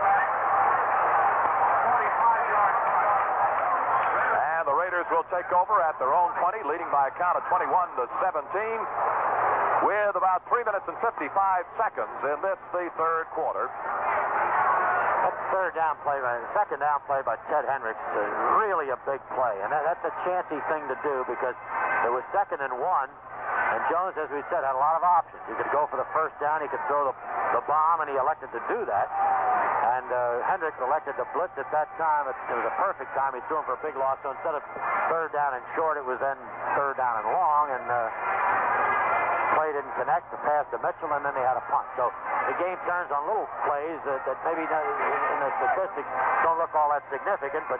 And the Raiders will take over at their own 20, leading by a count of 21-17, with about 3 minutes and 55 seconds in the third quarter. That second down play by Ted Hendricks is really a big play, and that's a chancy thing to do because it was 2nd and 1, and Jones, as we said, had a lot of options. He could go for the first down, he could throw the bomb, and he elected to do that. And Hendricks elected to blitz at that time. It was a perfect time. He threw him for a big loss, so instead of third down and short, it was then third down and long, and play didn't connect. The pass to Mitchell, and then they had a punt. So the game turns on little plays that maybe in the statistics don't look all that significant, but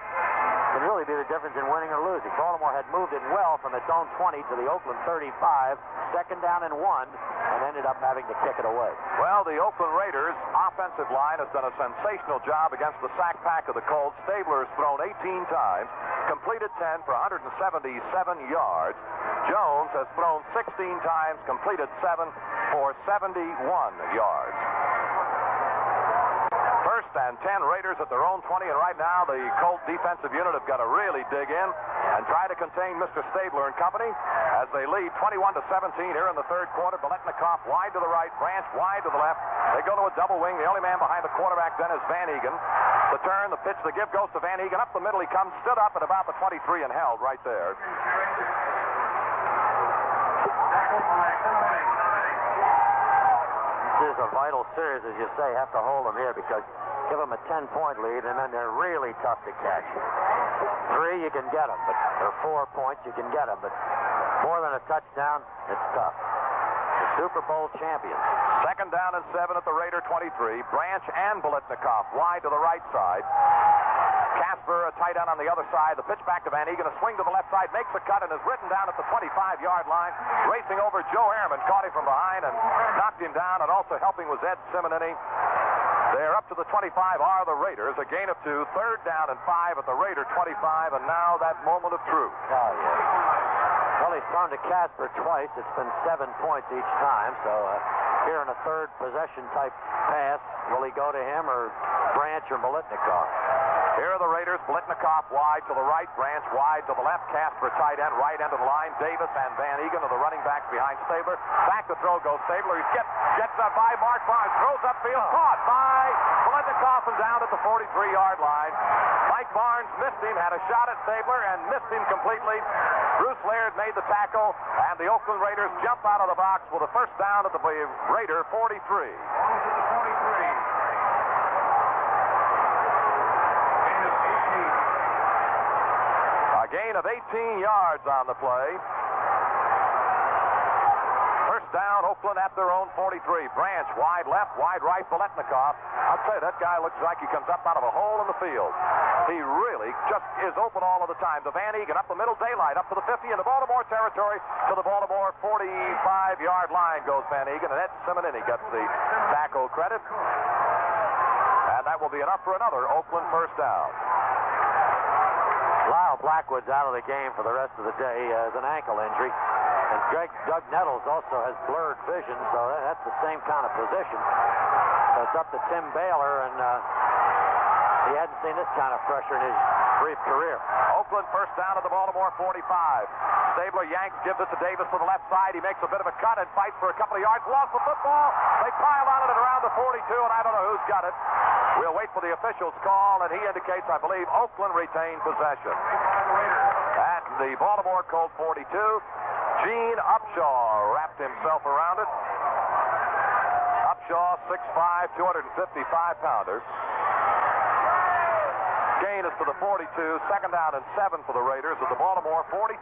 can really be the difference in winning or losing. Baltimore had moved it well from its own 20 to the Oakland 35, second down and 1, and ended up having to kick it away. Well, the Oakland Raiders offensive line has done a sensational job against the sack pack of the Colts. Stabler has thrown 18 times, completed 10 for 177 yards. Jones has thrown 16 times, completed 7 for 71 yards. First and 10 Raiders at their own 20, and right now the Colt defensive unit have got to really dig in and try to contain Mr. Stabler and company as they lead 21-17 here in the third quarter. Biletnikoff wide to the right, Branch wide to the left. They go to a double wing. The only man behind the quarterback then is Van Egan. The turn, the pitch, the give goes to Van Egan. Up the middle he comes, stood up at about the 23 and held right there. This is a vital series, as you say. Have to hold them here because give them a 10-point lead, and then they're really tough to catch. 3, you can get them, or 4 points, you can get them, but more than a touchdown, it's tough. the Super Bowl champions. Second down and 7 at the Raider 23. Branch and Biletnikoff wide to the right side. Casper, a tight end on the other side. The pitch back to Van Egan. A swing to the left side. Makes a cut and is written down at the 25-yard line. Racing over Joe Ehrman. Caught him from behind and knocked him down. And also helping was Ed Simonini. They're up to the 25 are the Raiders. A gain of 2. Third down and 5 at the Raider 25. And now that moment of truth. Oh, yeah. Well, he's thrown to Casper twice. It's been 7 points each time. So here in a third possession type pass, will he go to him or Branch or Biletnikoff? Here are the Raiders. Biletnikoff wide to the right. Branch wide to the left. Casper tight end. Right end of the line. Davis and Van Egan are the running backs behind Stabler. Back to throw goes Stabler. He gets up by Mark Barnes. Throws upfield. Caught by Biletnikoff and down at the 43-yard line. Mike Barnes missed him. Had a shot at Stabler and missed him completely. Bruce Laird made the tackle. And the Oakland Raiders jump out of the box with a first down at the Raider 43. Gain of 18 yards on the play. First down, Oakland at their own 43. Branch wide left, wide right, Biletnikoff. I'll tell you, that guy looks like he comes up out of a hole in the field. He really just is open all of the time. To Van Egan, up the middle, daylight, up to the 50 in the Baltimore territory. To the Baltimore 45-yard line goes Van Egan, and Ed Simonini gets the tackle credit. And that will be enough for another Oakland first down. Lyle Blackwood's out of the game for the rest of the day as an ankle injury. And Doug Nettles also has blurred vision, so that's the same kind of position. So it's up to Tim Baylor, and he hadn't seen this kind of pressure in his brief career. Oakland first down at the Baltimore 45. Stabler yanks, gives it to Davis to the left side. He makes a bit of a cut and fights for a couple of yards. Lost the football. They pile on it at around the 42, and I don't know who's got it. We'll wait for the official's call, and he indicates, I believe, Oakland retained possession. At the Baltimore Colt 42, Gene Upshaw wrapped himself around it. Upshaw, 6'5", 255-pounder. Gain is to the 42. Second down and 7 for the Raiders at the Baltimore 42.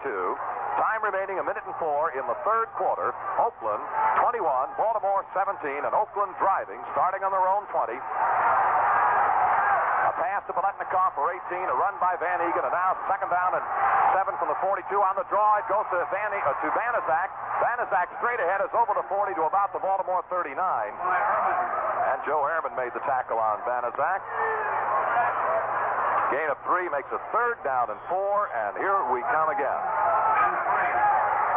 Time remaining 1 minute and 4 in the third quarter. Oakland 21, Baltimore 17, and Oakland driving, starting on their own 20. A pass to Biletnikoff for 18, a run by Van Egan, and now second down and 7 from the 42. On the draw, it goes to Vanazak. Vanazak straight ahead is over the 40 to about the Baltimore 39. And Joe Ehrman made the tackle on Vanazak. Gain of 3 makes a third down and 4, and here we come again.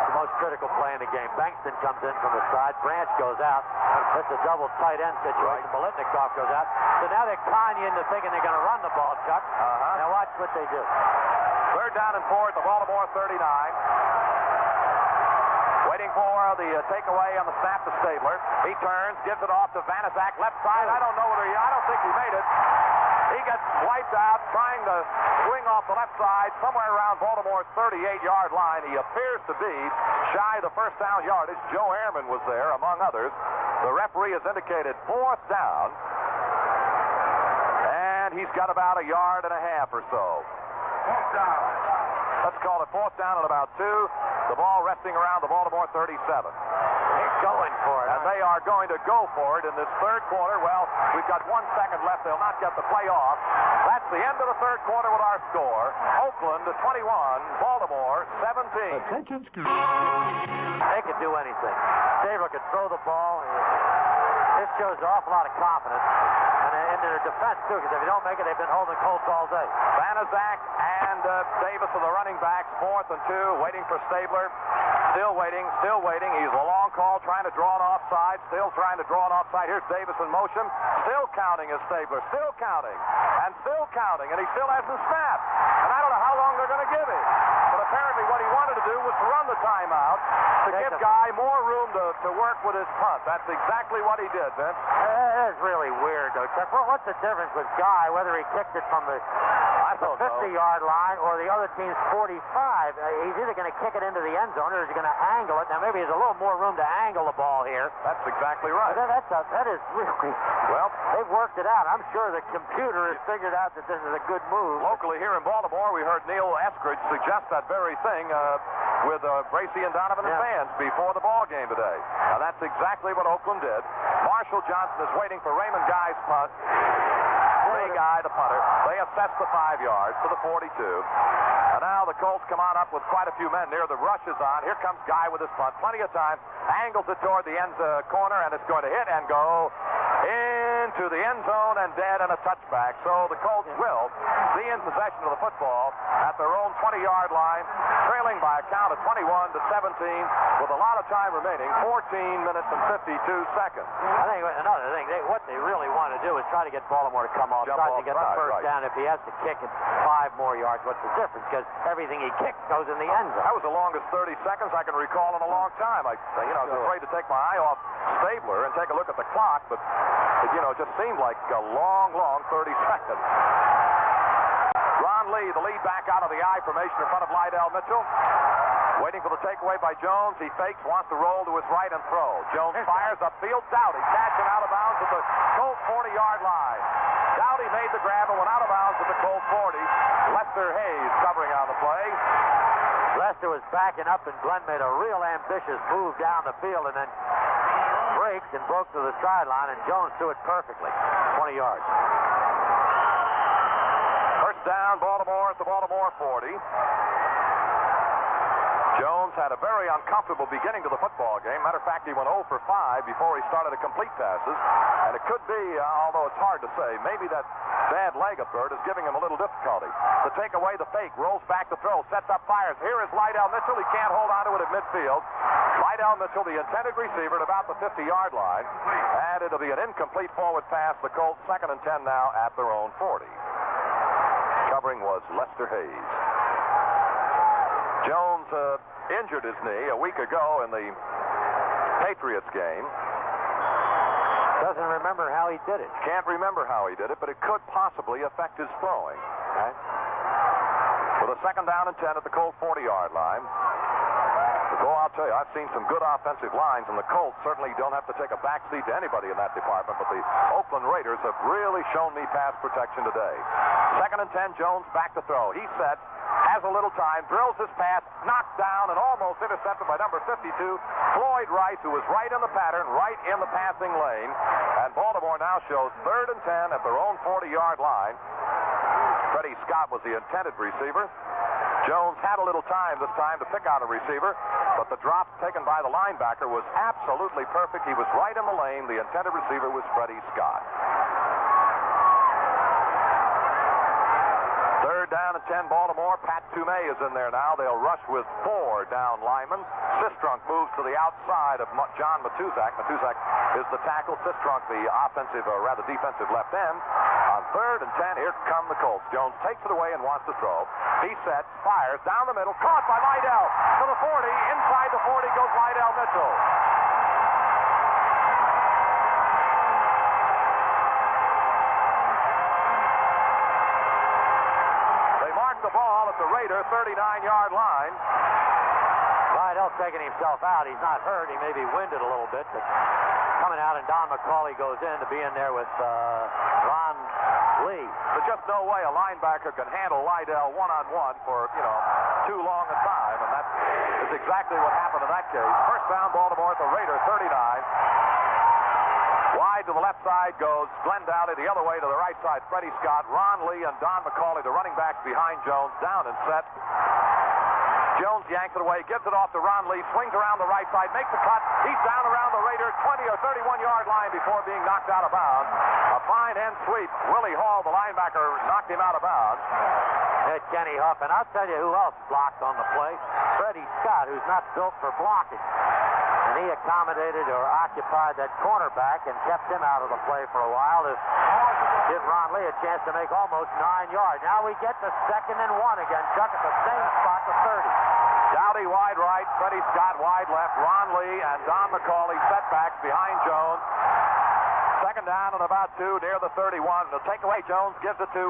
The most critical play in the game. Bankston comes in from the side. Branch goes out. It's a double tight end situation. Biletnikoff goes out. So now they're conning you into thinking they're going to run the ball, Chuck. Now watch what they do. Third down and 4 at the Baltimore 39. Waiting for the takeaway on the snap to Stabler. He turns, gives it off to Vanazak, left side. I don't think he made it. He gets wiped out trying to swing off the left side somewhere around Baltimore's 38-yard line. He appears to be shy of the first down yardage. Joe Ehrman was there, among others. The referee has indicated fourth down. And he's got about 1.5 yards or so. Fourth down. Let's call it fourth down at about 2. The ball resting around the Baltimore 37. He's going for it. And they are going to go for it in this third quarter. Well, we've got 1 second left. They'll not get the play off. That's the end of the third quarter with our score. Oakland 21, Baltimore 17. Attention, They could do anything. Stabler could throw the ball. This shows an awful lot of confidence. And in their defense, too, because if you don't make it, they've been holding Colts all day. Vanazak and Davis are the running backs. 4th and 2, waiting for Stabler. Still waiting. He's a long call, trying to draw an offside. Still trying to draw an offside. Here's Davis in motion. Still counting is Stabler. Still counting. And still counting. And he still hasn't snapped. And I don't know how long they're going to give him. But apparently what he wanted to do was to run the timeout to give Guy more room to work with his punt. That's exactly what he did, Vince. That is really weird, though, Chuck. Well, what's the difference with Guy, whether he kicked it from the 50-yard line or the other team's 45? He's either going to kick it into the end zone or he's going to angle it. Now, maybe there's a little more room to angle the ball here. That's exactly right. That is really... Well, they've worked it out. I'm sure the computer has figured out that this is a good move. Locally here in Baltimore, we heard Neil Eskridge suggest that that very thing with Bracy and Donovan and fans before the ball game today. Now, that's exactly what Oakland did. Marshall Johnson is waiting for Raymond Guy's punt. Ray Guy, the punter. They assess the 5 yards to the 42. And now the Colts come on up with quite a few men there. The rush is on. Here comes Guy with his punt. Plenty of time. Angles it toward the end corner, and it's going to hit and go into the end zone and dead and a touchback. So the Colts will be in possession of the football at their own 20-yard line, trailing by a count of 21-17 with a lot of time remaining, 14 minutes and 52 seconds. I think another thing, what they really want to do is try to get Baltimore to come off, try to get the first down. If he has to kick it 5 more yards, what's the difference? Because everything he kicks goes in the end zone. That was the longest 30 seconds I can recall in a long time. I was afraid to take my eye off Stabler and take a look at the clock, but it just seemed like a long 30 seconds. Ron Lee, the lead back out of the I formation in front of Lydell Mitchell. Waiting for the takeaway by Jones. He fakes, wants to roll to his right and throw. Jones fires upfield. Dowdy catching out of bounds at the Colts 40-yard line. Dowdy made the grab and went out of bounds at the Colts 40. Lester Hayes covering on the play. Lester was backing up, and Glenn made a real ambitious move down the field and then braked and broke to the sideline, and Jones threw it perfectly. 20 yards. First down, Baltimore at the Baltimore 40. Jones had a very uncomfortable beginning to the football game. Matter of fact, he went 0 for 5 before he started to complete passes. And it could be, although it's hard to say, maybe that bad leg of Bird is giving him a little difficulty. To take away the fake, rolls back to throw, sets up, fires. Here is Lydell Mitchell. He can't hold on to it at midfield. Lydell Mitchell, the intended receiver, at about the 50-yard line. And it'll be an incomplete forward pass. The Colts 2nd and 10 now at their own 40. Covering was Lester Hayes. Jones injured his knee a week ago in the Patriots game. Doesn't remember how he did it. Can't remember how he did it, but it could possibly affect his throwing. Right. With a 2nd down and 10 at the Colts 40-yard line. I'll tell you, I've seen some good offensive lines, and the Colts certainly don't have to take a backseat to anybody in that department, but the Oakland Raiders have really shown me pass protection today. 2nd and 10, Jones back to throw. He's set, has a little time, drills his pass, knocked down, and almost intercepted by number 52, Floyd Rice, who was right in the pattern, right in the passing lane. And Baltimore now shows 3rd and 10 at their own 40-yard line. Freddie Scott was the intended receiver. Jones had a little time this time to pick out a receiver, but the drop taken by the linebacker was absolutely perfect. He was right in the lane. The intended receiver was Freddie Scott. 3rd down and 10, Baltimore. Pat Toomey is in there now. They'll rush with 4 down linemen. Sistrunk moves to the outside of John Matuzak. Matuzak is the tackle. Sistrunk the offensive, or rather defensive left end. On 3rd and 10, here come the Colts. Jones takes it away and wants to throw. He sets, fires down the middle, caught by Lydell to the 40. Inside the 40 goes Lydell Mitchell. They mark the ball at the Raider 39-yard line. Lydell's taking himself out. He's not hurt. He may be winded a little bit, but coming out, and Don McCauley goes in to be in there with Ron Lee. There's just no way a linebacker can handle Lydell one-on-one for, too long a time, and that is exactly what happened in that case. First down, Baltimore at the Raider 39. Wide to the left side goes Glenn Dowdy. The other way to the right side, Freddie Scott, Ron Lee, and Don McCauley, the running backs behind Jones, down and set. Jones yanks it away, gives it off to Ron Lee, swings around the right side, makes the cut. He's down around the Raider 20 or 31-yard line before being knocked out of bounds. A fine end sweep. Willie Hall, the linebacker, knocked him out of bounds. It's Kenny Huff, and I'll tell you who else blocked on the play. Freddie Scott, who's not built for blocking. And he accommodated or occupied that cornerback and kept him out of the play for a while to give Ron Lee a chance to make almost 9 yards. Now we get the 2nd and 1 again. Chuck at the same spot, the 30. Dowdy wide right, Freddie Scott wide left, Ron Lee and Don McCauley setbacks behind Jones. 2nd down and about 2 near the 31. The takeaway, Jones gives it to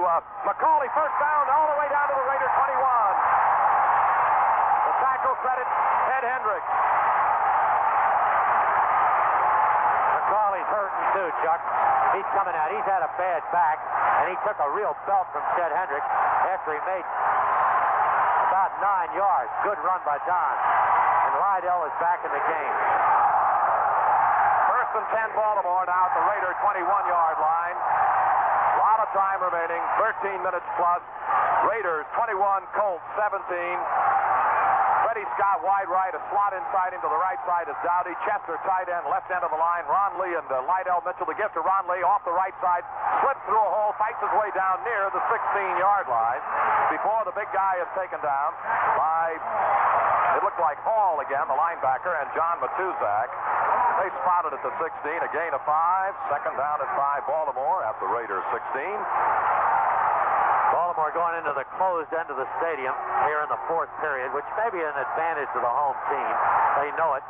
McCauley. First down all the way down to the Raider 21. The tackle credit, Ed Hendricks. McCauley's hurting too, Chuck. He's coming out. He's had a bad back, and he took a real belt from Chet Hendricks after he made a about 9 yards. Good run by Don. And Lydell is back in the game. First and 10 Baltimore now at the Raider 21-yard line. A lot of time remaining, 13 minutes plus. Raiders 21, Colts 17. Freddie Scott wide right, a slot inside into the right side is Dowdy. Chester tight end, left end of the line. Ron Lee and Lydell Mitchell. The gift to Ron Lee off the right side. Slips through a hole, fights his way down near the 16-yard line before the big guy is taken down by, it looked like Hall again, the linebacker, and John Matuzak. They spotted at the 16, a gain of 5. Second down and 5, Baltimore at the Raiders 16. Baltimore going into the closed end of the stadium here in the fourth period, which may be an advantage to the home team. They know it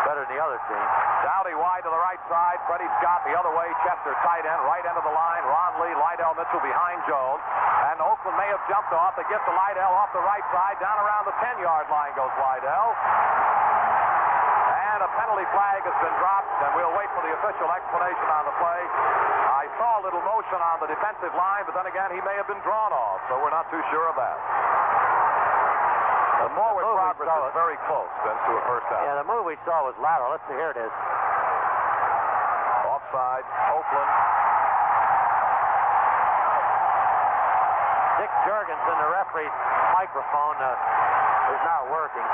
better than the other team. Dowdy wide to the right side. Freddie Scott the other way. Chester tight end, right end of the line. Ron Lee, Lydell Mitchell behind Jones. And Oakland may have jumped off. They get to Lydell off the right side. Down around the 10-yard line goes Lydell. And a penalty flag has been dropped, and we'll wait for the official explanation on the play. I saw a little motion on the defensive line, but then again, he may have been drawn off, so we're not too sure of that. The forward progress is very close, Vince, to a first down. Yeah, the move we saw was lateral. Let's see, here it is. Offside, Oakland. Dick Jurgensen, the referee's microphone is not working.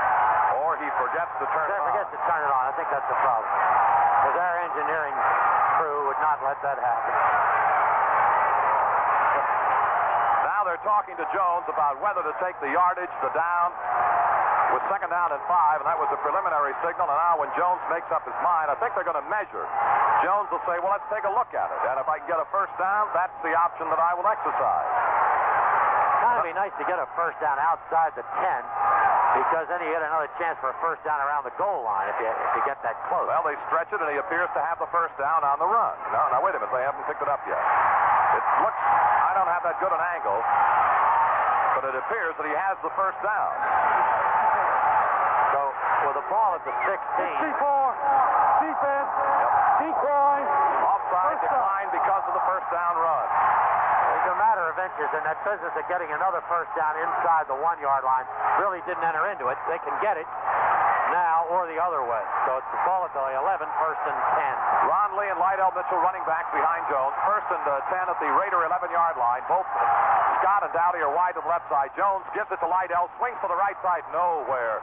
Or he forgets to turn it on. Forgets to turn it on. I think that's the problem. Because our engineering crew would not let that happen. Now they're talking to Jones about whether to take the yardage, the down, with second down and 5, and that was a preliminary signal. And now when Jones makes up his mind, I think they're going to measure. Jones will say, well, let's take a look at it. And if I can get a first down, that's the option that I will exercise. Kind of be nice to get a first down outside the 10, because then you get another chance for a first down around the goal line if you get that close. Well, they stretch it, and he appears to have the first down on the run. Now wait a minute. They haven't picked it up yet. It looks, I don't have that good an angle, but it appears that he has the first down. So, with the ball at the 16. 64, defense, decoy. Offside decline because of the first down run. It's a matter of inches, and that business of getting another first down inside the 1-yard line really didn't enter into it. They can get it now or the other way. So it's the ball at the 11, first and 10. Ron Lee and Lydell Mitchell running back behind Jones. First and 10 at the Raider 11-yard line. Both Scott and Dowdy are wide to the left side. Jones gives it to Lydell, swings for the right side, nowhere.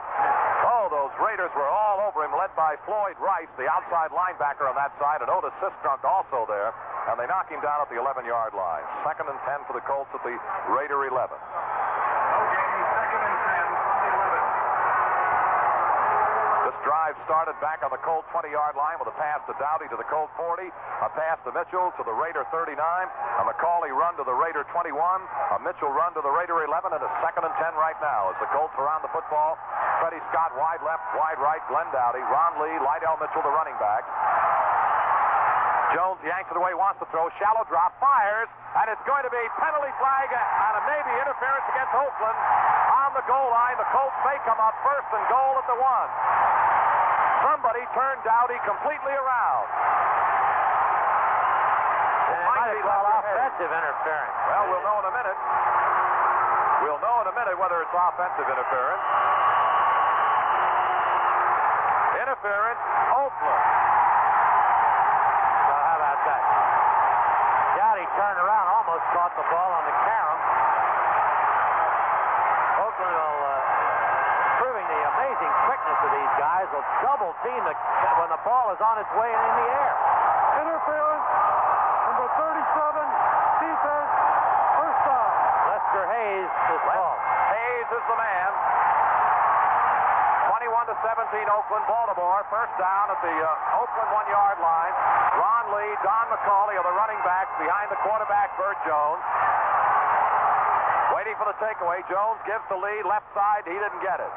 Oh, those Raiders were all over him, led by Floyd Rice, the outside linebacker on that side, and Otis Sistrunk also there. And they knock him down at the 11-yard line. Second and 10 for the Colts at the Raider 11. Okay, second and 10 from the 11. This drive started back on the Colts 20-yard line with a pass to Dowdy to the Colts 40, a pass to Mitchell to the Raider 39, a McCauley run to the Raider 21, a Mitchell run to the Raider 11, and a second and 10 right now as the Colts are on the football. Freddie Scott wide left, wide right, Glenn Dowdy, Ron Lee, Lydell Mitchell, the running back. Jones yanks it away, wants to throw, shallow drop, fires, and it's going to be penalty flag and maybe interference against Oakland on the goal line. The Colts may come up first and goal at the 1. Somebody turned Dowdy completely around. And it might be offensive interference. Well, we'll know in a minute. We'll know in a minute whether it's offensive interference. Interference, Oakland. Dowdy turned around, almost caught the ball on the carom. Oakland will, proving the amazing quickness of these guys, will double team when the ball is on its way and in the air. Interference, number 37, defense, first down. Lester Hayes is called. Hayes is the man. 21-17, Oakland, Baltimore. First down at the Oakland 1-yard line. Ron Lee, Don McCauley are the running backs behind the quarterback, Bert Jones. Waiting for the takeaway. Jones gives the lead, left side. He didn't get it.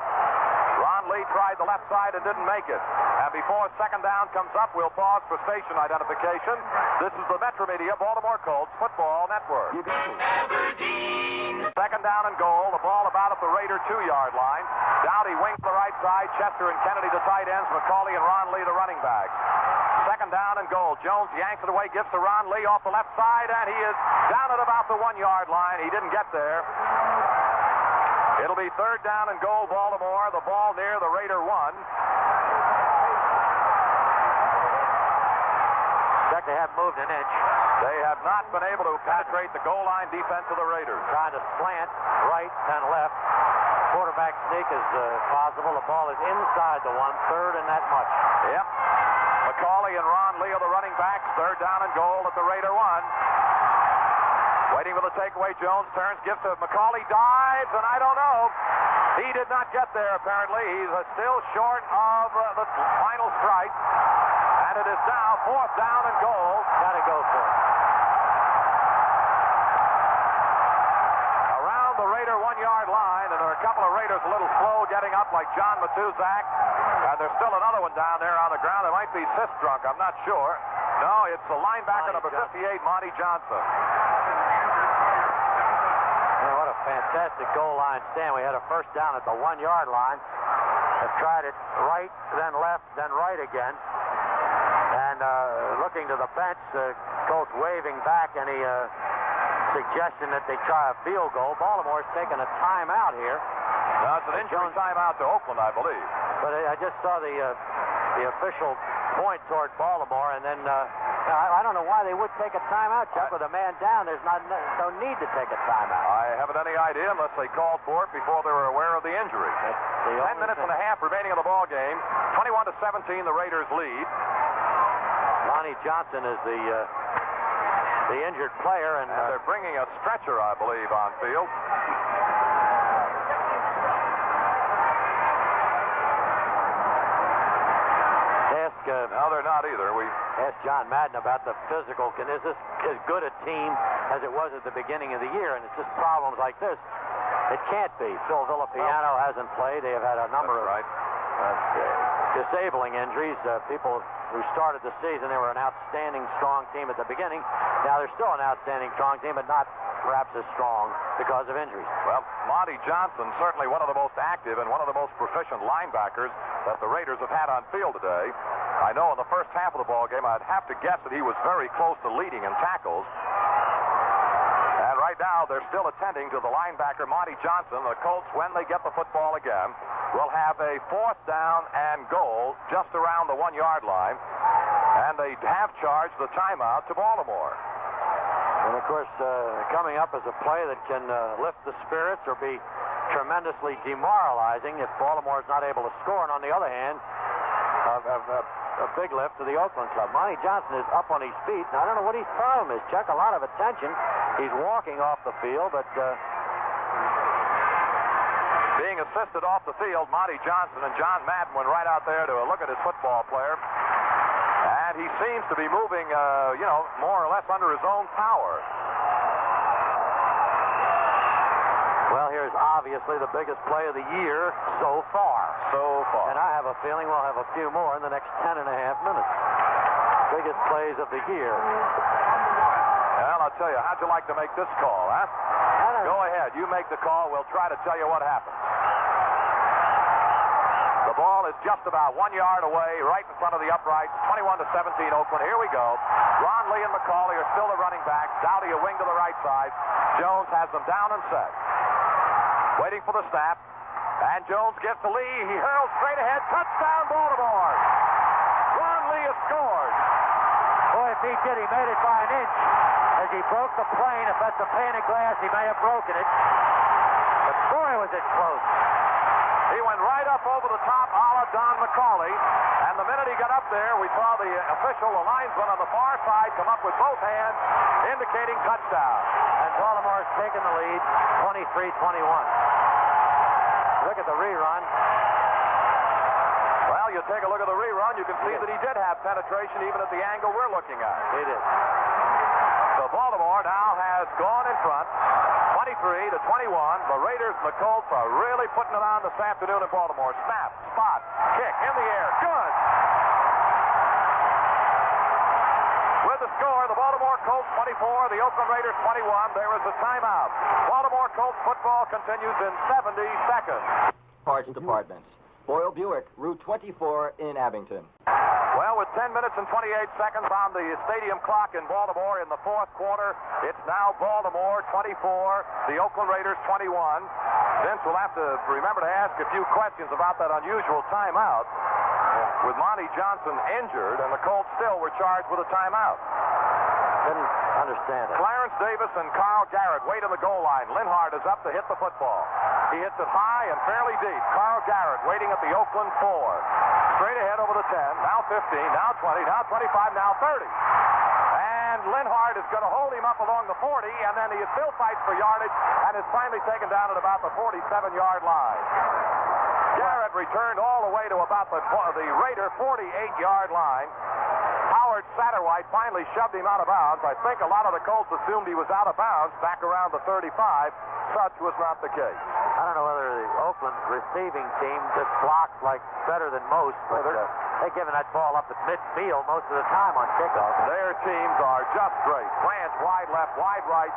Ron Lee tried the left side and didn't make it. And before second down comes up, we'll pause for station identification. This is the Metro Media Baltimore Colts Football Network. Second down and goal. The ball about at the Raider 2-yard line. Dowdy wings to the right side. Chester and Kennedy the tight ends. McCauley and Ron Lee the running backs. Second down and goal. Jones yanks it away, gives to Ron Lee off the left side, and he is down at about the 1-yard line. He didn't get there. It'll be 3rd down and goal, Baltimore. The ball near the Raider 1. Check, they haven't moved an inch. They have not been able to penetrate the goal line defense of the Raiders. Trying to slant right, then left. Quarterback sneak is possible. The ball is inside the 1, 3rd and that much. Yep. McCauley and Ron Lee are the running backs. 3rd down and goal at the Raider 1. Waiting for the takeaway. Jones turns, gives to McCauley, dives, and I don't know. He did not get there, apparently. He's still short of the final strike. And it is now 4th down and goal. Got to go for it. Around the Raider 1-yard line, and there are a couple of Raiders a little slow getting up, like John Matuzak. And there's still another one down there on the ground. It might be Sistrunk, I'm not sure. No, it's the linebacker, number 58, Monty Johnson. Yeah, what a fantastic goal line stand. We had a 1st down at the 1-yard line. Have tried it right, then left, then right again. And looking to the bench, Colts waving back any suggestion that they try a field goal. Baltimore's taking a timeout here. No, it's an injury timeout to Oakland, I believe. But I just saw the official point toward Baltimore, and then I don't know why they would take a timeout, Chuck. With a man down, there's no need to take a timeout. I haven't any idea unless they called for it before they were aware of the injury. 10 minutes and a half remaining in the ball game. 21-17, the Raiders lead. Lonnie Johnson is the injured player, and they're bringing a stretcher, I believe, on field. No, they're not either. We asked John Madden about the physical. Is this as good a team as it was at the beginning of the year? And it's just problems like this. It can't be. Phil Villapiano hasn't played. They have had a number of disabling injuries. People who started the season, they were an outstanding, strong team at the beginning. Now they're still an outstanding, strong team, but not perhaps as strong because of injuries. Well, Monty Johnson, certainly one of the most active and one of the most proficient linebackers that the Raiders have had on field today. I know in the first half of the ball game, I'd have to guess that he was very close to leading in tackles. And right now, they're still attending to the linebacker, Monty Johnson. The Colts, when they get the football again, will have a 4th down and goal just around the 1-yard line. And they have charged the timeout to Baltimore. And, of course, coming up is a play that can lift the spirits or be tremendously demoralizing if Baltimore is not able to score. And on the other hand, a big lift to the Oakland club. Monty Johnson is up on his feet. And I don't know what his problem is, Chuck. A lot of attention. He's walking off the field, but... Being assisted off the field, Monty Johnson and John Madden went right out there to look at his football player. And he seems to be moving, more or less under his own power. Well, here's obviously the biggest play of the year so far. And I have a feeling we'll have a few more in the next 10 and a half minutes. Biggest plays of the year. Well, I'll tell you, how'd you like to make this call, huh? Go ahead. You make the call. We'll try to tell you what happened. The ball is just about 1 yard away, right in front of the uprights. 21-17 Oakland. Here we go. Ron Lee and McCauley are still the running backs. Dowdy a wing to the right side. Jones has them down and set. Waiting for the snap. And Jones gets to Lee. He hurls straight ahead. Touchdown, Baltimore. Ron Lee has scored. Boy, if he did, he made it by an inch. As he broke the plane, if that's a pane of glass, he may have broken it. But boy, was it close. He went right up over the top, a la Don McCauley. And the minute he got up there, we saw the official, the linesman on the far side, come up with both hands, indicating touchdown. And Baltimore's taken the lead, 23-21. Look at the rerun. Well, you take a look at the rerun, you can see that he did have penetration even at the angle we're looking at. He did. So Baltimore now has gone in front, 23-21. The Raiders and the Colts are really putting it on this afternoon in Baltimore. Snap, spot, kick, in the air, good. With the score, the Baltimore Colts 24, the Oakland Raiders 21. There is a timeout. Baltimore Colts football continues in 70 seconds. Parts departments. Boyle Buick, Route 24 in Abington. Well, with 10 minutes and 28 seconds on the stadium clock in Baltimore in the fourth quarter, it's now Baltimore 24, the Oakland Raiders 21. Vince will have to remember to ask a few questions about that unusual timeout with Monty Johnson injured, and the Colts still were charged with a timeout. Didn't understand it. Clarence Davis and Carl Garrett wait on the goal line. Linhart is up to hit the football. He hits it high and fairly deep. Carl Garrett waiting at the Oakland 4. Straight ahead over the 10, now 15, now 20, now 25, now 30. And Linhart is going to hold him up along the 40, and then he still fights for yardage and is finally taken down at about the 47-yard line. Garrett returned all the way to about the Raider 48-yard line. Howard Satterwhite finally shoved him out of bounds. I think a lot of the Colts assumed he was out of bounds back around the 35. Such was not the case. I don't know whether the Oakland receiving team just blocks like better than most, but they're giving that ball up at midfield most of the time on kickoff. Their teams are just great. Branch wide left, wide right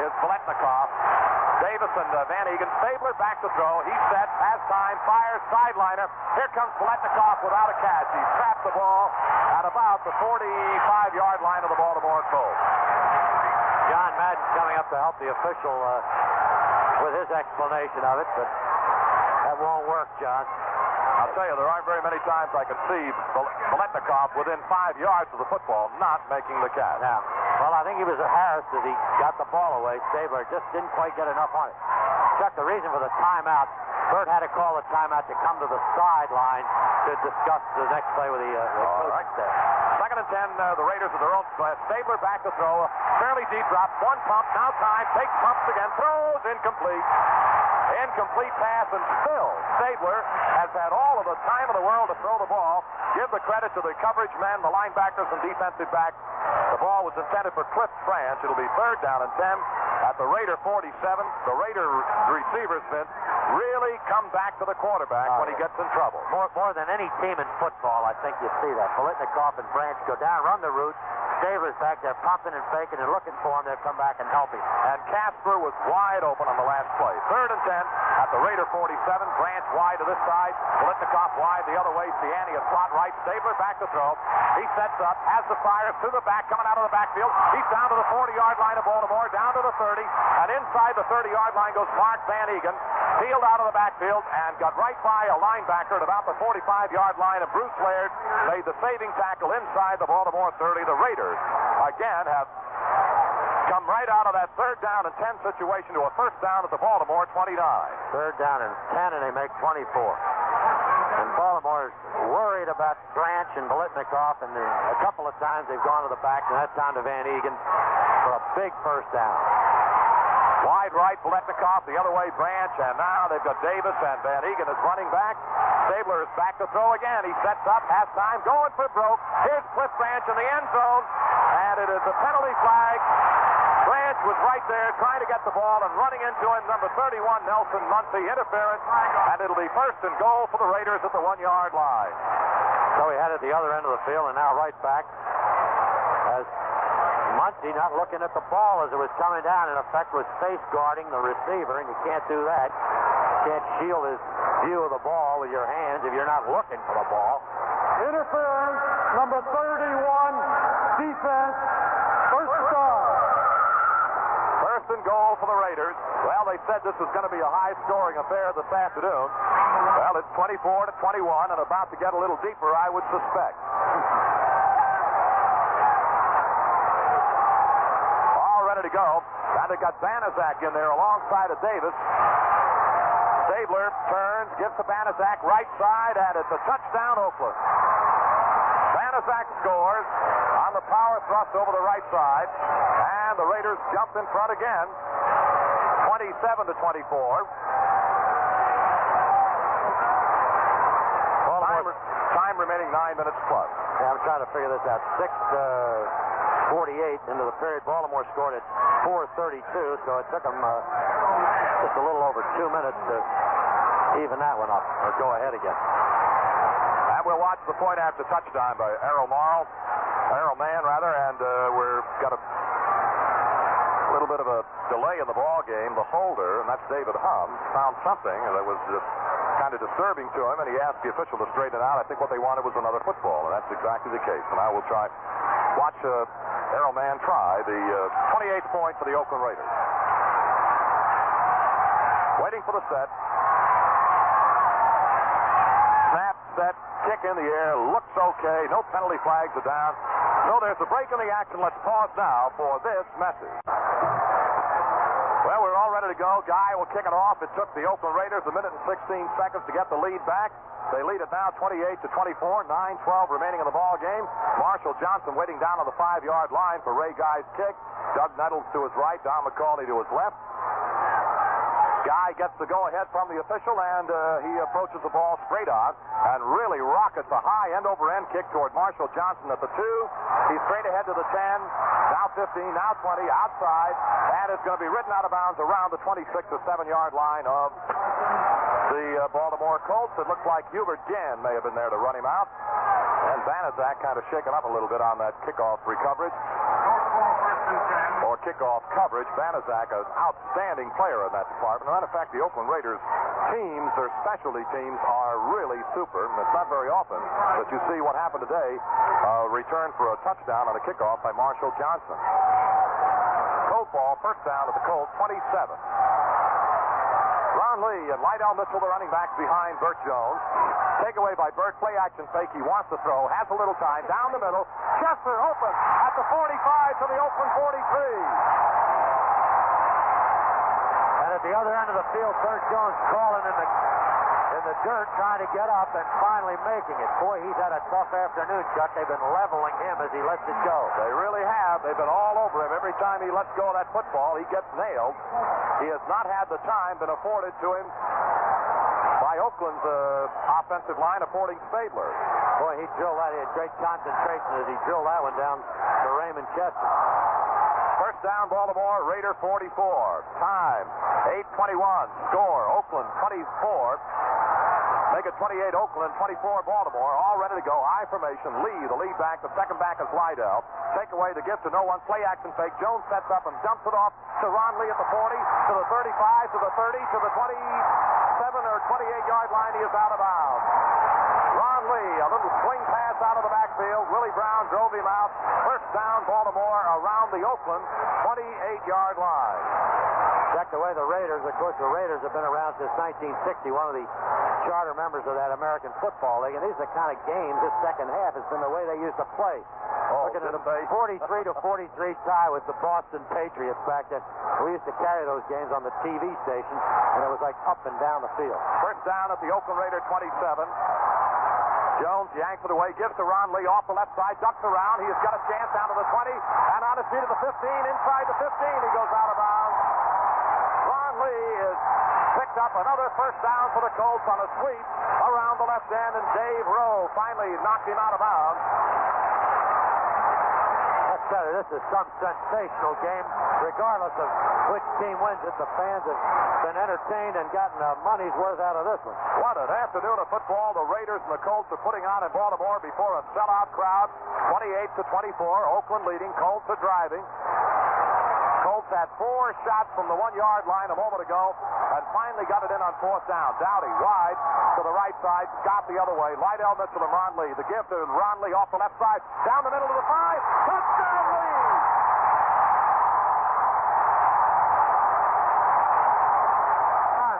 is Biletnikoff. Davis and Van Egan. Stabler back to throw. He's set, has time, fires, sideliner. Here comes Biletnikoff without a catch. He trapped the ball at about the 45-yard line of the Baltimore Colts. John Madden's coming up to help the official with his explanation of it, but that won't work, John. I'll tell you, there aren't very many times I can see Biletnikoff within 5 yards of the football not making the catch. Yeah. Well, I think he was harassed that he got the ball away. Stabler just didn't quite get enough on it. Chuck, the reason for the timeout, Bert had to call the timeout to come to the sideline to discuss the next play with the coach there. Second and 10, the Raiders at their own split. Stabler back to throw. Fairly deep drop. One pump. Now time. Takes pumps again. Throws. Incomplete. Incomplete pass, and still Stabler has had all of the time in the world to throw the ball. Give the credit to the coverage men, the linebackers and defensive backs. The ball was intended for Cliff Branch. It'll be third down and 10 at the Raider 47. The Raider receivers, Vince, really come back to the quarterback when he gets in trouble. More than any team in football, I think you see that. Biletnikoff and Branch go down, run the route. Stabler's back there pumping and faking and looking for him. They'll come back and help him. And Casper was wide open on the last play. Third and 10 at the Raider 47. Branch wide to this side. Biletnikoff wide the other way. Siani a slot right. Stabler back to throw. He sets up, has the fire to the back, coming out of the backfield. He's down to the 40-yard line of Baltimore, down to the 30. And inside the 30-yard line goes Mark Van Egan. Peeled out of the backfield and got right by a linebacker at about the 45-yard line. And Bruce Laird made the saving tackle inside the Baltimore 30. The Raiders again have come right out of that third down and 10 situation to a first down at the Baltimore 29. Third down and 10, and they make 24. And Baltimore's worried about Branch and Biletnikoff, and a couple of times they've gone to the back, and that's down to Van Egan for a big first down. Wide right, Biletnikoff, the other way, Branch, and now they've got Davis, and Van Egan is running back. Stabler is back to throw again. He sets up, has time, going for broke. Here's Cliff Branch in the end zone, and it is a penalty flag. Branch was right there trying to get the ball and running into him. Number 31, Nelson Muncie, interference, and it'll be first and goal for the Raiders at the 1-yard line. So he had it at the other end of the field, and now right back as Muncie not looking at the ball as it was coming down, in effect was face guarding the receiver, and you can't do that. You can't shield his view of the ball with your hands if you're not looking for the ball. Interference, number 31, defense, first down. First and goal for the Raiders. Well, they said this was going to be a high-scoring affair this afternoon. Well, it's 24-21 and about to get a little deeper, I would suspect. All ready to go. And they've got Banaszak in there alongside of Davis. Stabler turns, gives to Banaszak right side, and it's a touchdown, Oakland. Banaszak scores on the power thrust over the right side, and the Raiders jump in front again, 27-24. Time remaining 9 minutes plus. Yeah, I'm trying to figure this out. 6:48 into the period. Baltimore scored at 4:32, so it took them just a little over 2 minutes to even that one up, or go ahead again. And we'll watch the point after touchdown by Errol Mann, and we've got a little bit of a delay in the ball game. The holder, and that's David Hum, found something that was just kind of disturbing to him, and he asked the official to straighten it out. I think what they wanted was another football, and that's exactly the case. And I will watch Arrow Man try the 28th point for the Oakland Raiders. Waiting for the set. Snap, set, kick in the air, looks okay. No penalty flags are down. So there's a break in the action. Let's pause now for this message. Well, we're all ready to go. Guy will kick it off. It took the Oakland Raiders a minute and 16 seconds to get the lead back. They lead it now 28-24, 9-12 remaining in the ball game. Marshall Johnson waiting down on the 5-yard line for Ray Guy's kick. Doug Nettles to his right, Don McCauley to his left. Guy gets the go-ahead from the official, and he approaches the ball straight on and really rockets a high end-over-end kick toward Marshall Johnson at the 2. He's straight ahead to the 10, now 15, now 20, outside, and it's going to be ridden out of bounds around the 26 or 7-yard line of the Baltimore Colts. It looks like Hubert Gann may have been there to run him out, and Banaszak kind of shaken up a little bit on that kickoff recovery. Or kickoff coverage. Banaszak, an outstanding player in that department. As a matter of fact, the Oakland Raiders teams, their specialty teams, are really super. And it's not very often that you see what happened today, return for a touchdown on a kickoff by Marshall Johnson. Colt ball, first down at the Colts, 27. Ron Lee and Lydell Mitchell, the running backs behind Burt Jones. Takeaway by Burt, play action fake. He wants to throw, has a little time, down the middle. Chester open at the 45 to the Oakland 43. And at the other end of the field, Burt Jones crawling in the dirt, trying to get up and finally making it. Boy, he's had a tough afternoon, Chuck. They've been leveling him as he lets it go. They really have. They've been all over him. Every time he lets go of that football, he gets nailed. He has not had the time been afforded to him by Oakland's offensive line, affording Stabler. Boy, he drilled that. He had great concentration as he drilled that one down to Raymond Chester. First down, Baltimore, Raider 44. Time, 8:21. Score, Oakland 24. Make it 28 Oakland, 24 Baltimore. All ready to go. I formation. Lee, the lead back. The second back is Lydell. Take away the gift to no one. Play action fake. Jones sets up and dumps it off to Ron Lee at the 40, to the 35, to the 30, to the 27 or 28-yard line. He is out of bounds. Ron Lee, a little swing pass out of the backfield. Willie Brown drove him out. First down, Baltimore around the Oakland 28-yard line. Check the way the Raiders, of course, the Raiders have been around since 1960, one of the charter members of that American Football League, and these are the kind of games, this second half has been the way they used to play. Looking at a 43-43 tie with the Boston Patriots back then. We used to carry those games on the TV station, and it was like up and down the field. First down at the Oakland Raider 27. Jones yanks it away, gives to Ron Lee off the left side, ducks around. He has got a chance down to the 20, and on his feet to the 15, inside the 15, he goes out of bounds. Ron Lee is picked up another first down for the Colts on a sweep around the left end, and Dave Rowe finally knocked him out of bounds. Let's tell you, this is some sensational game. Regardless of which team wins it, the fans have been entertained and gotten a money's worth out of this one. What an afternoon of football the Raiders and the Colts are putting on in Baltimore before a sellout crowd. 28-24, Oakland leading, Colts are driving. Colts had 4 shots from the 1-yard line a moment ago and finally got it in on fourth down. Dowdy wide to the right side, Scott the other way. Lydell Mitchell and Ron Lee. The gift to Ron Lee off the left side, down the middle to the 5. Touchdown Lee!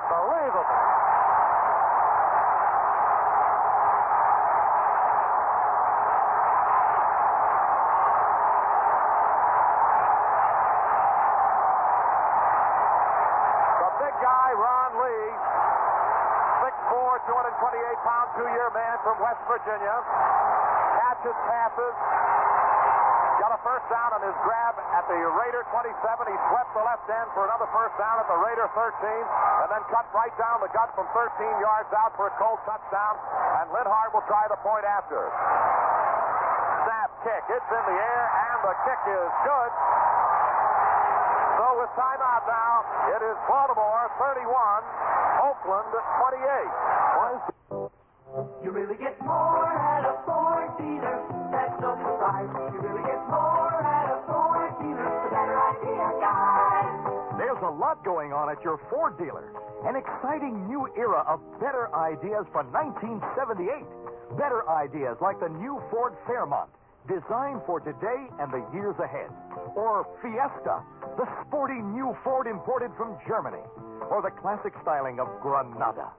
Unbelievable. Ron Lee, 6'4", 228-pound, 2-year man from West Virginia. Catches, passes. Got a first down on his grab at the Raider 27. He swept the left end for another first down at the Raider 13, and then cut right down the gut from 13 yards out for a Colt touchdown. And Linhart will try the point after. Snap, kick. It's in the air, and the kick is good. So with timeout now, it is Baltimore 31, Oakland 28. You really get more at a Ford dealer. That's no surprise. You really get more at a Ford dealer. The better idea, guys. They'll There's a lot going on at your Ford dealer. An exciting new era of better ideas for 1978. Better ideas like the new Ford Fairmont, designed for today and the years ahead. Or Fiesta, the sporty new Ford imported from Germany. Or the classic styling of Granada.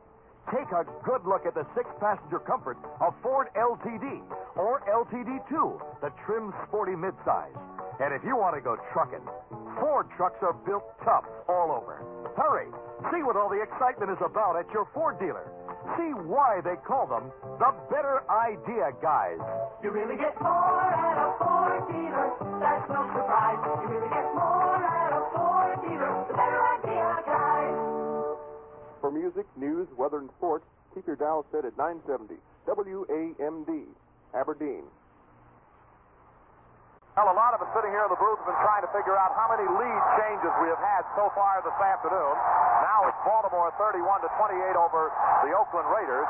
Take a good look at the six-passenger comfort of Ford LTD or LTD2, the trim, sporty midsize. And if you want to go trucking, Ford trucks are built tough all over. Hurry, see what all the excitement is about at your Ford dealer. See why they call them the Better Idea Guys. You really get more at a Ford dealer. That's no surprise. You really get more at a Ford dealer. The Better Idea Guys. For music, news, weather, and sports, keep your dial set at 970 WAMD, Aberdeen. Well, a lot of us sitting here in the booth have been trying to figure out how many lead changes we have had so far this afternoon. Now it's Baltimore 31-28 over the Oakland Raiders.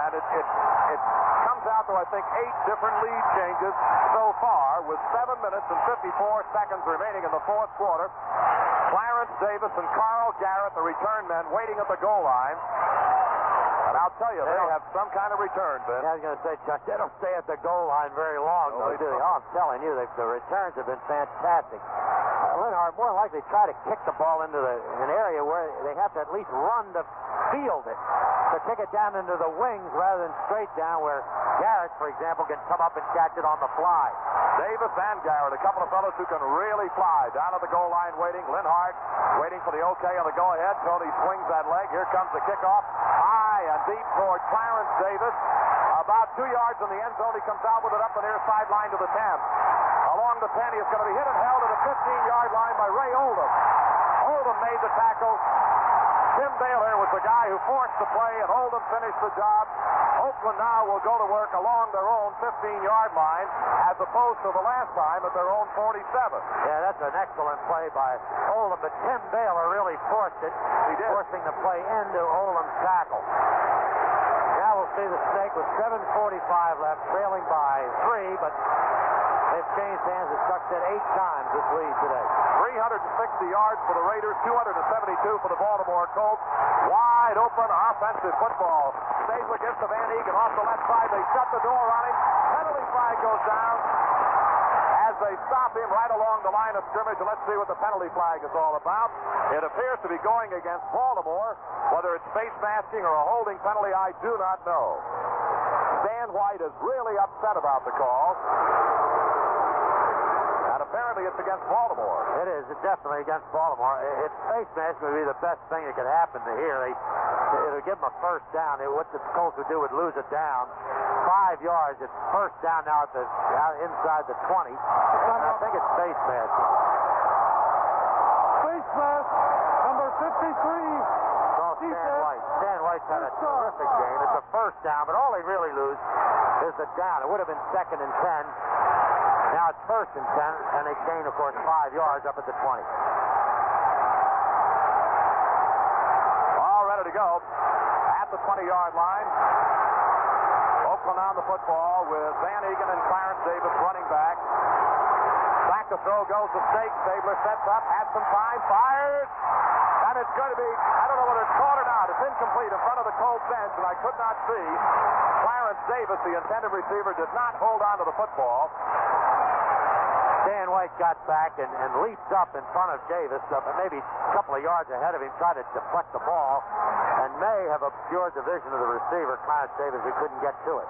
And it comes out to, I think, 8 different lead changes so far with 7 minutes and 54 seconds remaining in the fourth quarter. Clarence Davis and Carl Garrett, the return men, waiting at the goal line. And I'll tell you, they have some kind of return, Ben. Yeah, I was going to say, Chuck, they don't stay at the goal line very long, though, do they? Oh, I'm telling you, the returns have been fantastic. Linhart more likely try to kick the ball into an area where they have to at least run to field it. To kick it down into the wings rather than straight down where Garrett, for example, can come up and catch it on the fly. Davis and Garrett, a couple of fellows who can really fly. Down at the goal line waiting. Linhart waiting for the okay on the go-ahead. Tony swings that leg. Here comes the kickoff. High and deep toward Clarence Davis. About 2 yards in the end zone. He comes out with it up the near sideline to the 10. Along the 10, he's going to be hit and held at a 15-yard line by Ray Oldham. Oldham made the tackle. Tim Baylor was the guy who forced the play, and Oldham finished the job. Oakland now will go to work along their own 15-yard line, as opposed to the last time at their own 47. Yeah, that's an excellent play by Oldham, but Tim Baylor really forced it. He did. Forcing the play into Oldham's tackle. Now we'll see the Snake with 7:45 left, trailing by 3, but they've changed hands, as Chuck said, 8 times this lead today. 360 yards for the Raiders, 272 for the Baltimore Colts. Wide open offensive football. Stabler gets to Van Egan off the left side. They shut the door on him. Penalty flag goes down as they stop him right along the line of scrimmage. And let's see what the penalty flag is all about. It appears to be going against Baltimore. Whether it's face masking or a holding penalty, I do not know. Stan White is really upset about the call. And apparently it's against Baltimore. It is. It's definitely against Baltimore. It's face mask would be the best thing that could happen to here. It'll give them a first down. What the Colts would do would lose it down 5 yards. It's first down now inside the 20. And I think it's face mask. Face mask, number 53. Stan White. Stan White's had a terrific game. It's a first down, but all they really lose is the down. It would have been 2nd and 10. Now it's 1st and 10, and they gain, of course, 5 yards up at the 20. All ready to go at the 20-yard line. Oakland on the football with Van Egan and Clarence Davis running back. Back to throw goes the Snake. Stabler sets up, has some time, fires. And it's going to be, I don't know whether it's caught or not. It's incomplete in front of the Colts bench, and I could not see. Clarence Davis, the intended receiver, did not hold on to the football. Stan White got back and leaped up in front of Davis, maybe a couple of yards ahead of him, tried to deflect the ball, and may have obscured the vision of the receiver, Clarence Davis, who couldn't get to it.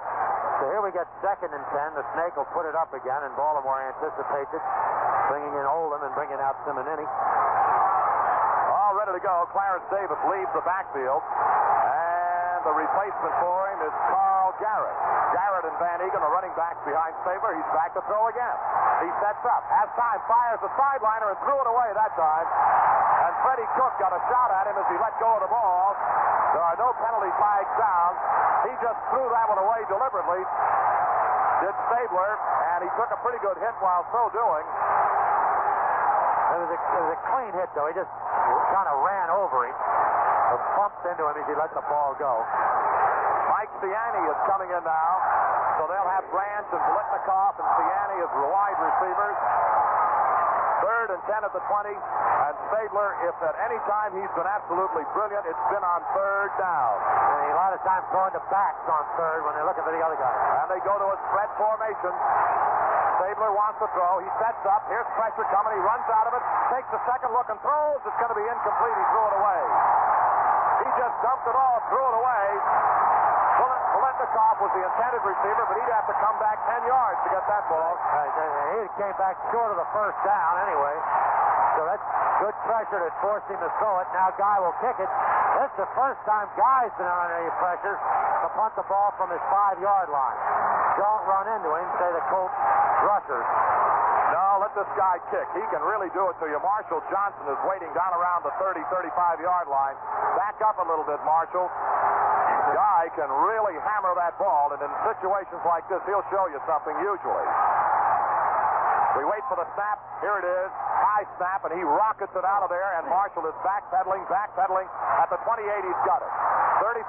So here we get 2nd and 10. The Snake will put it up again, and Baltimore anticipates it, bringing in Oldham and bringing out Simonini. All ready to go. Clarence Davis leaves the backfield, and the replacement for him is Carl Garrett. Garrett and Van Egan, the running backs behind Stabler. He's back to throw again. He sets up, has time, fires the sideliner, and threw it away that time. And Freddie Cook got a shot at him as he let go of the ball. There are no penalty flags down. He just threw that one away deliberately. Did Stabler, and he took a pretty good hit while so doing. It was a clean hit, though. He just kind of ran over him, or bumped into him as he let the ball go. Mike Ciani is coming in now, so they'll have Branch and Blitnikoff and Ciani as wide receivers. 3rd and 10 at the 20. And Stabler, if at any time he's been absolutely brilliant, it's been on 3rd down. And a lot of times going to backs on 3rd when they're looking for the other guy. And they go to a spread formation. Stabler wants to throw. He sets up. Here's pressure coming. He runs out of it. Takes a second look and throws. It's going to be incomplete. He threw it away. He just dumped it off, threw it away. Bolitnikov was the intended receiver, but he'd have to come back 10 yards to get that ball. He came back short of the first down anyway. So that's good pressure that forced him to throw it. Now Guy will kick it. That's the first time Guy's been under any pressure to punt the ball from his 5-yard line. Don't run into him, say the Colts rushers. No, let this guy kick. He can really do it to you. Marshall Johnson is waiting down around the 30, 35-yard line. Back up a little bit, Marshall. Guy can really hammer that ball, and in situations like this, he'll show you something usually. We wait for the snap. Here it is. High snap, and he rockets it out of there, and Marshall is backpedaling. At the 28, he's got it. 35,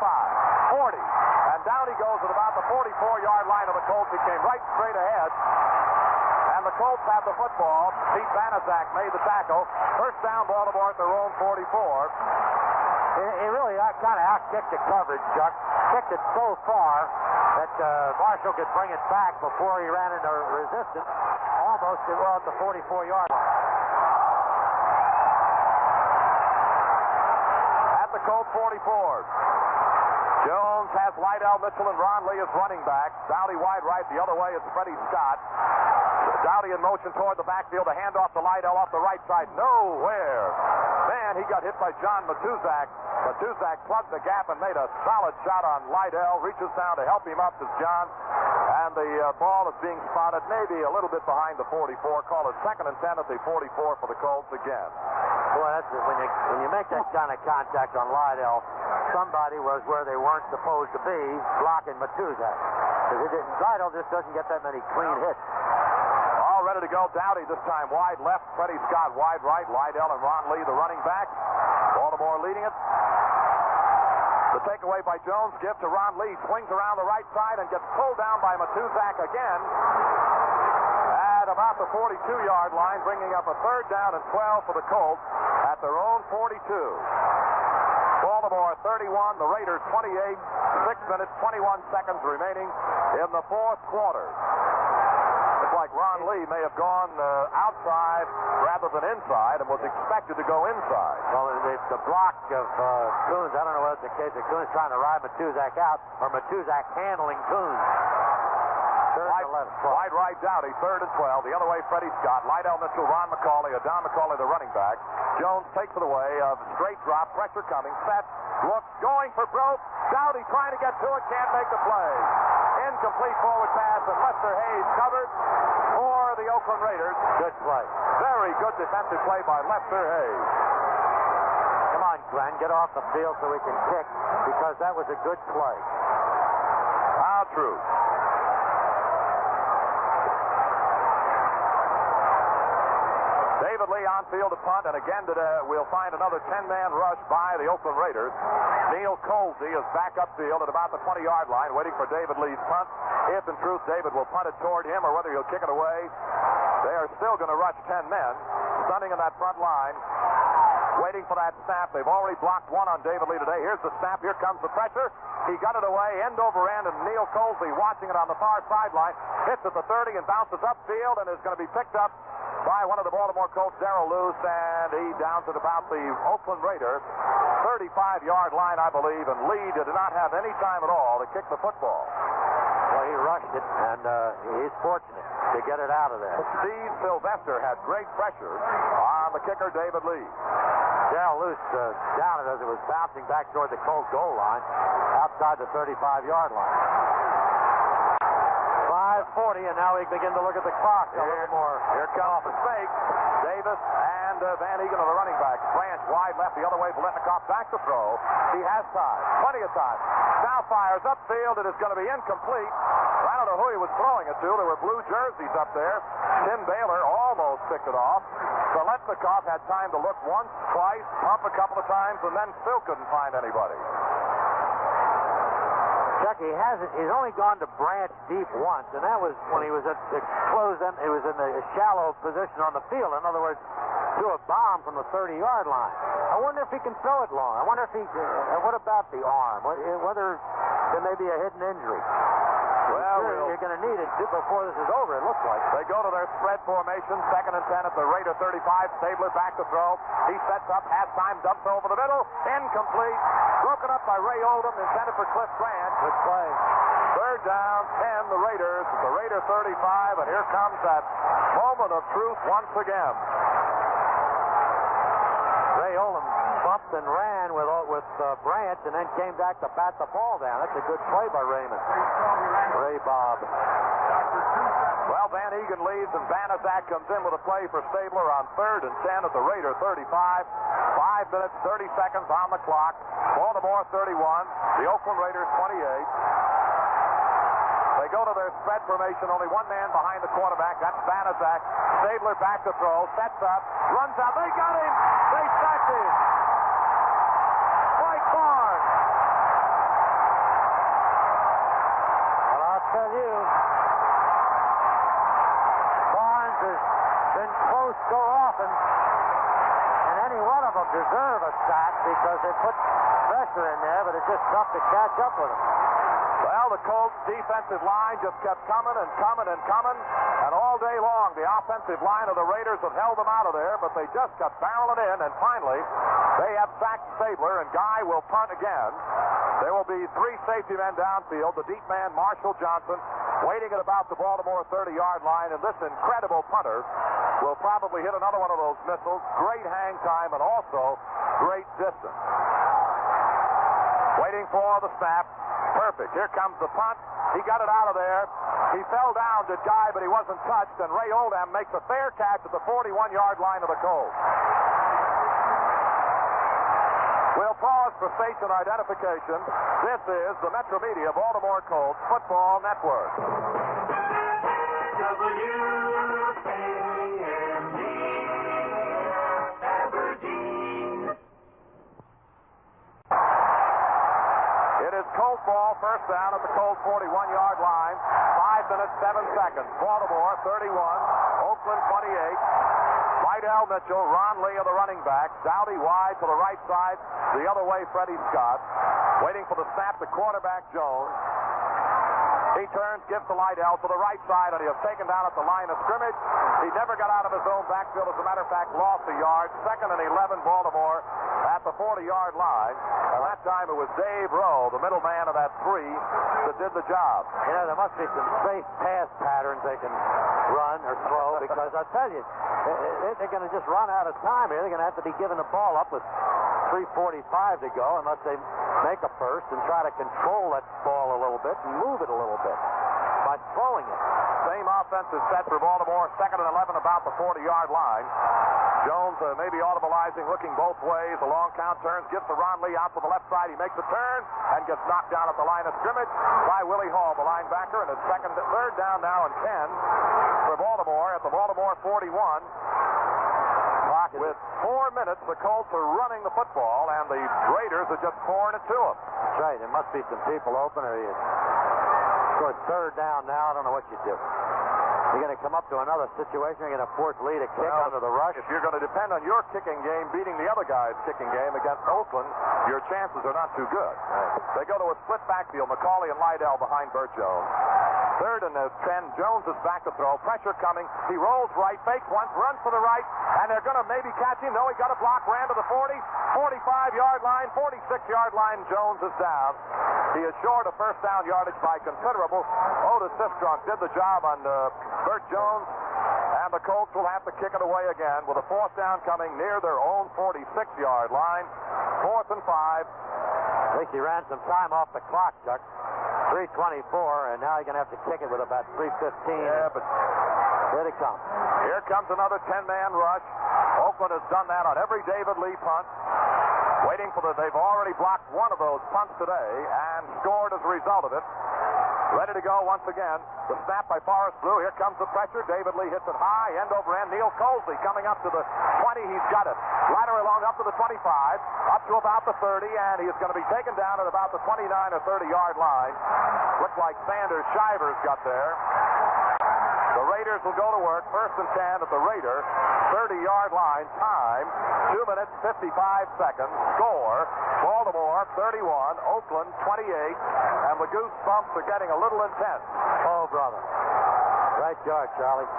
40, and down he goes at about the 44-yard line of the Colts. He came right straight ahead. And the Colts have the football. Pete Banaszak made the tackle. First down, Baltimore at their own 44. He really kind of out-kicked the coverage, Chuck. Kicked it so far that Marshall could bring it back before he ran into resistance. Almost at the 44-yard line. At the Colts 44. Jones has Lydell Mitchell and Ron Lee as running back. Dowdy wide right. The other way is Freddie Scott. Dowdy in motion toward the backfield. The handoff to Lydell off the right side. Nowhere. Man, he got hit by John Matuzak. Matuzak plugged the gap and made a solid shot on Lydell. Reaches down to help him up as John. And the ball is being spotted maybe a little bit behind the 44. Call it 2nd and 10 at the 44 for the Colts again. Boy, that's when you make that kind of contact on Lydell, somebody was where they weren't supposed to be, blocking Matuzak. Lydell just doesn't get that many clean hits. All ready to go. Dowdy this time wide left. Freddie Scott wide right. Lydell and Ron Lee the running back. Baltimore leading it. The takeaway by Jones, give to Ron Lee. Swings around the right side and gets pulled down by Matuzak again. At about the 42-yard line, bringing up a 3rd down and 12 for the Colts at their own 42. Baltimore 31, the Raiders 28. 6 minutes, 21 seconds remaining in the 4th quarter. Looks like Ron Lee may have gone outside rather than inside and was expected to go inside. Well, the block of Coons, I don't know whether it's the case of Coons trying to ride Matuzak out or Matuzak handling Coons. Wide right Dowdy, 3rd and 12. The other way, Freddie Scott, Lydell Mitchell, Ron McCauley, Don McCauley, the running back. Jones takes it away. Straight drop, pressure coming, set, looks, going for broke. Dowdy trying to get to it, can't make the play. Incomplete forward pass, and Lester Hayes covered for the Oakland Raiders. Good play. Very good defensive play by Lester Hayes. Come on, Glenn, get off the field so we can kick, because that was a good play. How true. David Lee on field to punt, and again today we'll find another 10-man rush by the Oakland Raiders. Neil Colsey is back upfield at about the 20-yard line, waiting for David Lee's punt. If in truth David will punt it toward him or whether he'll kick it away, they are still going to rush 10 men, stunning in that front line, waiting for that snap. They've already blocked one on David Lee today. Here's the snap. Here comes the pressure. He got it away, end over end, and Neil Colsey watching it on the far sideline, hits at the 30 and bounces upfield and is going to be picked up by one of the Baltimore Colts, Darrell Luce, and he downs at about the Oakland Raiders 35-yard line, I believe, and Lee did not have any time at all to kick the football. Well, he rushed it, and he's fortunate to get it out of there. Steve Sylvester had great pressure on the kicker, David Lee. Darrell Luce down it as it was bouncing back toward the Colts goal line, outside the 35-yard line. 5:40, and now we begin to look at the clock a little more. Here comes the fake. Davis and Van Egan are the running backs. Branch wide left the other way. Bolitnikov back to throw. He has time. Plenty of time. Now fires upfield. It is going to be incomplete. I don't know who he was throwing it to. There were blue jerseys up there. Tim Baylor almost picked it off. Bolitnikov had time to look once, twice, pump a couple of times, and then still couldn't find anybody. Chuck, he's only gone to branch deep once, and that was when he was at the close end. He was in the shallow position on the field. In other words, threw a bomb from the 30-yard line. I wonder if he can throw it long. I wonder if he. What about the arm? Whether there may be a hidden injury. Well, you're going to need it before this is over, it looks like. They go to their spread formation, 2nd and 10 at the Raider 35. Stabler back to throw. He sets up, has time, dumps over the middle. Incomplete. Broken up by Ray Oldham, intended for Cliff Grant. Good play. 3rd down, 10, the Raiders at the Raider 35, and here comes that moment of truth once again. Ray Oldham bumped and ran with Branch and then came back to bat the ball down. That's a good play by Raymond. Ray Bob. Well, Van Egan leads, and Banaszak comes in with a play for Stabler on 3rd and 10 at the Raider 35. 5 minutes, 30 seconds on the clock. Baltimore 31. The Oakland Raiders 28. They go to their spread formation, only one man behind the quarterback. That's Banaszak. Stabler back to throw, sets up, runs out. They got him! They sacked him! Mike Barnes! Well, I'll tell you, Barnes has been close so often, and any one of them deserve a sack because they put pressure in there, but it's just tough to catch up with them. Well, the Colts defensive line just kept coming and coming and coming, and all day long the offensive line of the Raiders have held them out of there, but they just kept barreling in, and finally they have sacked Stabler, and Guy will punt again. There will be 3 safety men downfield. The deep man, Marshall Johnson, waiting at about the Baltimore 30-yard line, and this incredible punter will probably hit another one of those missiles. Great hang time and also great distance. Waiting for the snap. Perfect. Here comes the punt. He got it out of there. He fell down to Guy, but he wasn't touched, and Ray Oldham makes a fair catch at the 41-yard line of the Colts. We'll pause for station identification. This is the Metro Media Baltimore Colts Football Network. WCBM Aberdeen. It is Colt ball, first down at the Colts 41-yard line. 5 minutes, 7 seconds. Baltimore 31, Oakland 28. Lydell Mitchell, Ron Lee of the running back. Dowdy wide to the right side. The other way, Freddie Scott. Waiting for the snap, the quarterback, Jones. He turns, gives to Lydell to the right side, and he was taken down at the line of scrimmage. He never got out of his own backfield. As a matter of fact, lost a yard. 2nd and 11, Baltimore at the 40-yard line. And that time it was Dave Rowe, the middle man of that 3, that did the job. You know, there must be some safe pass patterns they can run or throw, because I tell you, they're going to just run out of time here. They're going to have to be giving the ball up with 3:45 to go unless they make a first and try to control that ball a little bit and move it a little bit by throwing it. Same offensive set for Baltimore. 2nd and 11 about the 40-yard line. Jones maybe audibilizing, looking both ways. A long count turns, gives to Ron Lee out to the left side. He makes a turn and gets knocked down at the line of scrimmage by Willie Hall, the linebacker. And it's 3rd down now and 10 for Baltimore at the Baltimore 41. With 4 minutes, the Colts are running the football, and the Raiders are just pouring it to them. That's right. There must be some people open, or you score 3rd down now. I don't know what you do. You're going to come up to another situation. You're going to force Lee to kick under the rush. If you're going to depend on your kicking game beating the other guy's kicking game against Oakland, your chances are not too good. Right. They go to a split backfield. McCauley and Lydell behind Burt Jones. 3rd and 10. Jones is back to throw. Pressure coming. He rolls right, fakes once, runs to the right, and they're going to maybe catch him. No, he got a block, ran to the 40, 45-yard line, 46-yard line. Jones is down. He is short of first down yardage by considerable. Otis Sistrunk did the job on Burt Jones, and the Colts will have to kick it away again with a 4th down coming near their own 46-yard line. 4th and 5. I think he ran some time off the clock, Chuck. 3:24, and now you're going to have to kick it with about 3:15. Yeah, but here they come. Here comes another 10-man rush. Oakland has done that on every David Lee punt. Waiting for they've already blocked one of those punts today and scored as a result of it. Ready to go once again. The snap by Forrest Blue. Here comes the pressure. David Lee hits it high, end over end. Neil Colsey coming up to the 20. He's got it. Ladder along up to the 25, up to about the 30, and he is going to be taken down at about the 29 or 30-yard line. Looks like Sanders Shivers got there. The Raiders will go to work. 1st and 10 at the Raider 30-yard line. Time, 2 minutes, 55 seconds. Score, Baltimore 31, Oakland 28, and the goosebumps are getting a little intense. Oh, brother. Right yard, Charlie.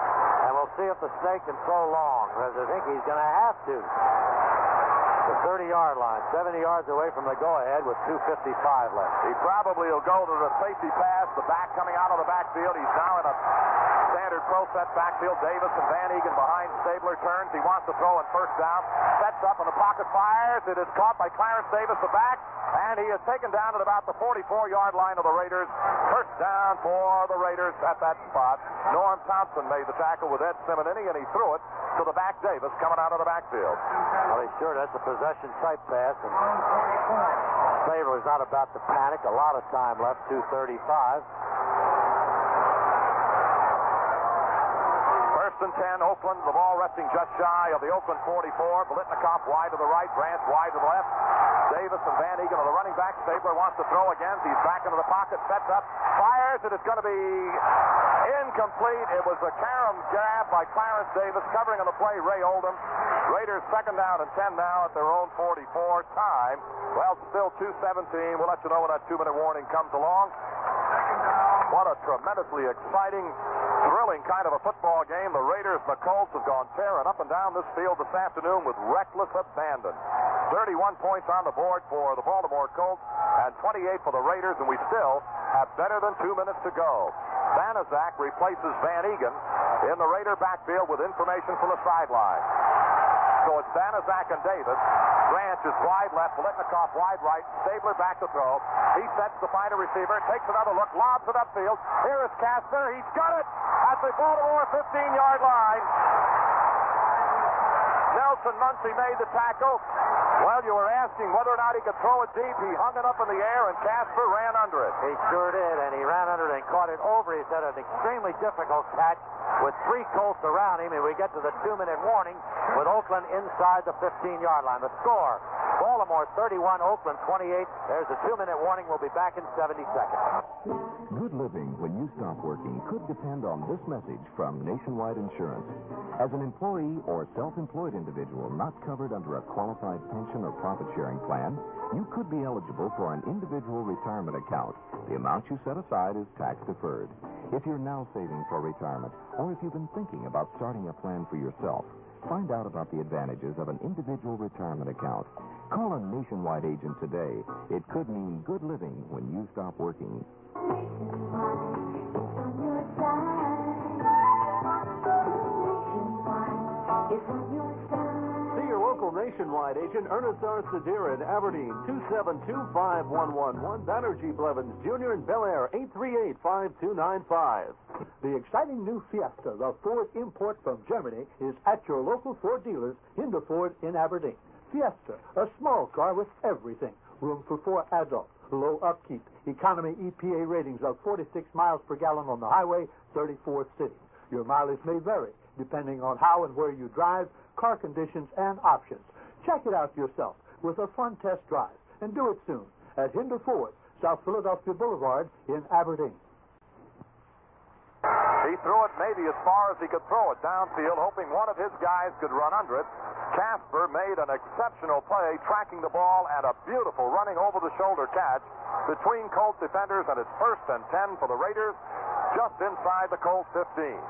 And we'll see if the snake can throw long, because I think he's going to have to. The 30-yard line, 70 yards away from the go-ahead with 2:55 left. He probably will go to the safety pass, the back coming out of the backfield. He's now in a standard pro set backfield. Davis and Van Egan behind. Stabler turns. He wants to throw on 1st down. Sets up in the pocket, fires. It is caught by Clarence Davis, the back, and he is taken down at about the 44-yard line of the Raiders. 1st down for the Raiders at that spot. Norm Thompson made the tackle with Ed Simonini, and he threw it to the back Davis coming out of the backfield. Well, he's sure that's a possession type pass, and Stabler was not about to panic. A lot of time left, 2:35. 1st and 10, Oakland. The ball resting just shy of the Oakland 44. Biletnikoff wide to the right, Branch wide to the left. Davis and Van Egan are the running back. Stabler wants to throw again. He's back into the pocket, sets up, fires, and it's going to be incomplete. It was a carom grab by Clarence Davis, covering on the play Ray Oldham. Raiders 2nd down and 10 now at their own 44. Time, well, still 2:17. We'll let you know when that 2-minute warning comes along. What a tremendously exciting, thrilling kind of a football game. The Raiders and the Colts have gone tearing up and down this field this afternoon with reckless abandon. 31 points on the board for the Baltimore Colts and 28 for the Raiders, and we still have better than 2 minutes to go. Banaszak replaces Van Egan in the Raider backfield with information from the sideline. So it's Banaszak and Davis. Branch is wide left, Biletnikoff wide right, Stabler back to throw. He sets to find a receiver, takes another look, lobs it upfield. Here is Casper. He's got it at the Baltimore 15-yard line. Nelson Muncy made the tackle. Well, you were asking whether or not he could throw it deep. He hung it up in the air, and Casper ran under it. He sure did, and he ran under it and caught it over. He's had an extremely difficult catch with 3 Colts around him, and we get to the 2-minute warning with Oakland inside the 15-yard line. The score, Baltimore 31, Oakland 28. There's a 2-minute warning. We'll be back in 70 seconds. Good living when you stop working could depend on this message from Nationwide Insurance. As an employee or self-employed individual not covered under a qualified pension or profit-sharing plan, you could be eligible for an individual retirement account. The amount you set aside is tax-deferred. If you're now saving for retirement, or if you've been thinking about starting a plan for yourself, find out about the advantages of an individual retirement account. Call a Nationwide agent today. It could mean good living when you stop working. See your local Nationwide agent, Ernest R. Sedir in Aberdeen, 272-5111. Banerjee Blevins Jr. in Bel Air, 838-5295. The exciting new Fiesta, the Ford import from Germany, is at your local Ford dealers in the Ford in Aberdeen. Fiesta, a small car with everything. Room for 4 adults, low upkeep, economy EPA ratings of 46 miles per gallon on the highway, 34 cities. Your mileage may vary depending on how and where you drive, car conditions, and options. Check it out yourself with a fun test drive, and do it soon at Hinder Ford, South Philadelphia Boulevard in Aberdeen. He threw it maybe as far as he could throw it downfield, hoping one of his guys could run under it. Casper made an exceptional play, tracking the ball, and a beautiful running over-the-shoulder catch between Colts defenders, and it's 1st and 10 for the Raiders, just inside the Colts 15.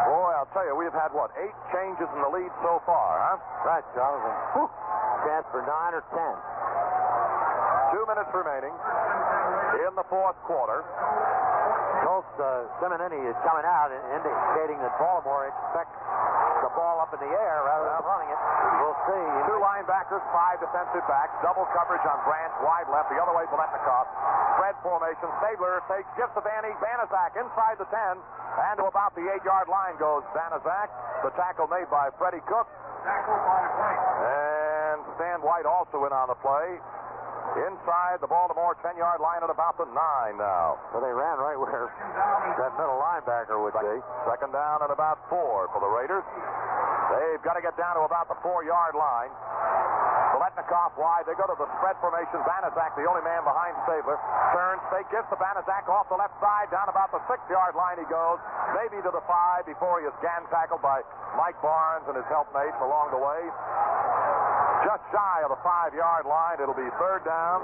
Boy, I'll tell you, we've had, 8 changes in the lead so far, huh? Right, Jonathan. Chance for 9 or 10. 2 minutes remaining in the 4th quarter. Colts, Simonini is coming out and indicating that Baltimore expects the ball up in the air rather than running it. We'll see. 2 linebackers, 5 defensive backs, double coverage on Branch, wide left, the other way Biletnikoff. Spread formation. Stabler gives to Banaszak inside the 10, and to about the 8-yard line goes Banaszak. The tackle made by Freddie Cook. And Stan White also in on the play. inside the Baltimore 10-yard line at about the 9 now. So they ran right where that middle linebacker would be. Second down and about 4 for the Raiders. They've got to get down to about the 4-yard line. Letnikoff wide. They go to the spread formation. Banaszak, the only man behind Stabler, turns, fake, gives to Banaszak off the left side. Down about the 6-yard line he goes. Maybe to the 5 before he is gang tackled by Mike Barnes and his helpmates along the way. Just shy of the 5-yard line. It'll be third down.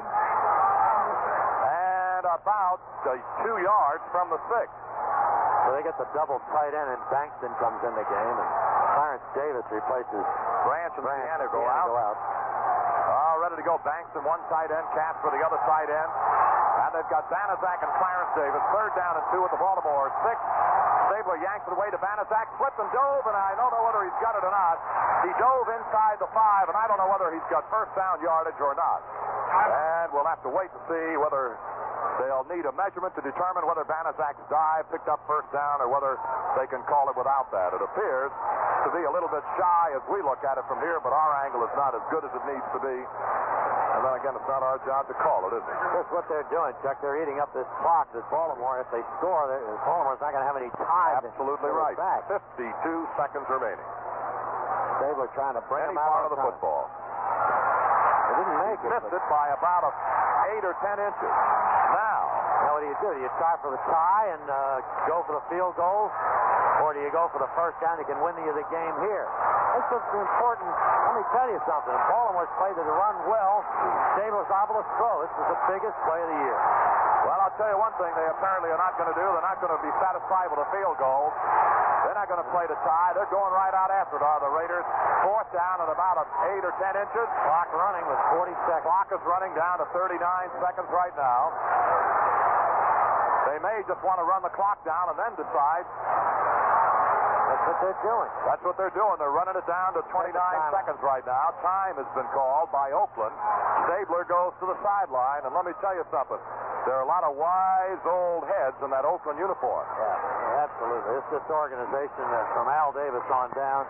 And about 2 yards from the 6. So they get the double tight end, and Bankston comes in the game, and Clarence Davis replaces Branch and Sienna go out. Ready to go. Bankston, one tight end. Casper, the other tight end. And they've got Banaszak and Clarence Davis. Third down and 2 at the Baltimore 6. Stabler yanks it away to Banaszak. Flipped and dove, and I don't know whether he's got it or not. He dove inside the 5, and I don't know whether he's got first down yardage or not. And we'll have to wait to see whether they'll need a measurement to determine whether Banaszak's dive picked up first down or whether they can call it without that. It appears to be a little bit shy as we look at it from here, but our angle is not as good as it needs to be. And then again, it's not our job to call it, is it? That's what they're doing, Chuck. They're eating up this clock. This Baltimore, if they score, Baltimore's not going to have any time. Absolutely right. 52 seconds remaining. Stabler trying to bring Any him out part of the football. They didn't make it. Missed it by about 8 or 10 inches. Now what do you do? Do you try for the tie and go for the field goal? Or do you go for the first down that can win you the game here? That's what's important. Let me tell you something. Baltimore's played the run well. Stabler's able to throw. This is the biggest play of the year. Well, I'll tell you one thing they apparently are not going to do. They're not going to be satisfied with a field goal. They're not going to play the tie. They're going right out after it, are the Raiders. Fourth down at about 8 or 10 inches. Clock running with 40 seconds. Clock is running down to 39 seconds right now. They may just want to run the clock down and then decide. That's what they're doing. That's what they're doing. They're running it down to 29 seconds right now. Time has been called by Oakland. Stabler goes to the sideline, and let me tell you something. There are a lot of wise old heads in that Oakland uniform. Yeah, absolutely. It's this organization that from Al Davis on down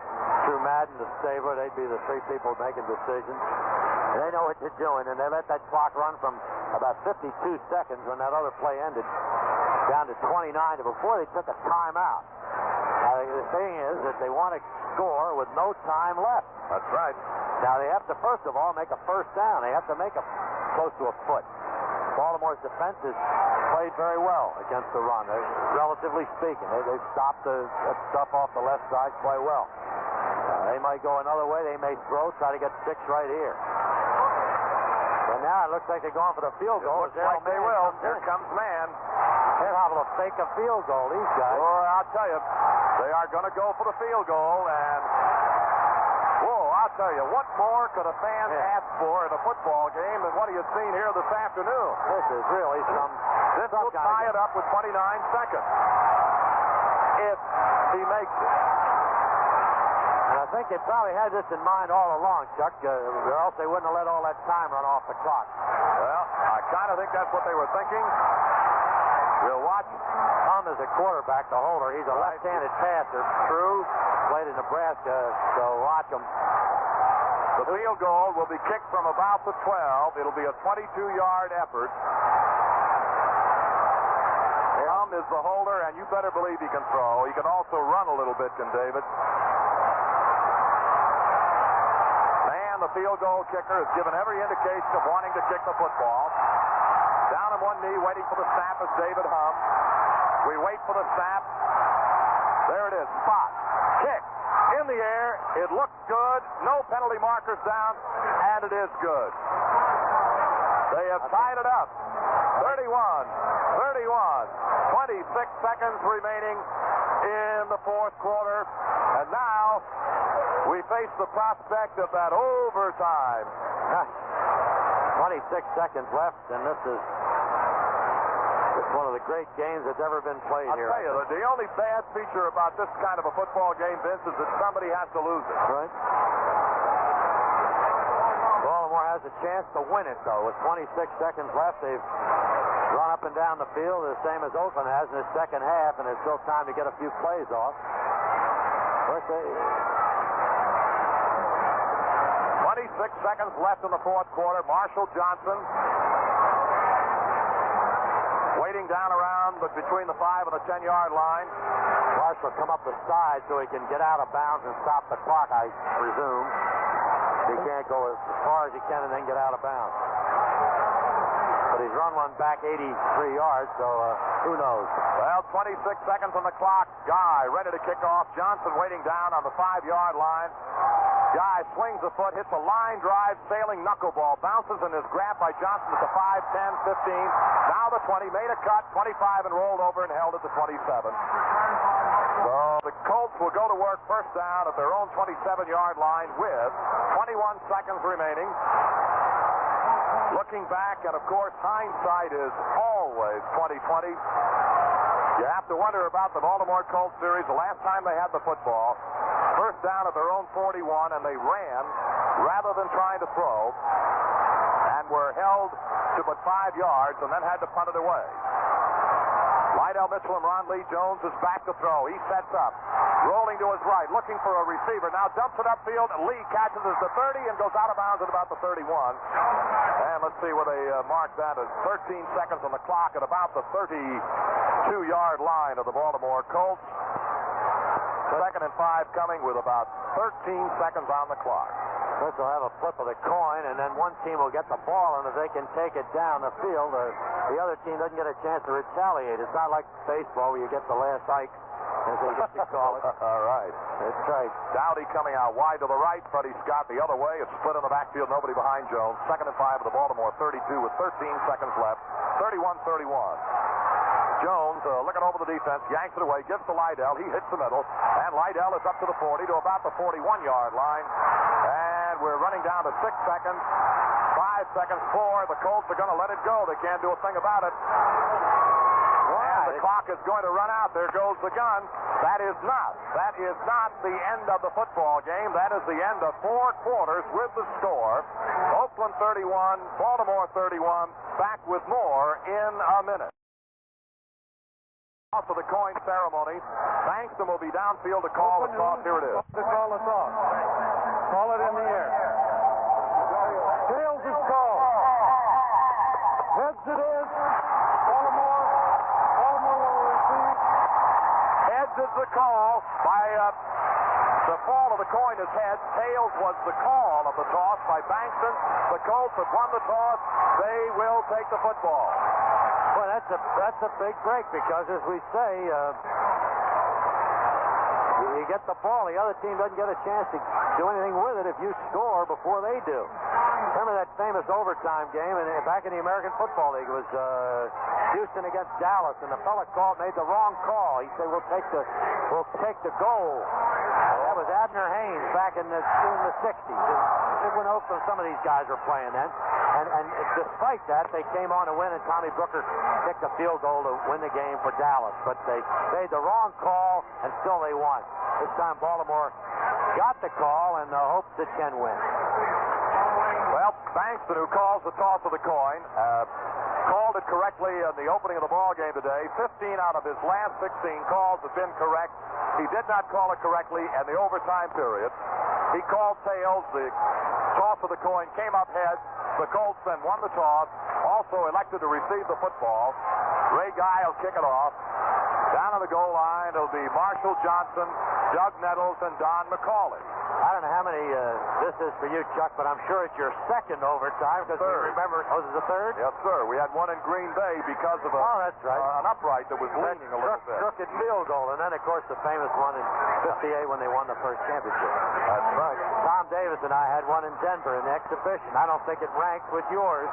through Madden to Stabler, they'd be the 3 people making decisions. They know what they're doing, and they let that clock run from about 52 seconds when that other play ended down to 29 before they took a timeout. Now, the thing is that they want to score with no time left. That's right. Now, they have to, first of all, make a first down. They have to make close to a foot. Baltimore's defense has played very well against the run, relatively speaking. They've stopped the stuff off the left side quite well. They might go another way. They may throw, try to get 6 right here. And now it looks like they're going for the field goal. It looks like they will. Here comes man. They're able to fake a field goal, these guys. Boy, I'll tell you, they are going to go for the field goal, and I'll tell you, what more could a fan ask for in a football game than what he has seen here this afternoon? This is really This will tie it up with 29 seconds. If he makes it. And I think they probably had this in mind all along, Chuck, or else they wouldn't have let all that time run off the clock. Well, I kind of think that's what they were thinking. We'll watch. Tom is a quarterback, the holder. He's a left-handed passer. True. Played in Nebraska, so watch him. The field goal will be kicked from about the 12. It'll be a 22-yard effort. Tom is the holder, and you better believe he can throw. He can also run a little bit, can David. Man, the field goal kicker has given every indication of wanting to kick the football. Down on one knee, waiting for the snap is David Hum. We wait for the snap. There it is. Spot. Kick. In the air. It looks good. No penalty markers down. And it is good. They have tied it up. 31. 26 seconds remaining in the fourth quarter. And now we face the prospect of that overtime. 26 seconds left, and this is one of the great games that's ever been played here. I'll tell you, the only bad feature about this kind of a football game, Vince, is that somebody has to lose it. Right. Baltimore has a chance to win it, though. With 26 seconds left, they've run up and down the field the same as Oakland has in the second half, and there's still time to get a few plays off. 26 seconds left in the fourth quarter. Marshall Johnson waiting down around but between the 5 and the 10-yard line. Marshall come up the side so he can get out of bounds and stop the clock, I presume. He can't go as far as he can and then get out of bounds. But he's run one back 83 yards, so who knows? Well, 26 seconds on the clock. Guy ready to kick off. Johnson waiting down on the 5-yard line. Guy swings the foot, hits a line drive, sailing knuckleball, bounces and is grabbed by Johnson at the 5, 10, 15. Now the 20, made a cut, 25, and rolled over and held at the 27. So the Colts will go to work first down at their own 27-yard line with 21 seconds remaining. Looking back, and of course, hindsight is always 20/20. You have to wonder about the Baltimore Colts series. The last time they had the football, first down at their own 41, and they ran rather than trying to throw, and were held to but 5 yards, and then had to punt it away. Lydell Mitchell and Ron Lee Jones is back to throw. He sets up, rolling to his right, looking for a receiver. Now dumps it upfield, and Lee catches it at the 30 and goes out of bounds at about the 31. And let's see where they mark that as 13 seconds on the clock at about the 32-yard line of the Baltimore Colts. Second and 5 coming with about 13 seconds on the clock. This will have a flip of the coin, and then one team will get the ball, and if they can take it down the field, the other team doesn't get a chance to retaliate. It's not like baseball where you get the last hike, as they get to call it. All right. That's right. Dowdy coming out wide to the right. Freddie Scott the other way. It's split in the backfield. Nobody behind Jones. Second and 5 of the Baltimore 32 with 13 seconds left. 31-31. Jones looking over the defense, yanks it away, gives to Lydell. He hits the middle, and Lydell is up to the 40 to about the 41-yard line. And we're running down to 6 seconds. 5 seconds, 4. The Colts are going to let it go. They can't do a thing about it. And the clock is going to run out. There goes the gun. That is not the end of the football game. That is the end of 4 quarters with the score. Oakland 31, Baltimore 31. Back with more in a minute. For the coin ceremony, Bankston will be downfield to call the toss. Here it is. To call the toss. Call it in the air. Tails is called. Heads it is. Baltimore will receive. Heads is the call by the fall of the coin is heads. Tails was the call of the toss by Bankston. The Colts have won the toss. They will take the football. Well, that's a big break because, as we say, you get the ball. The other team doesn't get a chance to do anything with it if you score before they do. Remember that famous overtime game back in the American Football League? It was Houston against Dallas, and the fella made the wrong call. He said, "We'll take the goal." That was Abner Haynes back in the 60s. When Oakland, some of these guys were playing then. And despite that, they came on to win, and Tommy Brooker kicked a field goal to win the game for Dallas. But they made the wrong call, and still they won. This time Baltimore got the call and hopes it can win. Well, Bankston, who calls the toss of the coin, called it correctly in the opening of the ball game today. 15 out of his last 16 calls have been correct. He did not call it correctly in the overtime period. He called tails. The toss of the coin came up heads. The Colts then won the toss. Also elected to receive the football. Ray Guy will kick it off. Down on the goal line, it'll be Marshall Johnson, Doug Nettles, and Don McCauley. I don't know how many this is for you, Chuck, but I'm sure it's your second overtime because we remember. Oh, this is the third? Yes, sir. We had one in Green Bay because of that's right. An upright that was leaning a little bit. Crooked field goal, and then, of course, the famous one in 58 when they won the first championship. That's right. Tom Davis and I had one in Denver in the exhibition. I don't think it ranks with yours.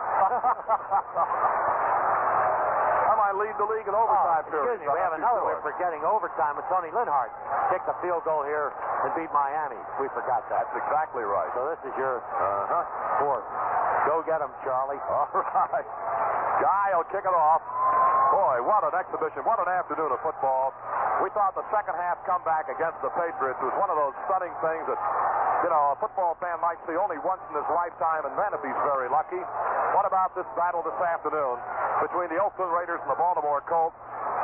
I might lead the league in overtime period. Excuse me, we have another. We're forgetting overtime with Tony Linhart. Kicked the field goal here and beat Miami. We forgot that. That's exactly right. So this is your fourth. Go get him, Charlie. All right. Guy will kick it off. Boy, what an exhibition. What an afternoon of football. We thought the second half comeback against the Patriots was one of those stunning things that, a football fan might see only once in his lifetime, and then if he's very lucky. What about this battle this afternoon between the Oakland Raiders and the Baltimore Colts,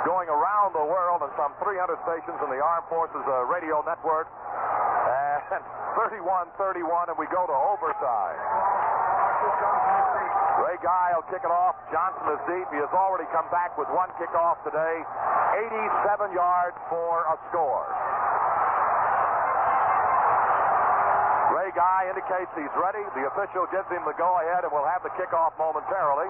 going around the world in some 300 stations in the Armed Forces Radio Network? and 31-31, and we go to overtime. Ray Guy will kick it off. Johnson is deep. He has already come back with one kickoff today. 87 yards for a score. Ray Guy indicates he's ready. The official gives him the go-ahead, and we'll have the kickoff momentarily.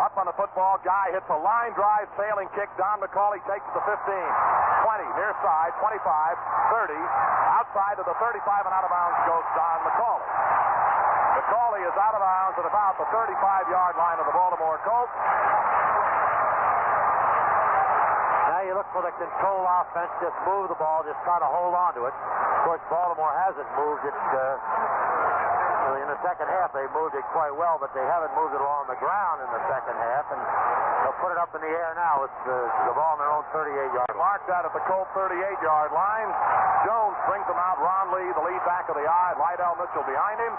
Up on the football, Guy hits a line drive sailing kick. Don McCauley takes the 15, 20, near side, 25, 30. Outside of the 35 and out of bounds goes Don McCauley. McCauley is out of bounds at about the 35-yard line of the Baltimore Colts. Now you look for the control offense. Just move the ball. Just try to hold on to it. Of course, Baltimore hasn't moved it. In the second half, they moved it quite well, but they haven't moved it along the ground in the second half, and they'll put it up in the air now. It's the ball on their own 38-yard line. Marked out at the Colt 38-yard line. Jones brings them out. Ron Lee, the lead back of the eye. Lydell Mitchell behind him.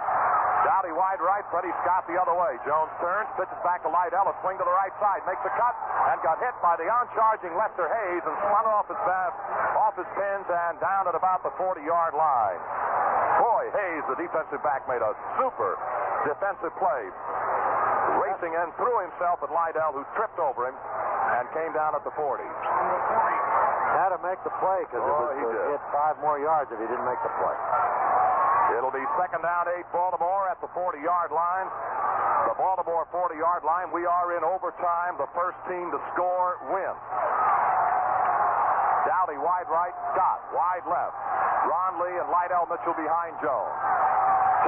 Dowdy wide right. Freddie Scott the other way. Jones turns, pitches back to Lydell. A swing to the right side. Makes a cut and got hit by the on-charging Lester Hayes and spun off his pins and down at about the 40-yard line. Boy, Hayes, the defensive back, made a super defensive play. Racing in, threw himself at Lydell, who tripped over him and came down at the 40. Had to make the play because he hit 5 more yards if he didn't make the play. It'll be second down, 8, Baltimore at the 40-yard line. The Baltimore 40-yard line. We are in overtime. The first team to score wins. Dowdy wide right, Scott wide left. Ron Lee and Lydell Mitchell behind Jones.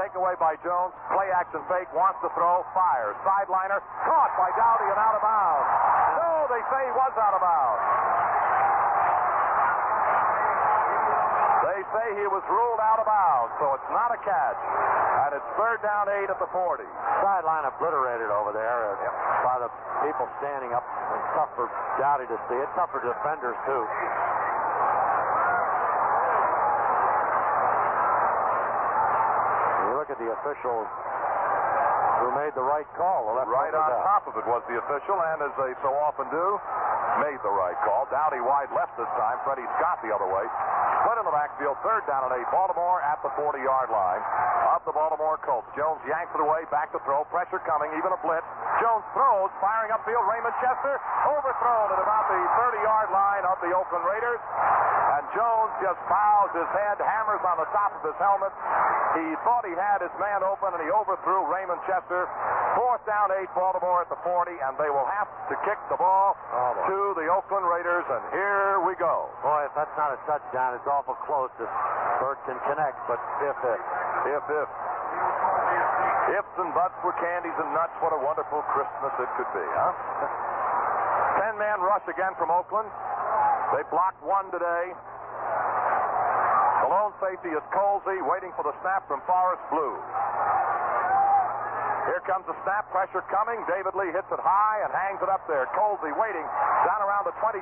Takeaway by Jones. Play action fake. Wants to throw. Fires. Sideliner. Caught by Dowdy and out of bounds. No, they say he was out of bounds. They say he was ruled out of bounds, so it's not a catch. And it's third down, 8 at the 40. Sideline obliterated over there by the people standing up. It's tough for Dowdy to see. It's tough for defenders, too. Look at the official who made the right call. Right on top of it was the official, and as they so often do, made the right call. Dowdy wide left this time. Freddie Scott the other way. Split in the backfield. Third down and 8. Baltimore at the 40-yard line of the Baltimore Colts. Jones yanks it away. Back to throw. Pressure coming. Even a blitz. Jones throws. Firing upfield. Raymond Chester overthrown at about the 30-yard line of the Oakland Raiders. And Jones just bows his head, hammers on the top of his helmet. He thought he had his man open, and he overthrew Raymond Chester. Fourth down, 8, Baltimore at the 40, and they will have to kick the ball to the Oakland Raiders, and here we go. Boy, if that's not a touchdown, it's awful close. This bird can connect, but if. Ifs and buts were candies and nuts. What a wonderful Christmas it could be, huh? 10-man rush again from Oakland. They blocked one today. The lone safety is Colsey, waiting for the snap from Forrest Blue. Here comes the snap, pressure coming. David Lee hits it high and hangs it up there. Colsey waiting down around the 22,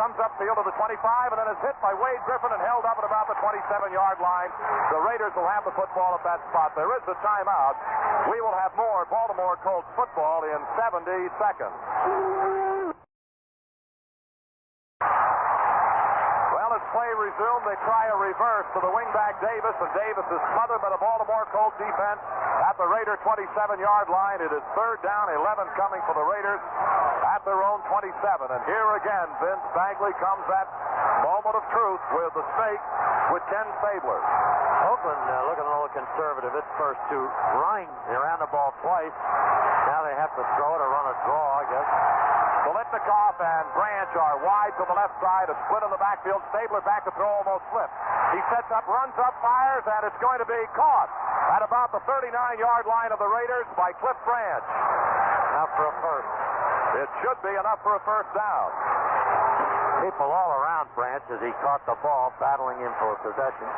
comes upfield to the 25, and then is hit by Wade Griffin and held up at about the 27-yard line. The Raiders will have the football at that spot. There is a timeout. We will have more Baltimore Colts football in 70 seconds. Play resumed. They try a reverse to the wingback Davis, and Davis is smothered by the Baltimore Colts defense at the Raider 27-yard line. It is third down, 11 coming for the Raiders at their own 27. And here again, Vince Bagley comes at moment of truth with the stake with Ken Stabler. Oakland looking a little conservative. It's first to Ryan. They ran the ball twice. Now they have to throw it or run a draw, I guess. Bolitnikoff and Branch are wide to the left side. A split in the backfield. Stabler back to throw, almost slipped. He sets up, runs up, fires, and it's going to be caught at about the 39-yard line of the Raiders by Cliff Branch. Enough for a first. It should be enough for a first down. People all around Branch as he caught the ball, battling him for possession.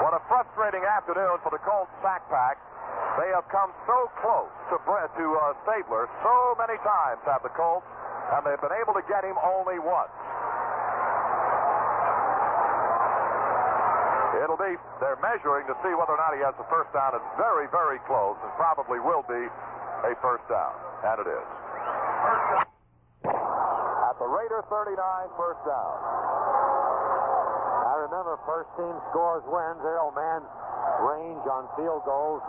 What a frustrating afternoon for the Colts sack pack. They have come so close to Stabler so many times at the Colts, and they've been able to get him only once. They're measuring to see whether or not he has a first down. It's very, very close, and probably will be a first down, and it is. At the Raider 39, first down. Remember, first team scores wins. Errol Mann's range on field goals,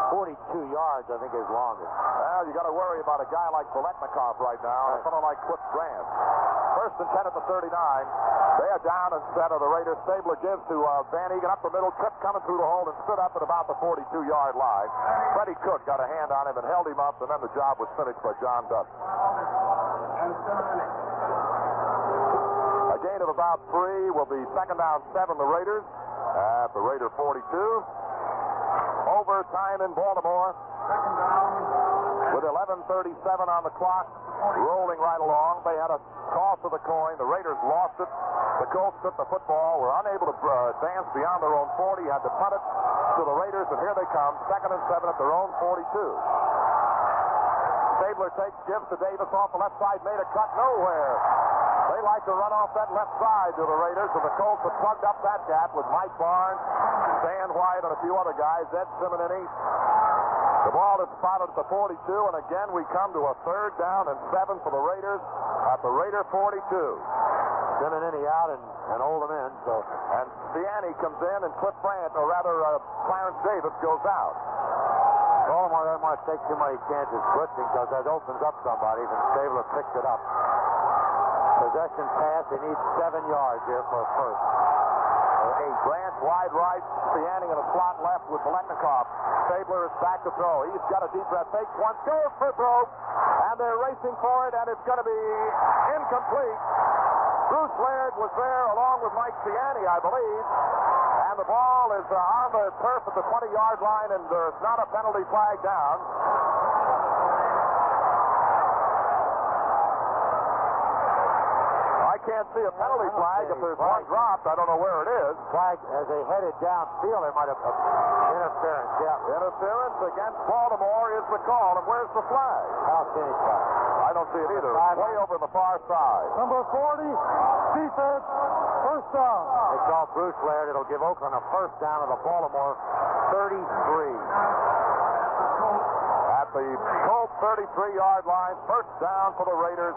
42 yards, I think, is longest. Well, you got to worry about a guy like Biletnikoff right now, or someone like Cliff Grant. First and 10 at the 39. They are down and set of the Raiders. Stabler gives to Van Egan up the middle, Tripp coming through the hole and stood up at about the 42-yard line. Freddie Cook got a hand on him and held him up, and then the job was finished by John Dutton. A gain of about 3 will be second down 7, the Raiders at the Raider 42. Overtime in Baltimore with 11:37 on the clock, rolling right along. They had a toss of the coin. The Raiders lost it. The Colts took the football, were unable to advance beyond their own 40, had to punt it to the Raiders, and here they come, second and 7 at their own 42. Stabler gives to Davis off the left side, made a cut nowhere. They like to run off that left side to the Raiders, and the Colts have plugged up that gap with Mike Barnes, Stan White, and a few other guys, Ed Simonini. The ball is spotted at the 42, and again we come to a third down and 7 for the Raiders at the Raider 42. Simonini out and Oldham in. And Stiani comes in, and Cliff Grant, or rather Clarence Davis, goes out. Baltimore doesn't want to take too many chances blitzing because that opens up somebody, and Stabler picks it up. Possession pass, he needs 7 yards here for a first. 8. Grant wide right, Stiani in a slot left with Biletnikoff. Stabler is back to throw. He's got a deep breath. Fakes once, goes for throw, and they're racing for it, and it's going to be incomplete. Bruce Laird was there along with Mike Stiani, I believe, and the ball is on the turf at the 20-yard line, and there's not a penalty flag down. I can't see a penalty flag. If there's one dropped, I don't know where it is. Flag as they headed downfield, there might have interference. Yeah, interference against Baltimore is the call, and where's the flag? Outstanding flag. I don't see it either. Way over on the far side. Number 40, defense, first down. They call Bruce Laird. It'll give Oakland a first down at the Baltimore 33. At the Colts 33-yard line, first down for the Raiders.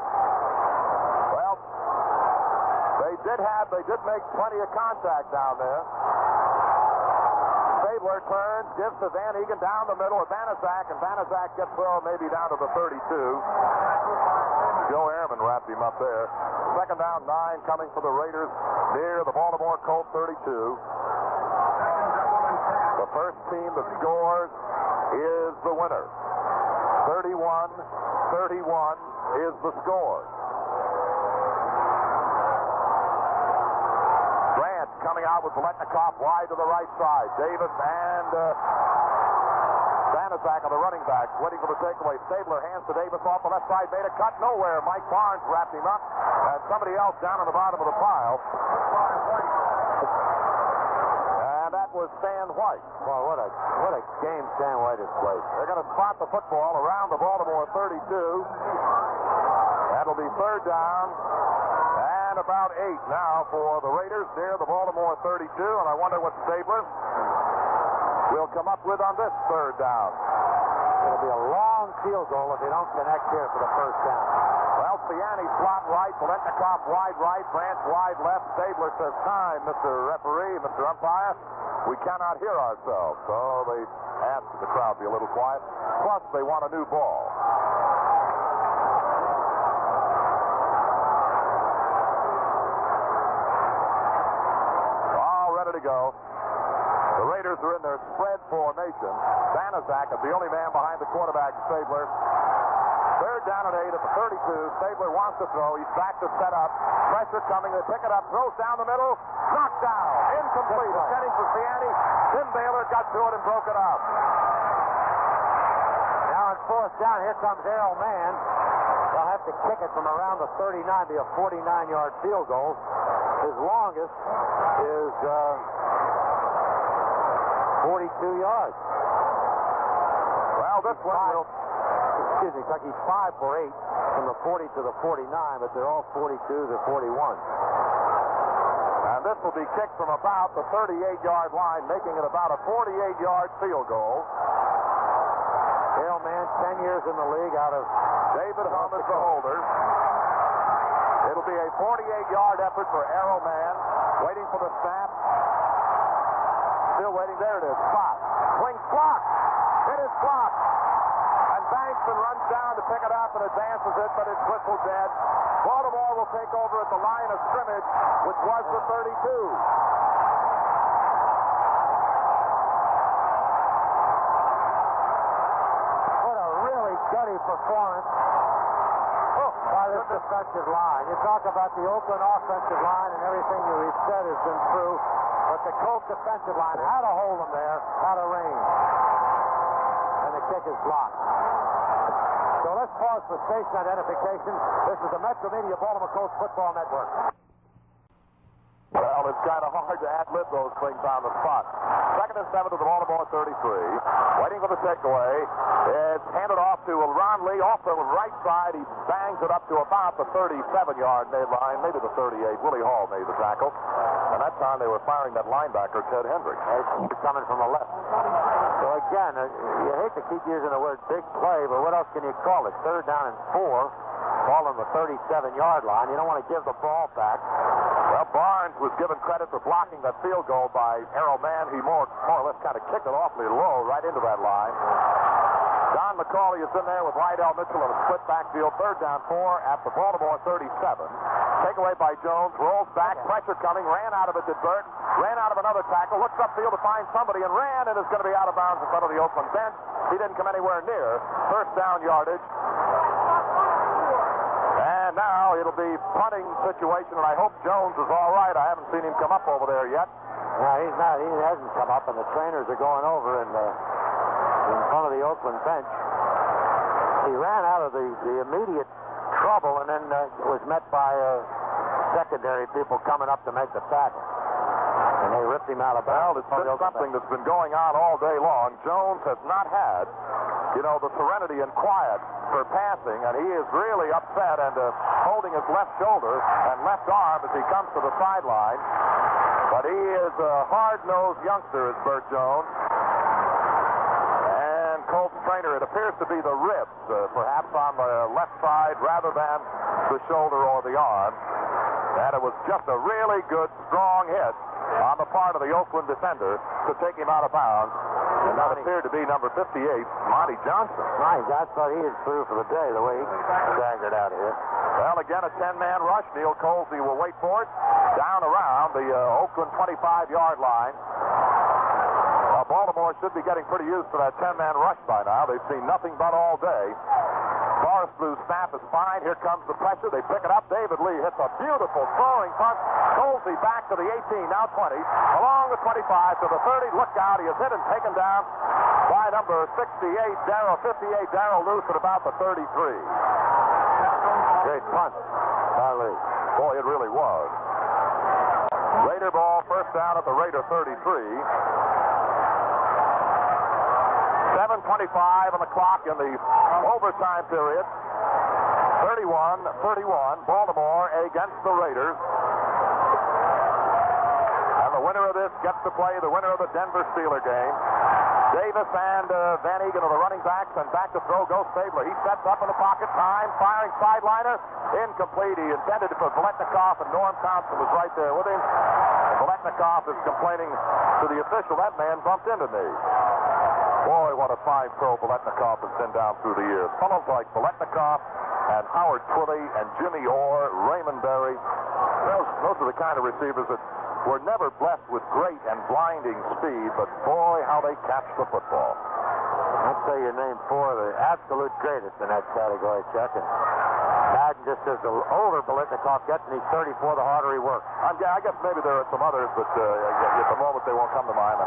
Well, they did make plenty of contact down there. Stabler turns, gives to Van Egan down the middle of Banaszak, and Banaszak gets maybe down to the 32. Joe Ehrman wrapped him up there. Second down, 9 coming for the Raiders near the Baltimore Colts 32. The first team that scores is the winner. 31-31 is the score. Grant coming out with Biletnikoff wide to the right side. Davis and Banaszak on the running backs, waiting for the takeaway. Stabler hands to Davis off the left side, made a cut nowhere. Mike Barnes wrapped him up, and somebody else down on the bottom of the pile. And that was Stan White. Well, what a game Stan White has played. They're going to spot the football around the Baltimore 32. That'll be third down. And about 8 now for the Raiders near the Baltimore 32. And I wonder what Stabler will come up with on this third down. It'll be a long field goal if they don't connect here for the first down. Well, Stiani slot right, Biletnikoff wide right, Branch wide left. Stabler says, time, Mr. Referee, Mr. Umpire. We cannot hear ourselves. So they ask the crowd to be a little quiet. Plus, they want a new ball. All ready to go. The Raiders are in their spread formation. Banaszak is the only man behind the quarterback, Stabler. Third down and 8 at the 32. Stabler wants to throw. He's back to set up. Pressure coming. They pick it up. Throws down the middle. Knocked down. Incomplete. Intending for Stiani. Tim Baylor got to it and broke it up. Now on fourth down, here comes Errol Mann. They'll have to kick it from around the 39, be a 49-yard field goal. His longest is 42 yards. Well, this one will... Excuse me, Chuck, he's 5 for 8 from the 40 to the 49, but they're all 42 to 41. And this will be kicked from about the 38-yard line, making it about a 48-yard field goal. Errol Mann, 10 years in the league out of... David Humm is the holder. It'll be a 48-yard effort for Arrowman. Waiting for the snap. Still waiting. There it is. Spot. Swing blocked. It is blocked. And Bankston runs down to pick it up and advances it, but it's whistled dead. Baltimore will take over at the line of scrimmage, which was the 32. What a really gutty performance by this defensive line. You talk about the Oakland offensive line and everything you said has been true, but the Colts defensive line had to hold them there, had a range. And the kick is blocked. So let's pause for station identification. This is the Metro Media Baltimore Colts Football Network. Well, it's kind of hard to ad-lib those things on the spot. 2nd and 7 to the Baltimore 33. Waiting for the takeaway. It's handed off to Ron Lee off the right side. He bangs it up to about the 37-yard line, maybe the 38. Willie Hall made the tackle. And that time they were firing that linebacker, Ted Hendricks. He's coming from the left. So again, you hate to keep using the word big play, but what else can you call it? 3rd down and 4. Ball on the 37-yard line. You don't want to give the ball back. Well, Barnes was given credit for blocking that field goal by Arrowman. He more or less kind of kicked it awfully low right into that line. Don McCauley is in there with Lydell Mitchell in a split backfield. 3rd down 4 at the Baltimore 37. Takeaway by Jones. Rolls back. Pressure coming. Ran out of it to Burton. Ran out of another tackle. Looks upfield to find somebody and ran and is going to be out of bounds in front of the Oakland bench. He didn't come anywhere near 1st down yardage. And now it'll be punting situation, and I hope Jones is all right. I haven't seen him come up over there yet. No, he's not. He hasn't come up, and the trainers are going over in front of the Oakland bench. He ran out of the immediate trouble and then was met by secondary people coming up to make the tackle. And they ripped him out of bounds. Well, it's been something that's been going on all day long. Jones has not had, the serenity and quiet for passing, and he is really upset and holding his left shoulder and left arm as he comes to the sideline. But he is a hard-nosed youngster, is Bert Jones. And Colts trainer, it appears to be the ribs, perhaps on the left side rather than the shoulder or the arm. And it was just a really good, strong hit on the part of the Oakland defender to take him out of bounds. And that appeared to be number 58, Monty Johnson. Right, I thought he was through for the day, the way he staggered out of here. Well, again, a 10-man rush. Neil Colsey will wait for it. Down around the Oakland 25-yard line. Baltimore should be getting pretty used to that 10-man rush by now. They've seen nothing but all day. Forrest Blue's snap is fine. Here comes the pressure. They pick it up. David Lee hits a beautiful throwing punt. Colsey back to the 18, now 20. Along the 25 to the 30. Look out. He is hit and taken down by number 58, Darrell Luce at about the 33. Great punt by Lee. Boy, it really was. Raider ball, 1st down at the Raider 33. 7:25 on the clock in the overtime period. 31-31, Baltimore against the Raiders. And the winner of this gets to play the winner of the Denver Steeler game. Davis and Van Egan are the running backs, and back to throw goes Stabler. He sets up in the pocket, time, firing sideliner, incomplete. He intended it for Biletnikoff, and Norm Thompson was right there with him. And Biletnikoff is complaining to the official, that man bumped into me. Boy, what a fine pro Biletnikoff has been down through the years. Fellows like Biletnikoff and Howard Twilley and Jimmy Orr, Raymond Berry, those are the kind of receivers that were never blessed with great and blinding speed, but boy, how they catch the football. I'd say you named 4 of the absolute greatest in that category, Chuck. And imagine just as the older Biletnikoff gets, and he's 34, the harder he works. I guess maybe there are some others, but at the moment they won't come to mind.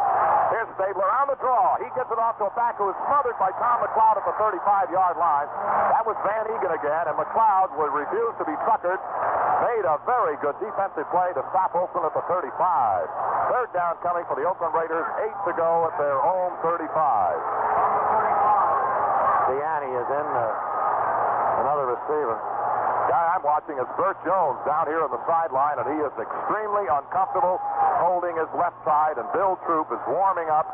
Here's Stabler on the draw. He gets it off to a back who is smothered by Tom McLeod at the 35-yard line. That was Van Egan again, and McLeod would refuse to be suckered. Made a very good defensive play to stop Oakland at the 35. 3rd down coming for the Oakland Raiders. 8 to go at their home 35. Deanne is in, another receiver. Guy I'm watching is Bert Jones down here on the sideline, and he is extremely uncomfortable holding his left side, and Bill Troop is warming up.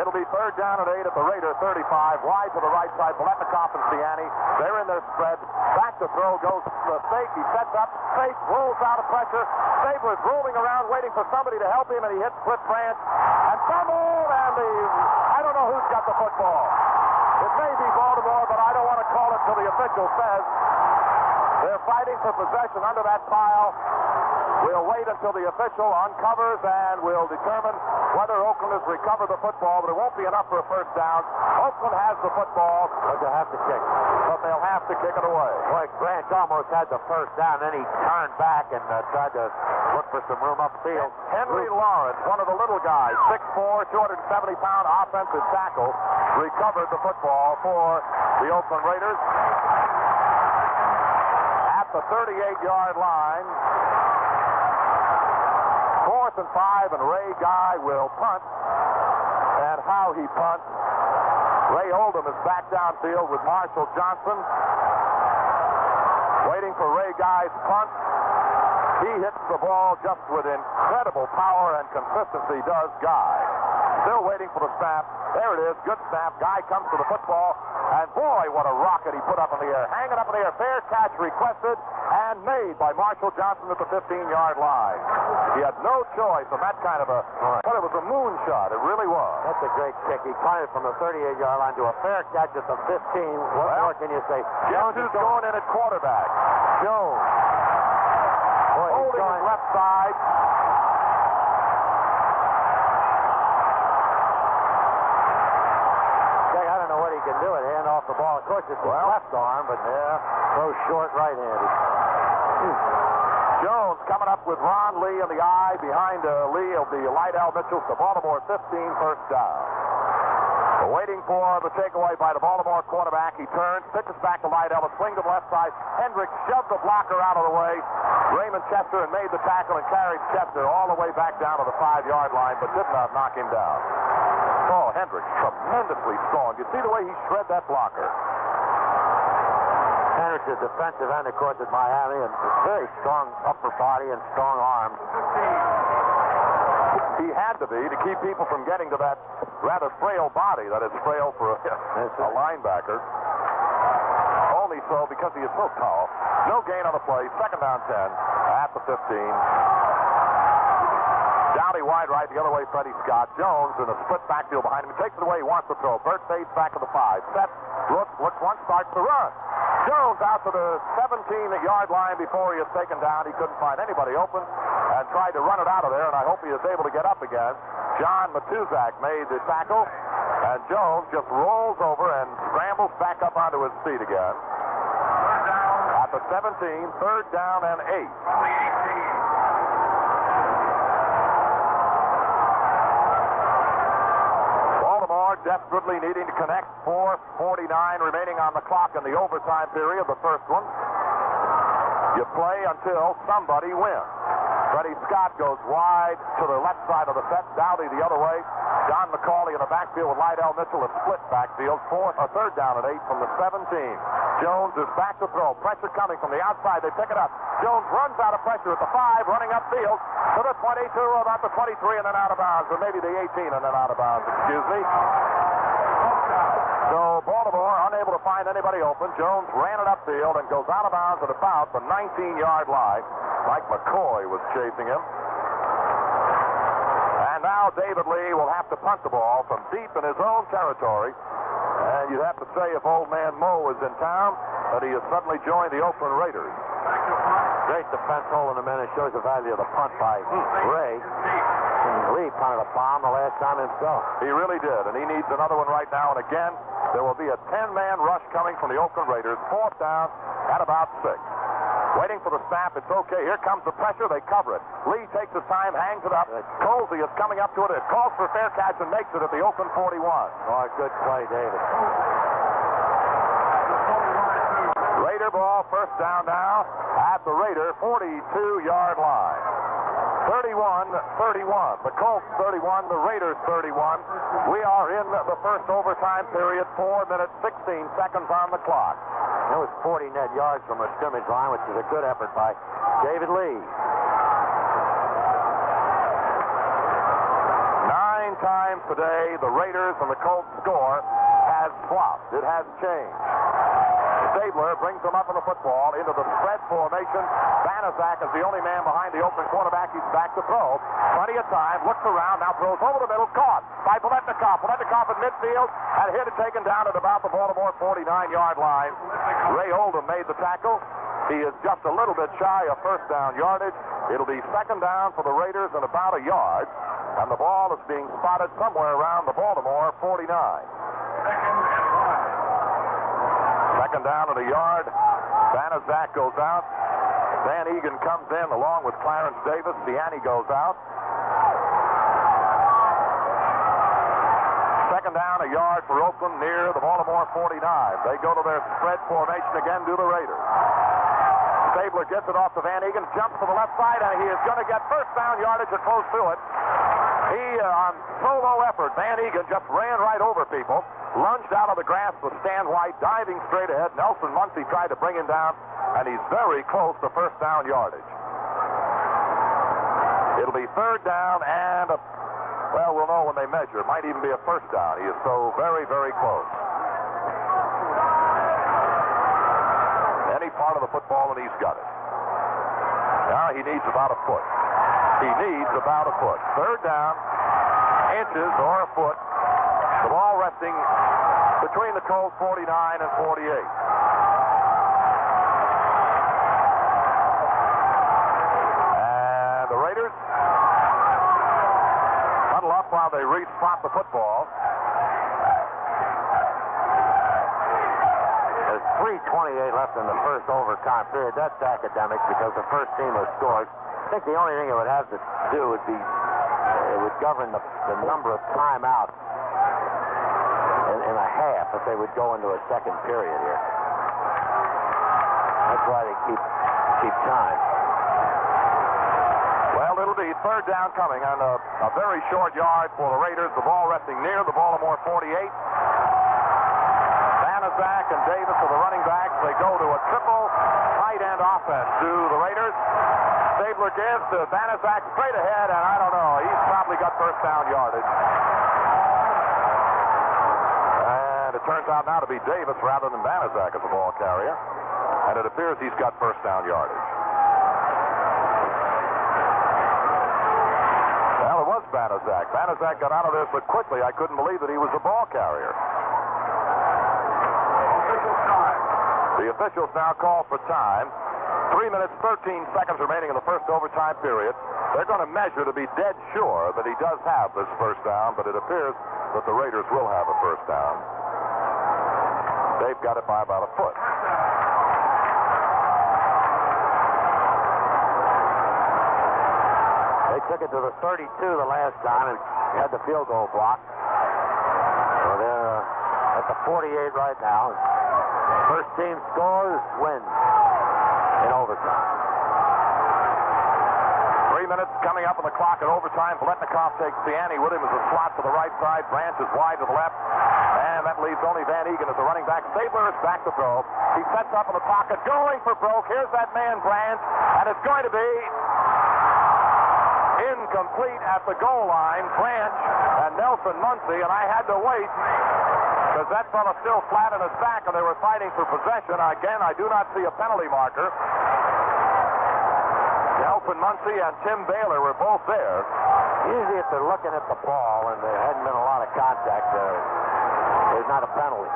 It'll be third down and 8 at the Raider 35. Wide to the right side. Paletnikov and Ciani. They're in their spread. Back to throw goes the fake. He sets up. Fake rolls out of pressure. Stabler's rolling around waiting for somebody to help him, and he hits Cliff Branch. And fumbled, and I don't know who's got the football. It may be Baltimore, but I don't want to call it till the official says. They're fighting for possession under that pile. We'll wait until the official uncovers, and we'll determine whether Oakland has recovered the football, but it won't be enough for a first down. Oakland has the football, but they'll have to kick. But they'll have to kick it away. Boy, Branch almost had the first down, then he turned back and tried to look for some room upfield. Henry Lawrence, one of the little guys, 6'4", 270-pound offensive tackle, recovered the football for the Oakland Raiders at the 38-yard line. 4th and 5, and Ray Guy will punt. And how he punts. Ray Oldham is back downfield with Marshall Johnson. Waiting for Ray Guy's punt. He hits the ball just with incredible power and consistency, does Guy. Still waiting for the snap. There it is. Good snap. Guy comes to the football. And boy, what a rocket he put up in the air. Hanging up in the air. Fair catch requested and made by Marshall Johnson at the 15-yard line. He had no choice on that kind of but it was a moonshot. It really was. That's a great kick. He punted from the 38-yard line to a fair catch at the 15. What more can you say? Jones is going in at quarterback. Jones. Boy, holding his left side. I don't know what he can do. Hand off the ball. Of course, it's his left arm, but throws short right-handed. Jones coming up with Ron Lee in the eye. Behind Lee will be Lydell Mitchell to Baltimore 15, first down. Waiting for the takeaway by the Baltimore quarterback. He turns, pitches back to Lydell, a swing to the left side. Hendricks shoved the blocker out of the way. Raymond Chester and made the tackle and carried Chester all the way back down to the 5-yard line, but did not knock him down. Oh, Hendricks, tremendously strong. You see the way he shred that blocker. Hendricks is defensive end, of course, at Miami, and very strong upper body and strong arms. He had to be to keep people from getting to that rather frail body that is frail for a linebacker. Only so because he is so tall. No gain on the play. Second down 10 at the 15. Downey wide right, the other way, Freddie Scott. Jones in a split backfield behind him. He takes it away. He wants to throw. Burt fades back to the 5. Set. Looks once, starts to run. Jones out to the 17-yard line before he is taken down. He couldn't find anybody open and tried to run it out of there, and I hope he is able to get up again. John Matuzak made the tackle, and Jones just rolls over and scrambles back up onto his feet again. At the 17, third down and 8. Desperately needing to connect. 4:49 remaining on the clock in the overtime period, the first one. You play until somebody wins. Freddie Scott goes wide to the left side of the set. Dowdy the other way. John McCauley in the backfield with Lydell Mitchell, a split backfield. Third down and 8 from the 17. Jones is back to throw. Pressure coming from the outside. They pick it up. Jones runs out of pressure at the 5, running upfield to the 22, about the 23, and then out of bounds, or maybe the 18, and then out of bounds. Excuse me. So Baltimore unable to find anybody open. Jones ran it upfield and goes out of bounds at about the 19-yard line. Mike McCoy was chasing him. And now David Lee will have to punt the ball from deep in his own territory. And you'd have to say if old man Moe is in town, that he has suddenly joined the Oakland Raiders. Great defense holding him in. It shows the value of the punt by Ray. Lee punted a bomb the last time himself. He really did, and he needs another one right now. And again, there will be a 10-man rush coming from the Oakland Raiders. Fourth down at about 6. Waiting for the snap. It's okay. Here comes the pressure. They cover it. Lee takes his time, hangs it up. Colsey is coming up to it. It calls for a fair catch and makes it at the Oakland 41. Oh, good play, David. Raider ball, first down now at the Raider 42-yard line. 31-31. The Colts 31, the Raiders 31. We are in the first overtime period. 4 minutes, 16 seconds on the clock. That was 40 net yards from the scrimmage line, which is a good effort by David Lee. times today, the Raiders and the Colts score has swapped. It has changed. Stabler brings them up on the football into the spread formation. Banaszak is the only man behind the open quarterback. He's back to throw. Plenty of time. Looks around. Now throws over the middle. Caught by Biletnikoff. Biletnikoff at midfield. Had hit and taken down at about the Baltimore 49-yard line. Ray Oldham made the tackle. He is just a little bit shy of first down yardage. It'll be second down for the Raiders and about a yard. And the ball is being spotted somewhere around the Baltimore 49. Second down at a yard. Banaszak goes out. Van Egan comes in along with Clarence Davis. Siani goes out. Second down, a yard for Oakland near the Baltimore 49. They go to their spread formation again, do the Raiders. Stabler gets it off to Van Egan, jumps to the left side, and he is going to get first down yardage or close to it. He, on solo effort, Van Egan just ran right over people, lunged out of the grass with Stan White, diving straight ahead. Nelson Muncie tried to bring him down, and he's very close to first down yardage. It'll be third down and, well, we'll know when they measure. It might even be a first down. He is so very, very close. Any part of the football, and he's got it. Now he needs about a foot. He needs about a foot. Third down, inches or a foot. The ball resting between the Colts 49 and 48. And the Raiders huddle up while they re-spot the football. There's 3:28 left in the first overtime period. That's academic because the first team has scored. I think the only thing it would have to do would be it would govern the number of timeouts in a half if they would go into a second period here. That's why they keep time. Well, it'll be third down coming on a very short yard for the Raiders. The ball resting near the Baltimore 48. Banaszak and Davis are the running backs. They go to a triple tight end offense to the Raiders. Stabler gives to Banaszak straight ahead, and I don't know. He's probably got first down yardage. And it turns out now to be Davis rather than Banaszak as the ball carrier. And it appears he's got first down yardage. Well, it was Banaszak. Banaszak got out of there so quickly I couldn't believe that he was the ball carrier. The officials now call for time. 3 minutes, 13 seconds remaining in the first overtime period. They're going to measure to be dead sure that he does have this first down, but it appears that the Raiders will have a first down. They've got it by about a foot. They took it to the 32 the last time and had the field goal blocked. So they're at the 48 right now. First team scores, wins in overtime. 3 minutes coming up on the clock at overtime. Biletnikoff takes Siani with him as a slot to the right side. Branch is wide to the left. And that leaves only Van Egan as the running back. Stabler is back to throw. He sets up in the pocket, going for broke. Here's that man, Branch. And it's going to be incomplete at the goal line. Branch and Nelson Muncie. And I had to wait because that fellow still flat on his back and they were fighting for possession. Again, I do not see a penalty marker. Nelson Muncie and Tim Baylor were both there. Usually if they're looking at the ball and there hadn't been a lot of contact, there's not a penalty.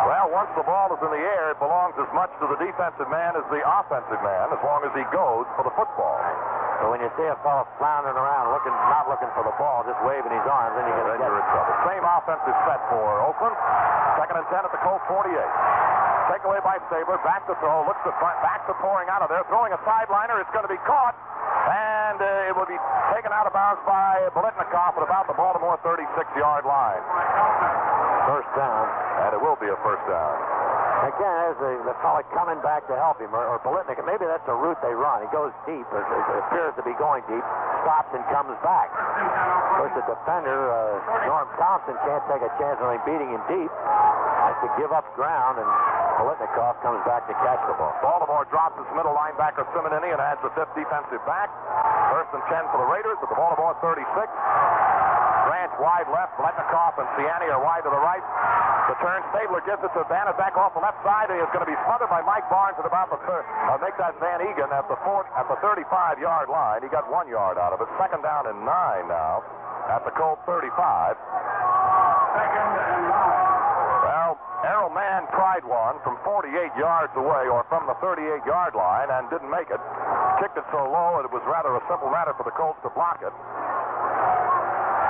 Well, once the ball is in the air, it belongs as much to the defensive man as the offensive man, as long as he goes for the football. So when you see a fellow floundering around, not looking for the ball, just waving his arms, then you're in trouble. Same offensive set for Oakland. Second and 10 at the Colts 48. Takeaway by Stabler, back to throw, looks to front, back to pouring out of there, throwing a sideliner. It's going to be caught, and it will be taken out of bounds by Biletnikoff at about the Baltimore 36-yard line. First down. And it will be a first down. Again, there's the fellow coming back to help him, or Biletnikoff. Maybe that's the route they run. He goes deep, or it appears to be going deep, stops and comes back. Of course, the defender, Norm Thompson, can't take a chance on him beating him deep. Has to give up ground, and Biletnikoff comes back to catch the ball. Baltimore drops its middle linebacker Simonini and adds the fifth defensive back. First and 10 for the Raiders at the Baltimore 36. Branch wide left, Letnikoff and Ciani are wide to the right. The turn, Stabler gives it to Vandenbeck off the left side, and he's going to be smothered by Mike Barnes at about the make that Van Egan at the 35-yard line. He got 1 yard out of it. Second down and 9 now at the Colt 35. Second and 9. Well, Errol Mann tried one from 48 yards away, or from the 38-yard line, and didn't make it. Kicked it so low, it was rather a simple matter for the Colts to block it.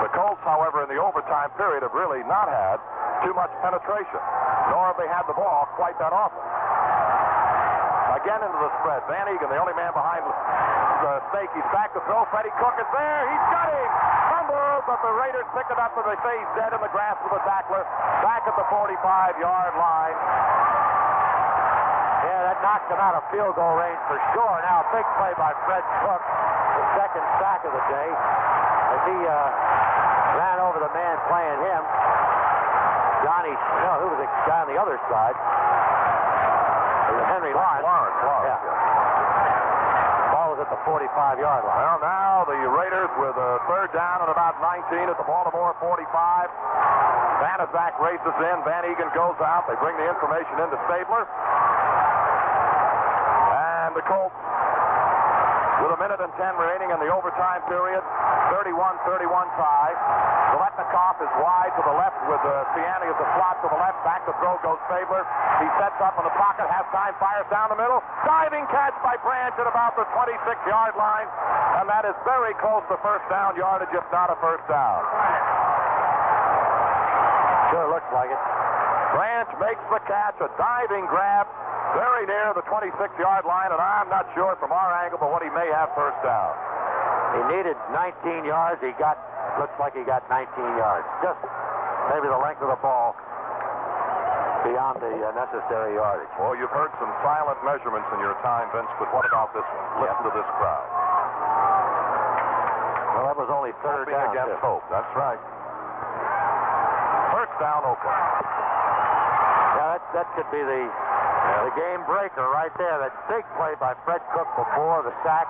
The Colts, however, in the overtime period have really not had too much penetration, nor have they had the ball quite that often. Again into the spread. Van Egan, the only man behind the stake. He's back to throw. Freddie Cook is there. He's got him. Fumble, but the Raiders pick it up, and they say he's dead in the grasp of the tackler. Back at the 45-yard line. Yeah, that knocked him out of field goal range for sure. Now a big play by Fred Cook, the second sack of the day, as he ran over the man playing him. Who was the guy on the other side? It was Henry Lawrence. Yeah. Ball was at the 45-yard line. Well, now the Raiders with a third down and about 19 at the Baltimore 45. Vandenbeck races in. Van Egan goes out. They bring the information into Stabler. And the Colts, with a minute and 10 remaining in the overtime period, 31-31 tie. Letnikoff is wide to the left with Ciani as a slot to the left. Back to throw goes Stabler. He sets up in the pocket. Halftime fires down the middle. Diving catch by Branch at about the 26-yard line. And that is very close to first down yardage, if not a first down. Sure looks like it. Branch makes the catch, a diving grab, very near the 26-yard line, and I'm not sure from our angle, but what he may have first down. He needed 19 yards. Looks like he got 19 yards. Just maybe the length of the ball beyond the necessary yardage. Well, you've heard some silent measurements in your time, Vince, but what about this one? Listen to this crowd. Well, that was only third down. Against hope. That's right. First down, Oakland. Yeah, that could be the game breaker right there. That big play by Fred Cook before the sack.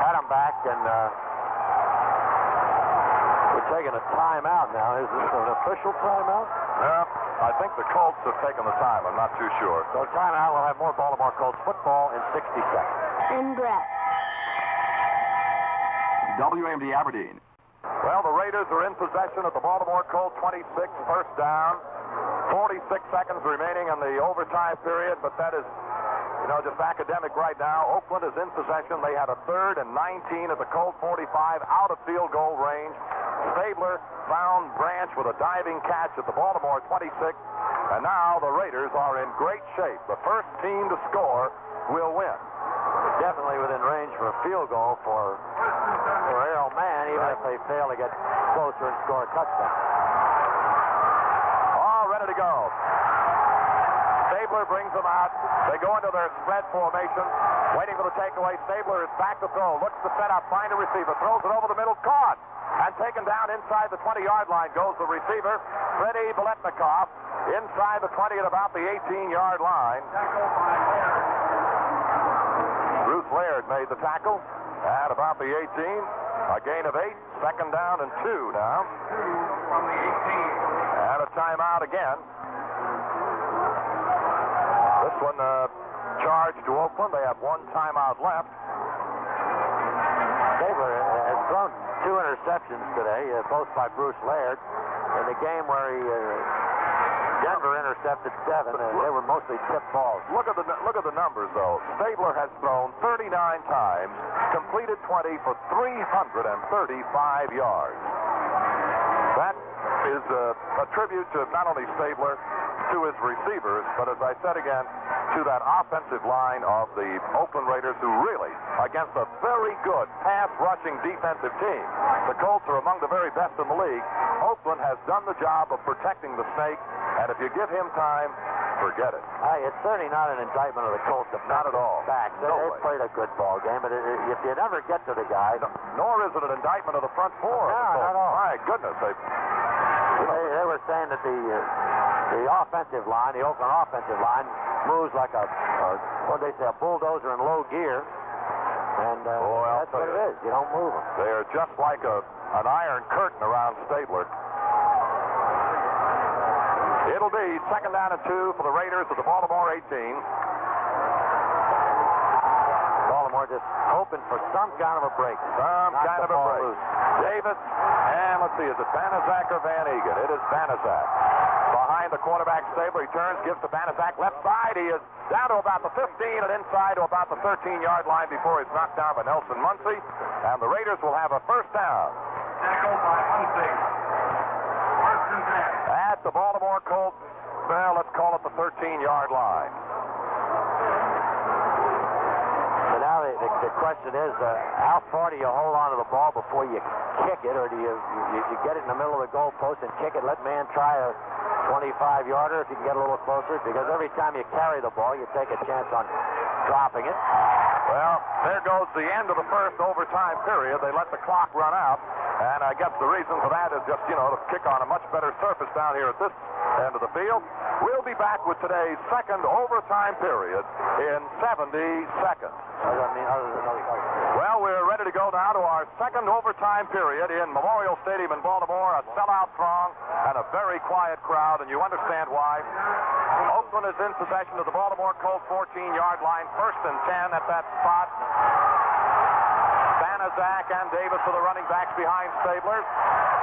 Had him back, and we're taking a timeout now. Is this an official timeout? I think the Colts have taken the time. I'm not too sure. So timeout. We'll have more Baltimore Colts football in 60 seconds. And Brett. WMD Aberdeen. Well, the Raiders are in possession of the Baltimore Colts 26, first down. 46 seconds remaining in the overtime period, but that is, just academic right now. Oakland is in possession. They had a third and 19 at the Colt 45, out of field goal range. Stabler found Branch with a diving catch at the Baltimore 26, and now the Raiders are in great shape. The first team to score will win. Definitely within range for a field goal for Errol Mann, even if they fail to get closer and score a touchdown. All ready to go. Stabler brings them out. They go into their spread formation, waiting for the takeaway. Stabler is back to throw. Looks to set up, find a receiver, throws it over the middle, caught. And taken down inside the 20-yard line goes the receiver, Freddie Biletnikoff, inside the 20 at about the 18-yard line. Bruce Laird made the tackle at about the 18. A gain of 8, second down and 2 now. From the 18. And a timeout again. This one charged to Oakland. They have one timeout left. Stabler has thrown 2 interceptions today, both by Bruce Laird. In the game where Denver intercepted 7, they were mostly tipped balls. Look at the numbers, though. Stabler has thrown 39 times, completed 20 for 335 yards. That is a tribute to not only Stabler, to his receivers, but as I said again, to that offensive line of the Oakland Raiders, who really, against a very good pass-rushing defensive team, the Colts are among the very best in the league. Oakland has done the job of protecting the snake, and if you give him time, forget it. It's certainly not an indictment of the Colts. Not at all. Back. They played a good ball game, but if you never get to the guy... Nor is it an indictment of the front four. No, not at all. My goodness. They were saying that the offensive line, the Oakland offensive line, moves like a bulldozer in low gear. And that's what it is. You don't move them. They are just like a an iron curtain around Stabler. It'll be 2nd down and 2 for the Raiders at the Baltimore 18. Baltimore just hoping for some kind of a break. Some kind of a break. Davis, and let's see, is it Banaszak or Van Egan? It is Banaszak. Behind the quarterback, Stabler, he turns, gives to Banaszak left side. He is down to about the 15 and inside to about the 13-yard line before he's knocked down by Nelson Muncie. And the Raiders will have a first down. Tackled by Muncie. First and 10. At the Baltimore Colts, well, let's call it the 13-yard line. So now the question is, how far do you hold on to the ball before you kick it, or do you get it in the middle of the goalpost and kick it, let man try a 25-yarder if you can get a little closer? Because every time you carry the ball, you take a chance on dropping it. Well, there goes the end of the first overtime period. They let the clock run out, and I guess the reason for that is just, to kick on a much better surface down here at this end of the field. We'll be back with today's second overtime period in 70 seconds. Well, we're ready to go now to our second overtime period in Memorial Stadium in Baltimore. A sellout throng and a very quiet crowd, and you understand why. Oakland is in possession of the Baltimore Colts 14-yard line, 1st and 10 at that spot. Banaszak and Davis are the running backs behind Stabler.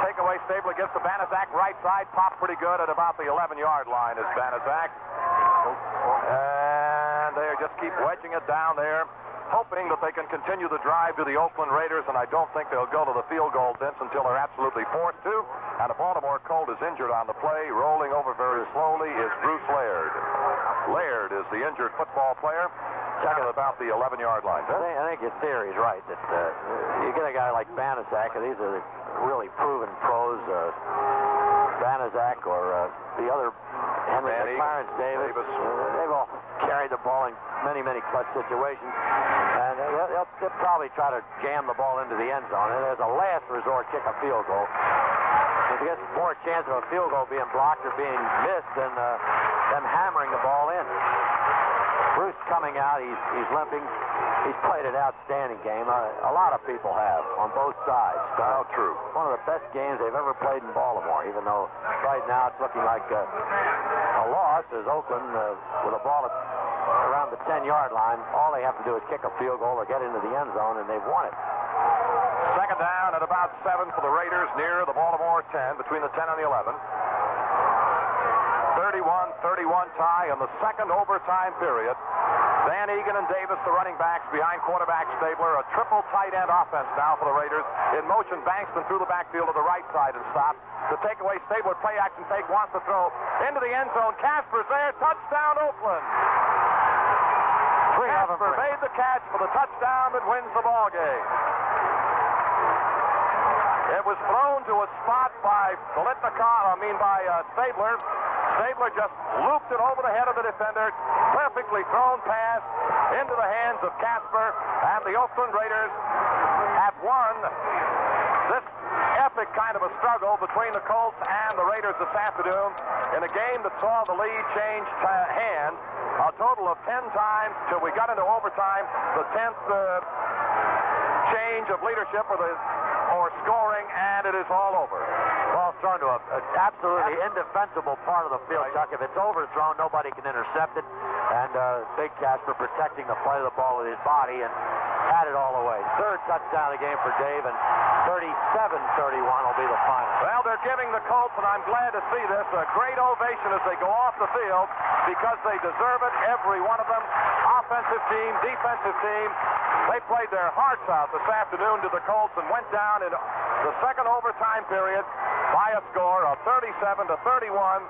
Takeaway, Stabler gets to Banaszak, right side, popped pretty good at about the 11-yard line is Banaszak. And they just keep wedging it down there, hoping that they can continue the drive to the Oakland Raiders, and I don't think they'll go to the field goal bench until they're absolutely forced to. And the Baltimore Colt is injured on the play. Rolling over very slowly is Bruce Laird. Laird is the injured football player. Second about the 11-yard line. I think your theory is right, that you get a guy like Banaszak, and these are the really proven pros, Banaszak or the other Henry Clarence Davis. They've all carried the ball in many, many clutch situations. And they'll probably try to jam the ball into the end zone. And as a last resort, kick a field goal. If you get more chance of a field goal being blocked or being missed than them hammering the ball in. Bruce coming out, he's limping. He's played an outstanding game. A lot of people have on both sides. How true. One of the best games they've ever played in Baltimore, even though right now it's looking like a loss as Oakland, with a ball around the 10-yard line, all they have to do is kick a field goal or get into the end zone, and they've won it. Second down at about 7 for the Raiders near the Baltimore 10, between the 10 and the 11. 31-31 tie in the second overtime period. Van Egan and Davis, the running backs, behind quarterback Stabler. A triple tight end offense now for the Raiders. In motion, Bankston through the backfield to the right side and stopped. The takeaway, Stabler, play action fake, wants to throw into the end zone. Casper's there. Touchdown, Oakland. Casper made the catch for the touchdown that wins the ball game. It was thrown to a spot by Stabler. Stabler just looped it over the head of the defender. Perfectly thrown pass into the hands of Casper. And the Oakland Raiders have won this epic kind of a struggle between the Colts and the Raiders this afternoon in a game that saw the lead change hands a total of 10 times till we got into overtime. The 10th change of leadership or scoring, and it is all over. Ball's thrown to an absolutely indefensible part of the field, Chuck. If it's overthrown, nobody can intercept it. And Big Casper protecting the play of the ball with his body and had it all the way. Third touchdown of the game for Dave, and 37-31 will be the final. Well, they're giving the Colts, and I'm glad to see this, a great ovation as they go off the field because they deserve it, every one of them. Offensive team, defensive team. They played their hearts out this afternoon to the Colts and went down in the second overtime period by a score of 37-31.